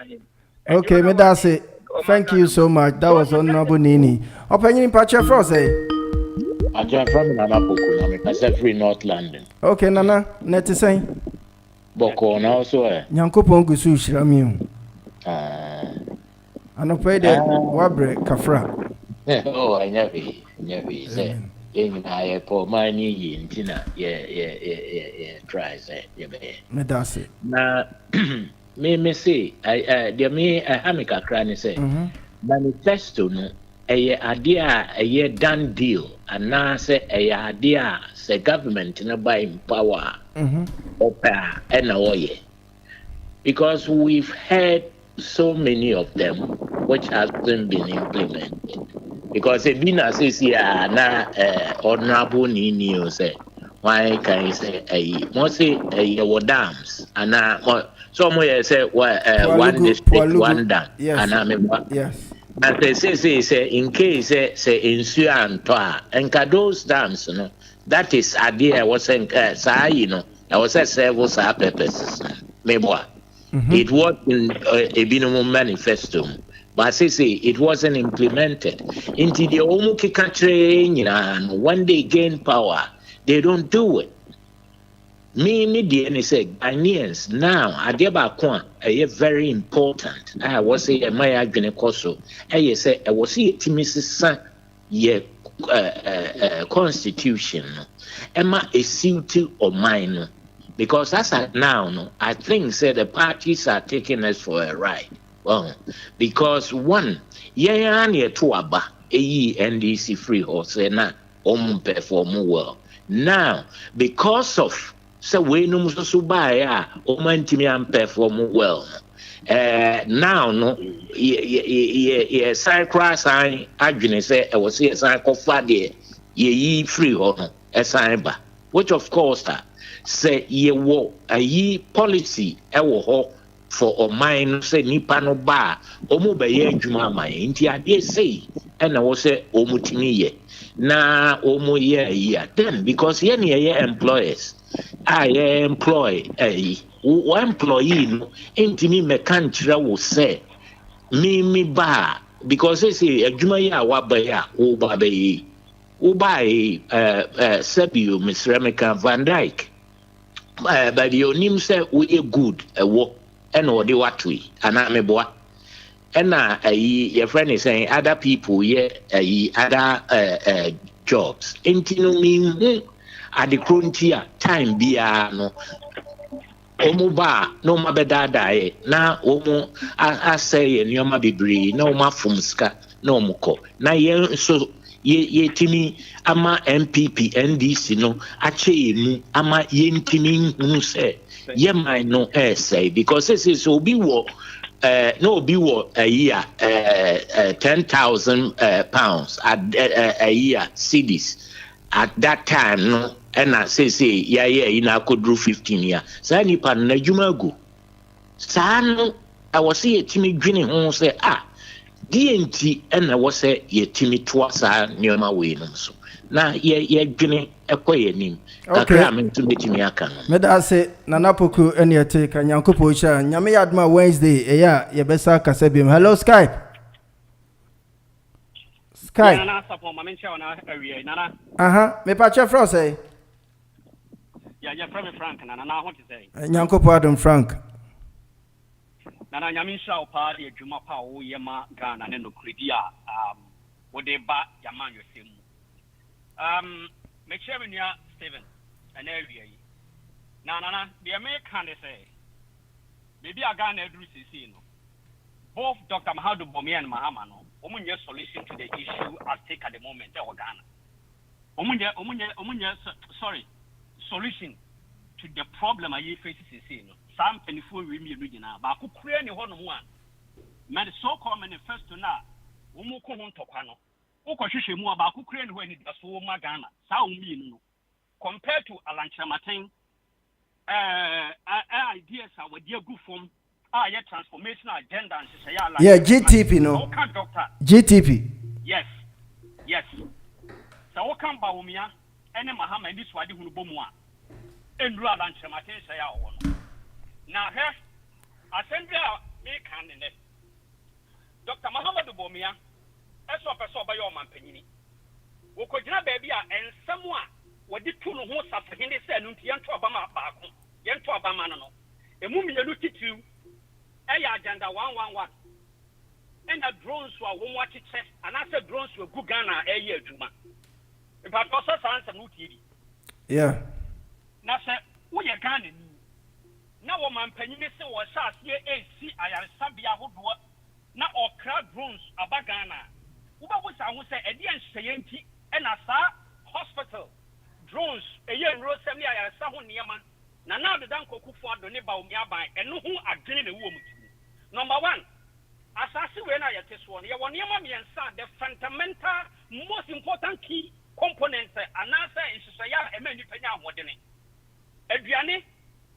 Okay, me that's it. Thank you so much. That was Honorable Nini. Opinion Pacha Frost, eh? I'm from Nana Boko. I'm free North London. Okay, Nana. Net is saying. Boko now so eh. Nyankopon gusu shirami. Anope de wabre kafra. Oh, I never say. I pour my knee in Tina, try say, me that's it. Now, me say, I hamika cranny say, manifesto no, idea a done deal and now say a idea say government in a buying power because we've had so many of them which hasn't been implemented because it been as is na honorable Nini say why can you say a mostly a dams and somewhere say one district one dam yes. and yes. But they say in case say in Suan and those dams, that is idea was I was a several purposes. Maybe it was in a minimum manifesto, but say it wasn't implemented. Into the Omuki country, and when they gain power, they don't do it. Me the say Ghanaians now Adeba very important. I was say my agrenekoso. I say I was see timisi ye constitution. Emma a suit of mine because as at now I think say the parties are taking us for a ride. Well, because one near to aba NDC free horse na perform well. Now because of so we no so buy o man timi am perform well now no ye cycle sign adwene say e was say sign kofa de ye free ho no sign ba which of course say ye wo ayi policy e wo ho for o mine say nipa no ba o mu be ye adwuma man nti ade say e na wo say o mu timi ye na o mu ye then because ye na ye employers I employ one employee no intimi mekanchira wo say me ba because they say adwuma yi a wa ba ya wo ba ba yi wo ba Sabio Mr. Van Dyke but the onim say we good wo and or the what we and I meboa and your friend is saying other people other jobs intino me at the frontier time bia no omo ba no ma beda dai na omo asay nyoma bebre na omo afumska na omo ko na ye so ye timi ama MPP NDC no ache mu ama ye ntimi hu say ye man no say because this is obi wo no obi wo a year 10,000 pounds at a year cedis at that time no and I say I could do 15 years. So any pan na juma go. San I was see a Timmy Guinea home say DNT and I was say ye Timmy Twasa near my way so. Now ye Guinea a quiet name. Okay, I'm into meeting me. Meda say Nanapoku and your take and Yankopocha Nyame Adma Wednesday. Ye besa Kasebim. Hello Skype. Me pacha Frost say. Yeah, from Frank, and I want to say. Nyanko Adam Frank. Nana Yamisha party, Jumapa, Yama, Ghana, and Credia, what they bat Yaman Yosim. Make sure when you're Steven, an area. Nana, the American say, maybe I got a Drusino. Both Dr. Mahadu Bomi and Mahamano, Omunya solution to the issue at stake at the moment, or Ghana. Omunya, sorry. Solution to the problem I face is seen. Some pennyful women now, but I could create one. Man, so called manifesto now. Umuko Tokano. Okoshishimu about who create when it does for Magana. Sound mean compared to Alan Chamatin. Ideas are with your good form. Your transformational agenda and say, yeah, GTP, no. GTP. Yes. So, what come Baumia? Ene mahama ndi swadi hunu bomu a endru alanche matensa ya wo na he assembly a me kan ne Dr. Muhammadu Bomia eso pese obaye o mampanyini wo kogina baabi a ensam a wodi tu no ho safehinde se anu nti yento obama baako yento obama no emu mienu titiw eya agenda 111 ena drones wa wo mo acheche anase drones wa gu Ghana eye adwuma. But also answer no TV. Yeah. Now say we are Ghana. Now woman penny say was AC I am Sabia who do now or crowd drones about Ghana. Uba was I would say a dear sayenti and a sa hospital drones a year in Rose Semi I saw Niaman. Now the Danko Kufu the neighbor nearby and no who are drilling a woman. Number one, as I see when I test one, you want Yamami and Sa, the fundamental, most important key components, and answer in Susaya and many Pena Modene. Adriane,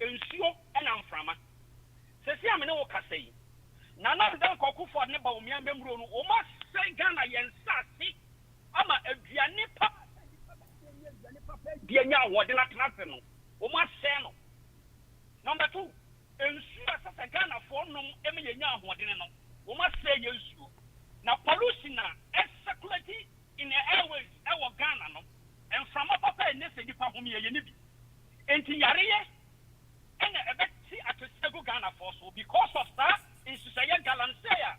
Ensure, and Amframa. Says Yamino Casay. Nana Danko Kufu neighbor Miamro, almost say Ghana and Sassi. Ama Adriane Papa, Diana, what did not happen. Almost seno. Number two, ensure as a Ghana for no Emilia Wadino. We must say yes. Now, pollution is circulating in the airways, our Ghana, and from a papa and this is the Pahumia Yenibi. And Tiaria and a bet at the Sego Ghana for so because of that, in Susaya Galansea.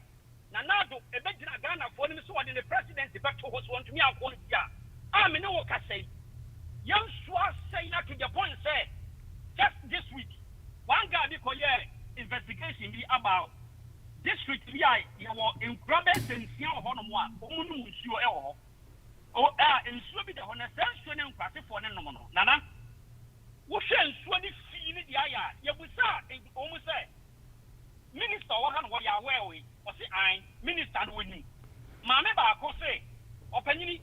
Nanado, a bet in Ghana for them so in the presidency, but was one to me. I'm in no say. Young Schwartz say that to the point, say, just this week, one guy because investigation be about district VI, you were in Grabes and Sia Honoma, Omun, you or in Swabby the Honest and Party for Nanono. Nana, what shall Swabby feel the Aya? You will say, almost say, Minister, what are you aware with? Or say, I, Minister, winning. Mamma Barco say, opinion.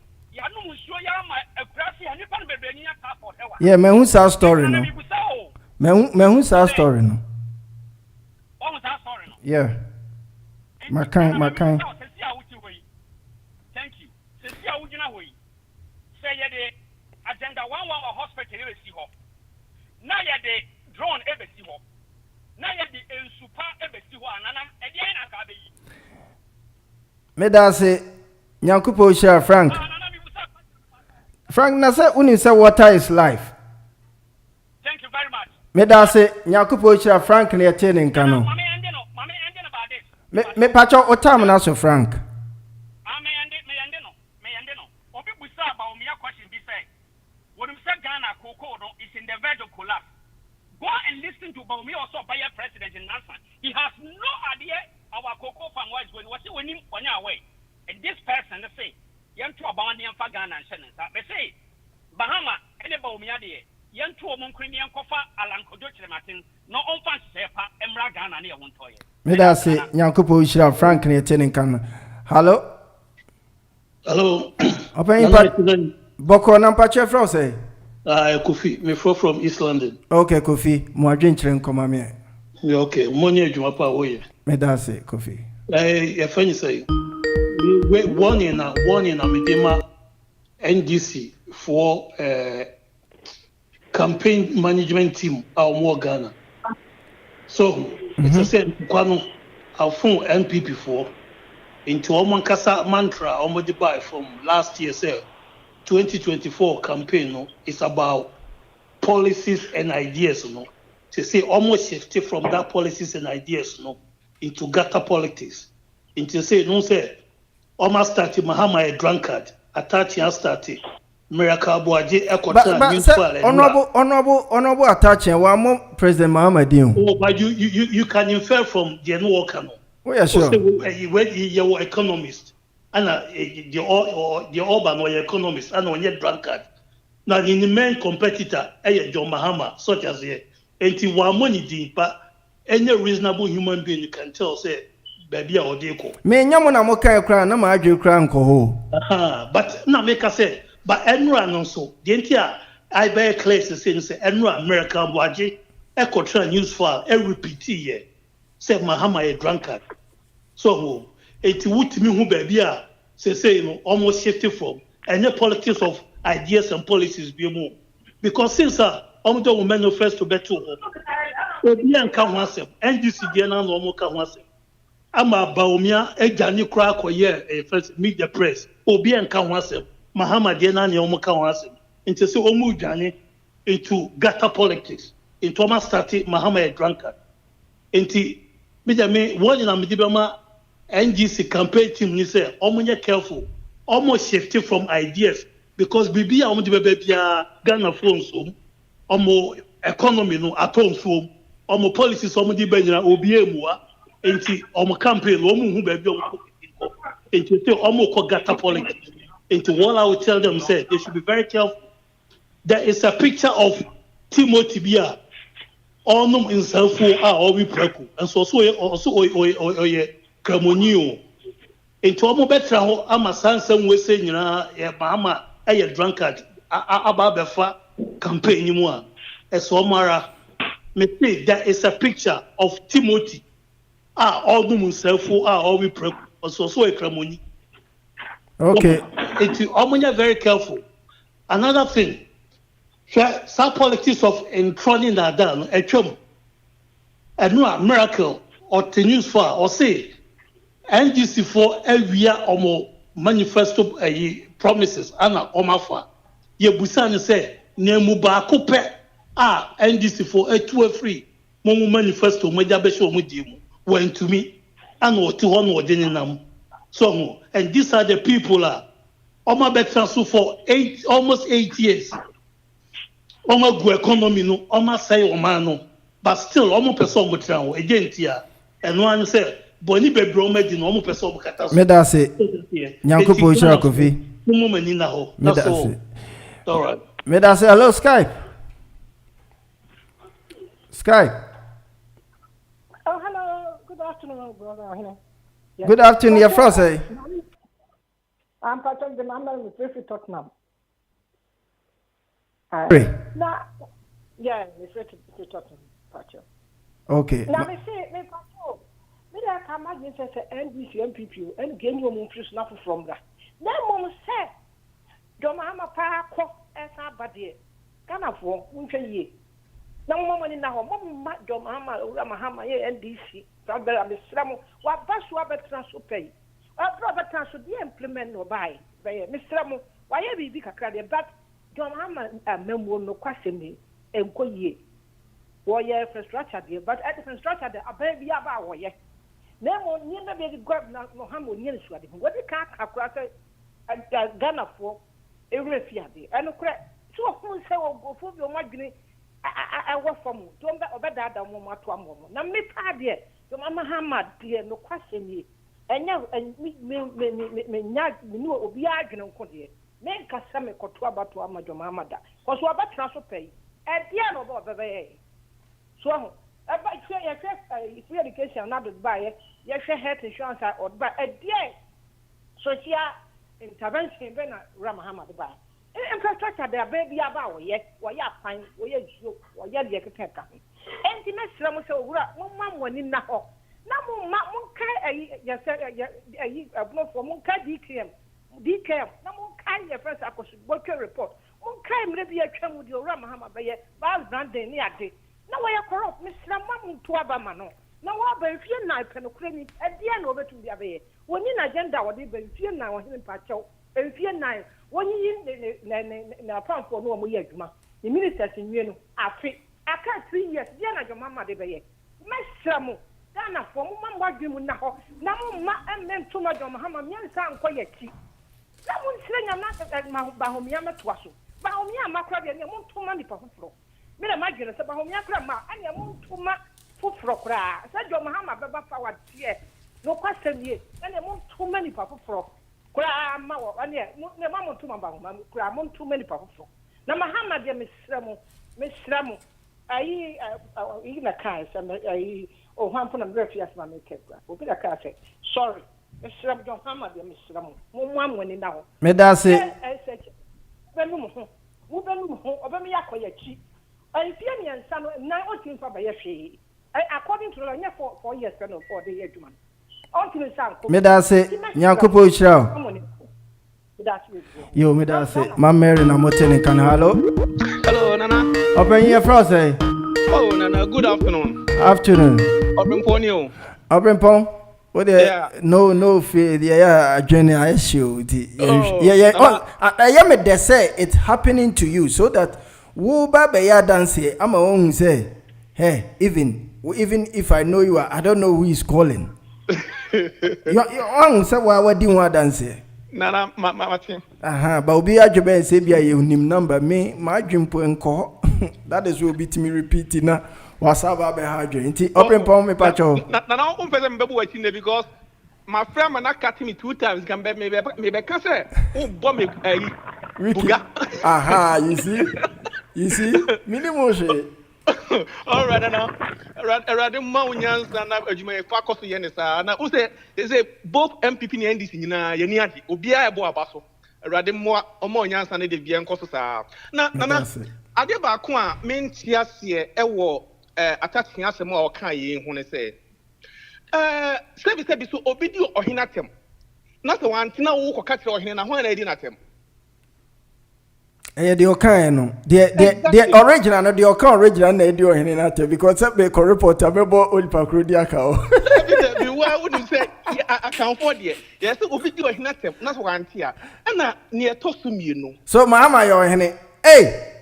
Yeah, man, who's our story no? Man, who's our story no? Yeah, my kind. Thank you. Say the agenda 1 hospital ever see ho. Now ya the drone ever see ho. Now ya the super ever see ho. Nana, again I can be. Me da say, Nyankupo share Frank. Frank, na say uni say water is life. Thank you very much. Me da say Nyakupo share Frank ne attending kano. Me pacho otam na so Frank. Me Obi busa about me question be say. What you say Ghana Coco is in the verge of collapse. Go and listen to Baumi also by a president in Nansan. He has no idea our Coco fan was going. What's when him on your way? And this person they say. Young to about the Ghana and Shannon. They say, Bahama, any Baumiadi, young to a Moncrinian Kofa, Alan Kodoche Martin, no on fans, Emra Ghana near one toy. Me da say, Nyankupo share Frank ne attending kano. Hello? Hello. Open Boko Nampache from say? Kofi, me from East London. Okay, Kofi, mo adwen kire nkoma me. Okay, money adwuma pa wo ye. Me da say, Kofi. Your friend say warning Medema NDC for campaign management team our more Ghana. So it's a same Kwano our phone NPP for into Omankasa mantra almost buy from last year 2024 campaign no it's about policies and ideas no to say almost shifted from that policies and ideas no into gutter politics into say no say almost started Mahama a drunkard attaching started Miracle Boaji honorable attaching one more President Mahama. Oh, but you can infer from the no. Oh yeah, sure. You're economist and the urban or economist and on your drunkard. Now in the main competitor, John Mahama, such as here, and one money deep, but any reasonable human being can tell say baby or deco. Me nyamona moka ekra na ma adwe kra nko ho. But na make us say but enra no so the entire I bear class to say enra American Boaji ecotra news file repeat here say Mahama a drunkard. So it would me who baby say no almost shifted from any politics of ideas and policies be more because since Omodo women no first to better obi anka ho asem NDC dey na no mo ka ho asem ama baomia ejani kra akoye first meet the press obi anka ho asem Mahama dey na no mo ka ho asem into say omu dwane into gutter politics into almost started Mahama a drunkard into me one in Amidibama NGC campaign team ni say omunye careful almost shifted from ideas because bibi a omude bebia Ghana phones omo economy no aton so omo policies omude banyina obi emua enti omo campaign omo hu bebia omo into the Omoko Gata politics. Into what I would tell them, say they should be very careful. There is a picture of Timothy Bia, Onum in Selfo, or we preku, and so also Cremonio. Into Omo Betra, I'm a son, some way saying, Mama, a drunkard, Ababefa campaign, you as Omara. There is a picture of Timothy. Onum in Selfo, or we preku, or so a Cremoni. Okay. It's very careful. Another thing, some politics of enthroning that down, a chum, a new miracle, or the news for, or say, NDC for every year or more manifesto promises, Anna Omafa. Ye Busan say, Nemu Bakupe, NDC for a 2 or 3, Momu manifesto, Majabesho Mudimu, went to me, and what to one or dinner. So, and these are the people Oma Betransu for almost 8 years. Oma go economy no, Oma say Omano, but still Oma person Betran again here. And one say, Boni Bebro Medin, Oma person Bukata. Medase, Nyankupo Kofi. That's all. All right. Medase, hello, Skype. Skype. Oh, hello. Good afternoon, brother. Yes. Good afternoon, your friend. I'm part of the number with Griffith Tottenham. Now, yeah, it's Griffith Tottenham. Okay. Now, me say, me can imagine say NDC MPP and gain your move nothing from that. Then mom say, Domahama Parako as our body. Gana for winter ye. Now, mom in our mom, Domahama, Ramahama, NDC. Brother, I'm Sram, what bus Robert transfer pay? Robert transfer the implement no buy. Mr. Ramo, why every big credit, but Domahama, a memo no question me, and go ye. Warrior infrastructure, dear, but at the infrastructure, a baby about warrior. Nemo, never be the governor, Mohammed Yeniswadi. What the car across a Ghana for every fiat, and a crack. So, who say, go for your margin? I work for you. Don't get over that moment to a moment. Now, me, dear, your Mama Hamad, dear, no question ye. And now, and me, will be arguing on dear. Men can send me to about to Amado Mamada. Because what about transfer pay? At the end of the day. So, about free education, not to buy it, yes, health insurance or buy a dear social intervention, then Ramahama to buy. Infrastructure, there, baby, about yet, or ya fine, or ya joke, or ya get a pet. And the next Ramos, one one in Naho. Now, Monka, yes, a blow for Monka DKM. No more kind of first worker report. Monka, maybe I come with your Ramahama by a bad branding near day. Now I are corrupt, Miss Ramam to Abamano. Now, if you're not penocrating at the end of it to the Abbey. When in agenda, what if you're now in Pacho, if you're not, when you in a pound for no more yegma, the ministers in you are fit. I can't 3 years, Diana, your mamma de Bay. Miss Samu, Dana for Mumma, what you now, Namma, and then too much on Mahama, young sound quiet. Someone saying I'm not at my Bahomiyama Twasso. Bahomiyama crab and you want too many for floor. Me imagine sa bahomia krama anya montuma foforo kra sa jo mahama beba forward here no kwasem ye na montuma ni foforo kra ma wo anya ne ma montuma bahoma kra montuma ni foforo na mahama de mesramo ayi na kai sa ayi o hampo na brefi asma me kekra obi da ka say sorry mesramo jo mahama de mesramo mo amwani na ho me da se benu mo wo benu mo obemi yakoya chi. If you are now, according to the 4 years, 4 days, man. Medase, Nyankopo Chao. Yo, Medase, my Mary Namoten can hello. Hello, Nana. Open your frost, eh? Oh, Nana, good afternoon. Afternoon. Open Ponyo. Open Pon. What no fear, yeah, journey I issue. Yeah. I am they say it's happening to you so that. Wo baba ya dance I'm a own say hey even if I know you are I don't know who is calling you on say wa di wa dance nana matin but obi adwebe say bia ye nim number me ma adwempo enko that is will be to me repeating na wasaba be ha adwen nti open pon me pacho nana on pese mbebu wati ne because my friend man cut me 2 times. Can be maybe can say who bomb me Ricky. Aha, you see, minimum. All right, now. Rather Mounyans and Ajuma Fakos Yenisa. Now, who say both MPP and NDC in Yaniati, Ubia Boabaso, rather more or more Yans and the Biancosa. Now, Adeba Kwa means yes, ewo attaching us more kind when I say, service so obidio or hinatem. Not the one, Tina walk catch or hina when I didn't attempt. The Okano, the original, not the Okan original, they do in because some make a report about old Pacrudiaco. Why wouldn't say I can't afford it? Yes, so video is not one here. And not near Tosum, you know. So, Mamma, you're in it. Hey,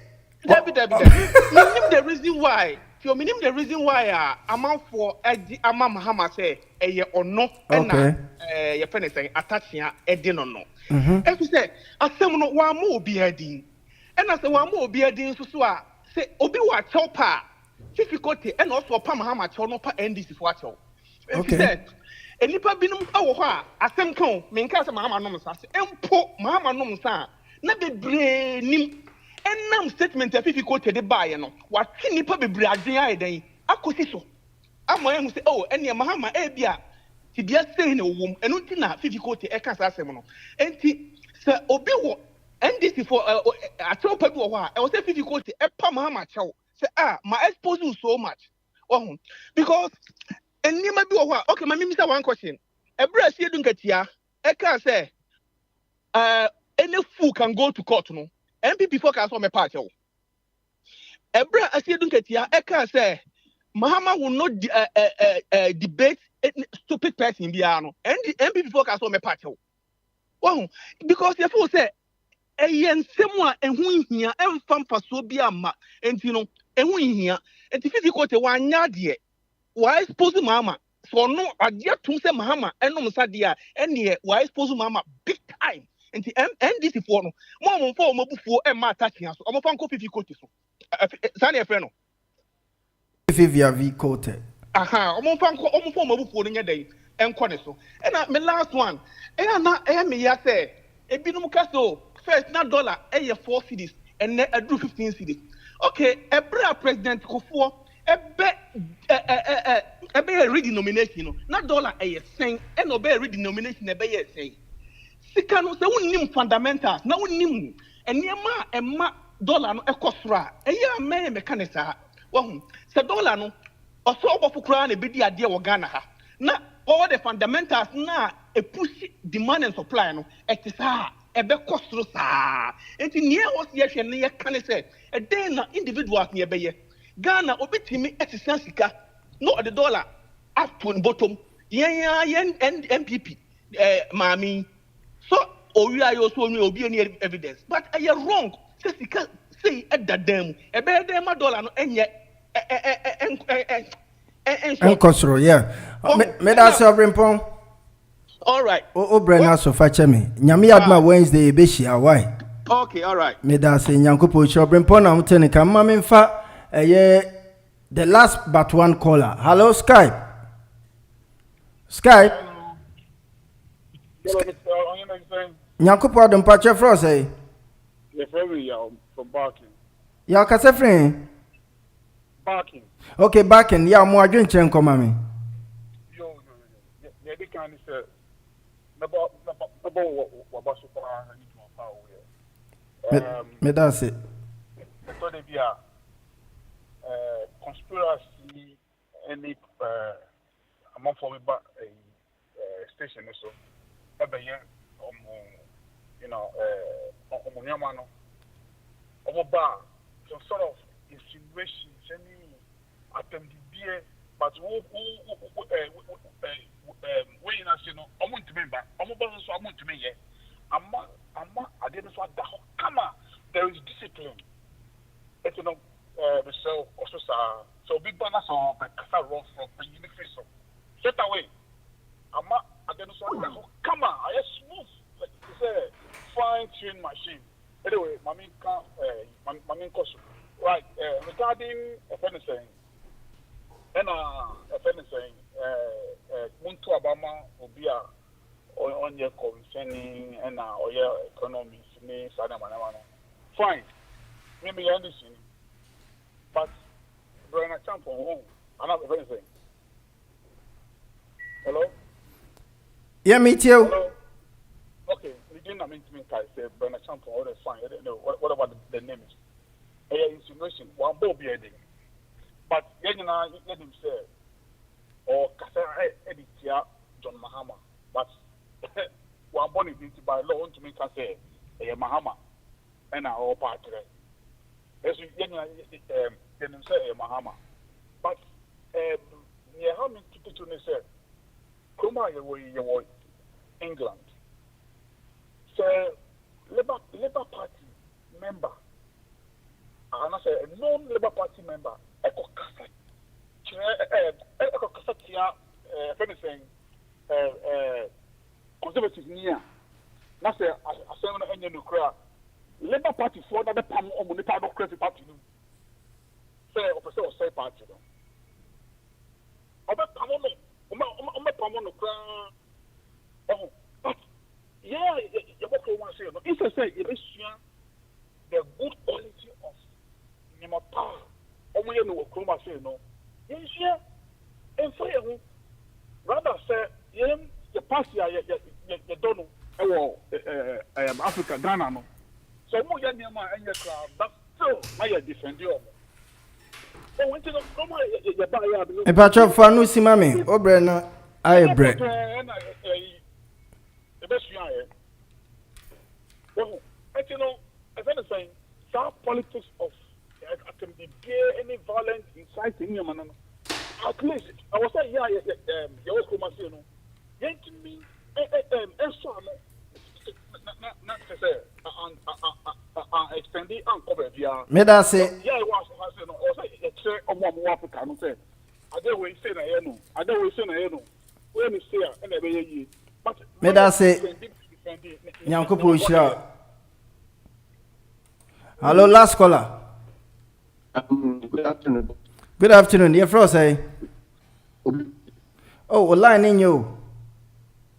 the reason why. You mean the reason why I'm out for Amma Mahama say a year or no, and your friend saying attaching a dinner no. As we say, a seminar one more be a dean. And as the one more be a dean, so say, Obi wa chopa, difficulty, and also Pamahama chonopa and this is what you. Okay. And if I've been over, a same cone, main cast of Mahama nomus, and poor Mahama nomusa, not the brain. And now statement of difficulty the buyer no. What can you probably brag day? I could see so. I'm going to say, oh, and your Mahama, Abia. He just saying a woman, and not enough difficulty, a cancer seminal. And he said, Obi, and this is for I told people why I was a difficulty, a Pamama chow. Say, my exposure so much. Oh, because, and you might be okay, my minister, one question. A breast you don't get here, I can't say, any fool can go to court, no. MPP focus on my party. Ebra, I see don't get here. I can say, Mahama will not debate stupid person biano. And the MPP focus on my party. Well, because the fool say, a yen someone and who here and fam for so be a ma and you know, and we here and if you got a 1 yard yet, why suppose Mama? So no, I dare to say Mahama and no Sadia and yet why suppose Mama big time. And the NDC for no more for before and my touching us. I'm a fan coffee coated. Sunny Freno. If you have quoted. Aha, I'm a fan before in your day and Corneso. And my last one. And I'm not me, say, a binum castle, first not dollar, a 4 cities, and then I do 15 cities. Okay, a brave president Kofo, a bear reading nomination, not dollar a saying, and no bear reading nomination, a bear saying. Sika no se wonnim fundamentals na wonnim enema emma dollar no ekosra eya me mekanisa wo se dollar no oso obofukura na bedi ade wo Ghana ha na all the fundamentals na e push demand and supply no etisa ebe kosro sa enti nie wo se yehwe ne yekanise e den na individuals ne ebeye Ghana obetimi etisa sika no the dollar up to the bottom yen MPP mami. So, we are also any evidence. But I am wrong. Say at that them. A better them $1 and yet. And Cosro, yeah. Made us a rimpon. All right. Oh, Brenna, so fetch me. Nyami had my Wednesday, Bishia. Why? Okay, all right. Made us say, Yanko, shop rimpon. I'm telling you, come, in fact, the last but one caller. Hello, Skype. Nyankupo adum pache fro say. The very from barking. Ya kase friend. Barking. Okay, barking. Ya mo adwen chen koma me. Yo. Yeah, they can say about what basu pa ni to pa o. Me da say. So they be a conspiracy any among for me back a station so ebe yen you know, some sort of insinuations, any attempt to be, but when you know, I want to remember, I'm want to me, I didn't want that. Come on, there is discipline. It's you know, so also so big banners or the car roll from the uniform. So straight away, I didn't want that. Come on, I just smooth. It's a fine-tuned machine. Anyway, Mami Kosu. Right, regarding a friend saying, And if anything, Muntu Obama will be on your concerning and or your economy, fine. Maybe I understand. But Brian Champ on home, I'm not anything. Hello? Yeah, me too. Hello? Okay, we didn't mean to say Brian Champ, all that's fine. I don't know what about the name is. Insinuation, one Bobby Edding. But let him say, or Kasa Editia John Mahama. But one born is by law to make us say a Mahama and our party. As you say a Mahama. But how many people say, Kuma, you England. So, Labour Party member. And I say a non-Labour Party member, Eko Kasatia, anything, conservative near. That's a seminar in the crowd. Labour Party for the Pam or Munita Credit Party. Say, or say party. About Pamon, oh, but yeah, it's a say, the good quality of Nima power. Only no Kroma say no. Yes, yeah. And for you, rather say, the party you don't know, Africa, Ghana. No. So, more than your man and your crowd, but still, I defend you. Oh, when you come on, a patch of Fanu Simami, Obrena, I break. The best you are. Well, you know, if anything, some politics of can be any violence inciting your man. At least I was saying, yeah, you also must know. Yank me, not to say, extending uncovered. Yeah, may I say, yeah, I was say, or one Africa, no say. I don't wait, say, I know. I don't wait, say, I know. When you say, and every year. But may I say, Yanko Pusha. Hello, last caller. Good afternoon. Good afternoon. You're from say? Oh, line in you.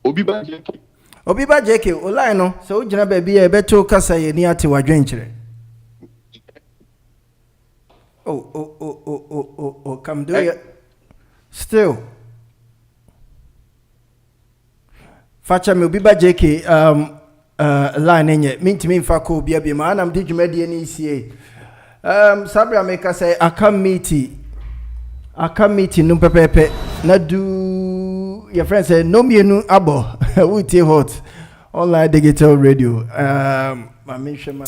Obiba JK. Obiba JK. Line no. So you know, baby, I bet you kasa ye ni ati wadwenchire. Oh. Come do it. Still. Facha me Obiba JK. Line in ye. Mean to me fa ko bia bia man am di dwumadi ani sie. Sabra make us say I come meet no pepepe na do your friend say no me no abo we take hot online digital radio my mention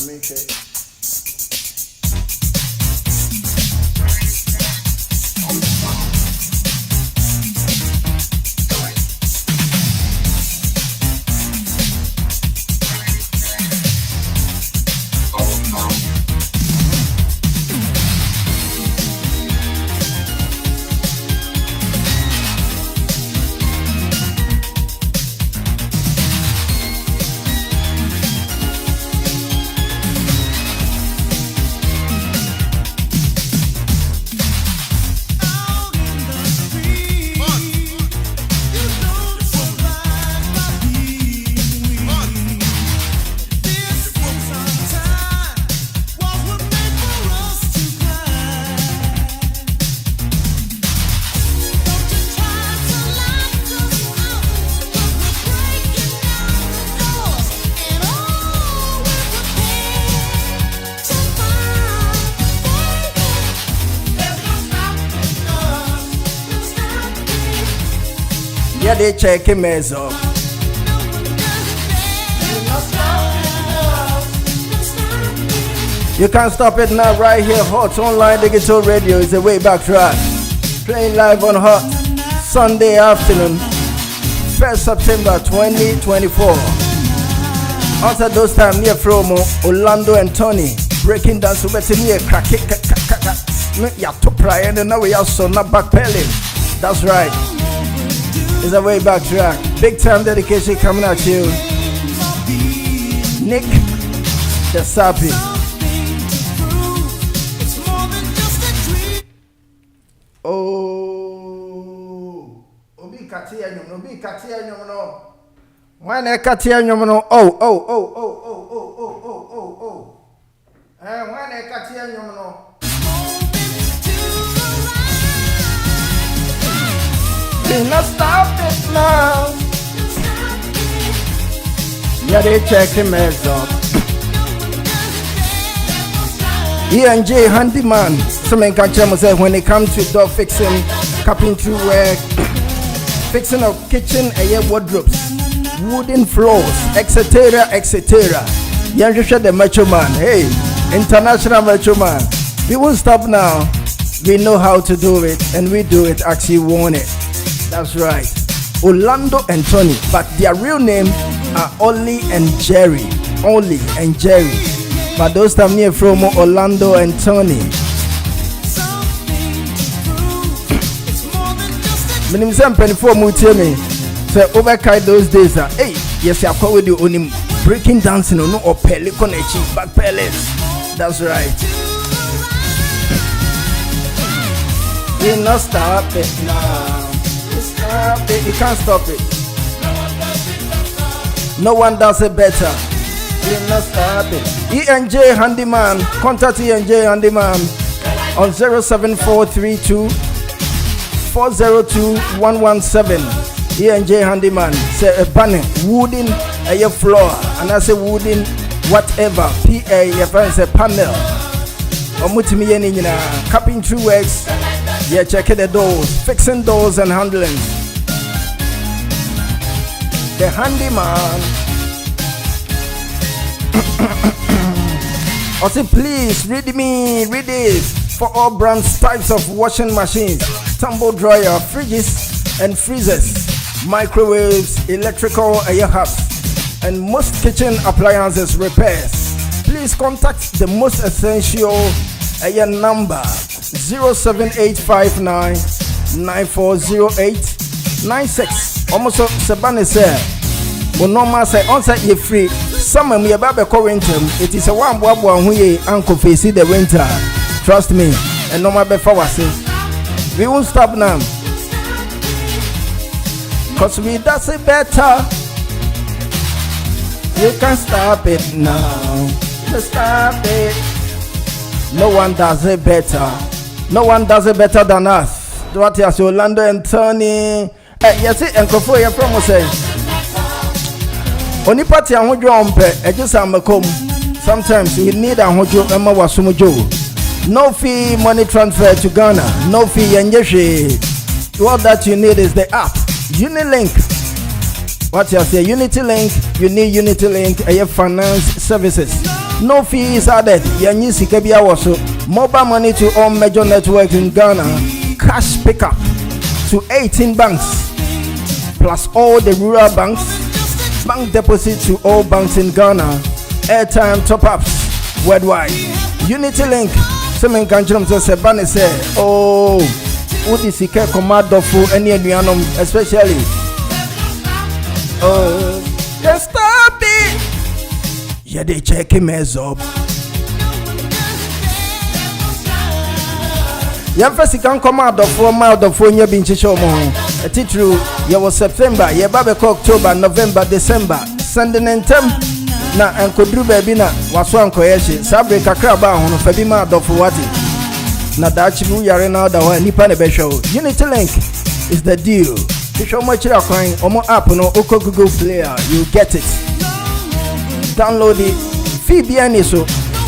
yeah, they check him as up. You can't stop it now, right here. Hot Online Digital Radio is the way back track. Playing live on Hot Sunday afternoon, 1st September 2024. After those time near Fromo, Orlando and Tony breaking down so better near crack it. Ya to pry and now we also not backpedaling. That's right. It's a way back track. Big time dedication coming at you. Nick the Sappy. Oh. Katia no be Katia no. When Katia no oh. When Katia no. We not stop it now. Yeah, they checking mess up. E&J handyman. Someone can tell me when it comes to door fixing, carpentry work, fixing of kitchen and wardrobes, wooden floors, etc. Yeah, you the macho man. Hey, international macho man. We won't stop now. We know how to do it, and we do it as you want it. That's right. Orlando and Tony, but their real name are Ollie and Jerry. Ollie and Jerry. But those time near from Orlando and Tony. Minim sem penifo mu tie me. Say overkai those days hey, yes you are with the only breaking dancing no or pele konechi back pele. That's right. We not stop it now. Stop it. You can't stop it. No one does it better. We not stop it. E&J handyman. Contact E&J handyman on 07432 402-117. E&J handyman. Say a panel, wooden a floor, and I say wooden whatever. PA your friend say panel. Omutimi yenina carpentry works. Yeah, checking the doors, fixing doors and handling. The handyman. Also, please read it for all brands, types of washing machines, tumble dryer, fridges and freezers, microwaves, electrical air hubs, and most kitchen appliances repairs. Please contact the most essential air number 07859 940896. Almost Sabane said, Monoma say on set you free. Some of me about the winter. It is a one who ye uncle face the winter. Trust me, and no matter before I say, we won't stop now. Cause we does it better. You can stop it now. Just stop it. No one does it better. No one does it better than us. What is Orlando and Tony? Yes, and Kofu, your promo say. Only party and who jump, just come. Sometimes we need a hojo Emma Wasumujo. No fee money transfer to Ghana. No fee and yeshi. All that you need is the app. Unilink. What you say? Unity Link. You need Unity Link. Finance services. No fees added. Yanisi Kebia Waso. Mobile money to all major networks in Ghana. Cash pickup to 18 banks. Plus all the rural banks. Bank deposit to all banks in Ghana. Airtime top-ups worldwide. Unity Link. Someone can jump to Sebane say, oh, Udisike commando for any anuanum, especially. Oh, can't stop it. Yeah, they check him as up. Yeah, first you can come out of 4 miles of 4 years being shown. A teacher, you was September, yeah, Babako October, November, December, Sunday and Tem. Na and could do baby na was one cohesion. Sabre Kakraba on Fabima Dofuati. Na Dachibu Yarena, the one Nippon Besho. Unity Link is the deal. To show much you're crying, Omo app no Oko Google Player, you get it. Download it. Fee so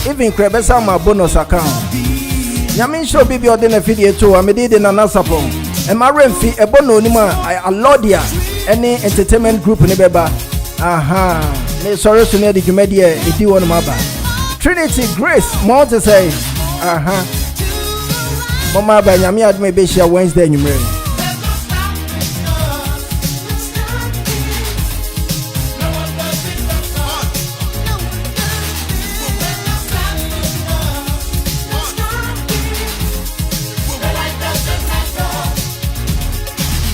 even Krebesa my bonus account. Yamin show baby or then a video too. I made it in an asapon. And my rent fee a bono nima I allowed ya any entertainment group in Beba. Aha. Sorry to know the media if you want my back. Trinity Grace more to say. Aha. Mama by Yami had maybe share Wednesday in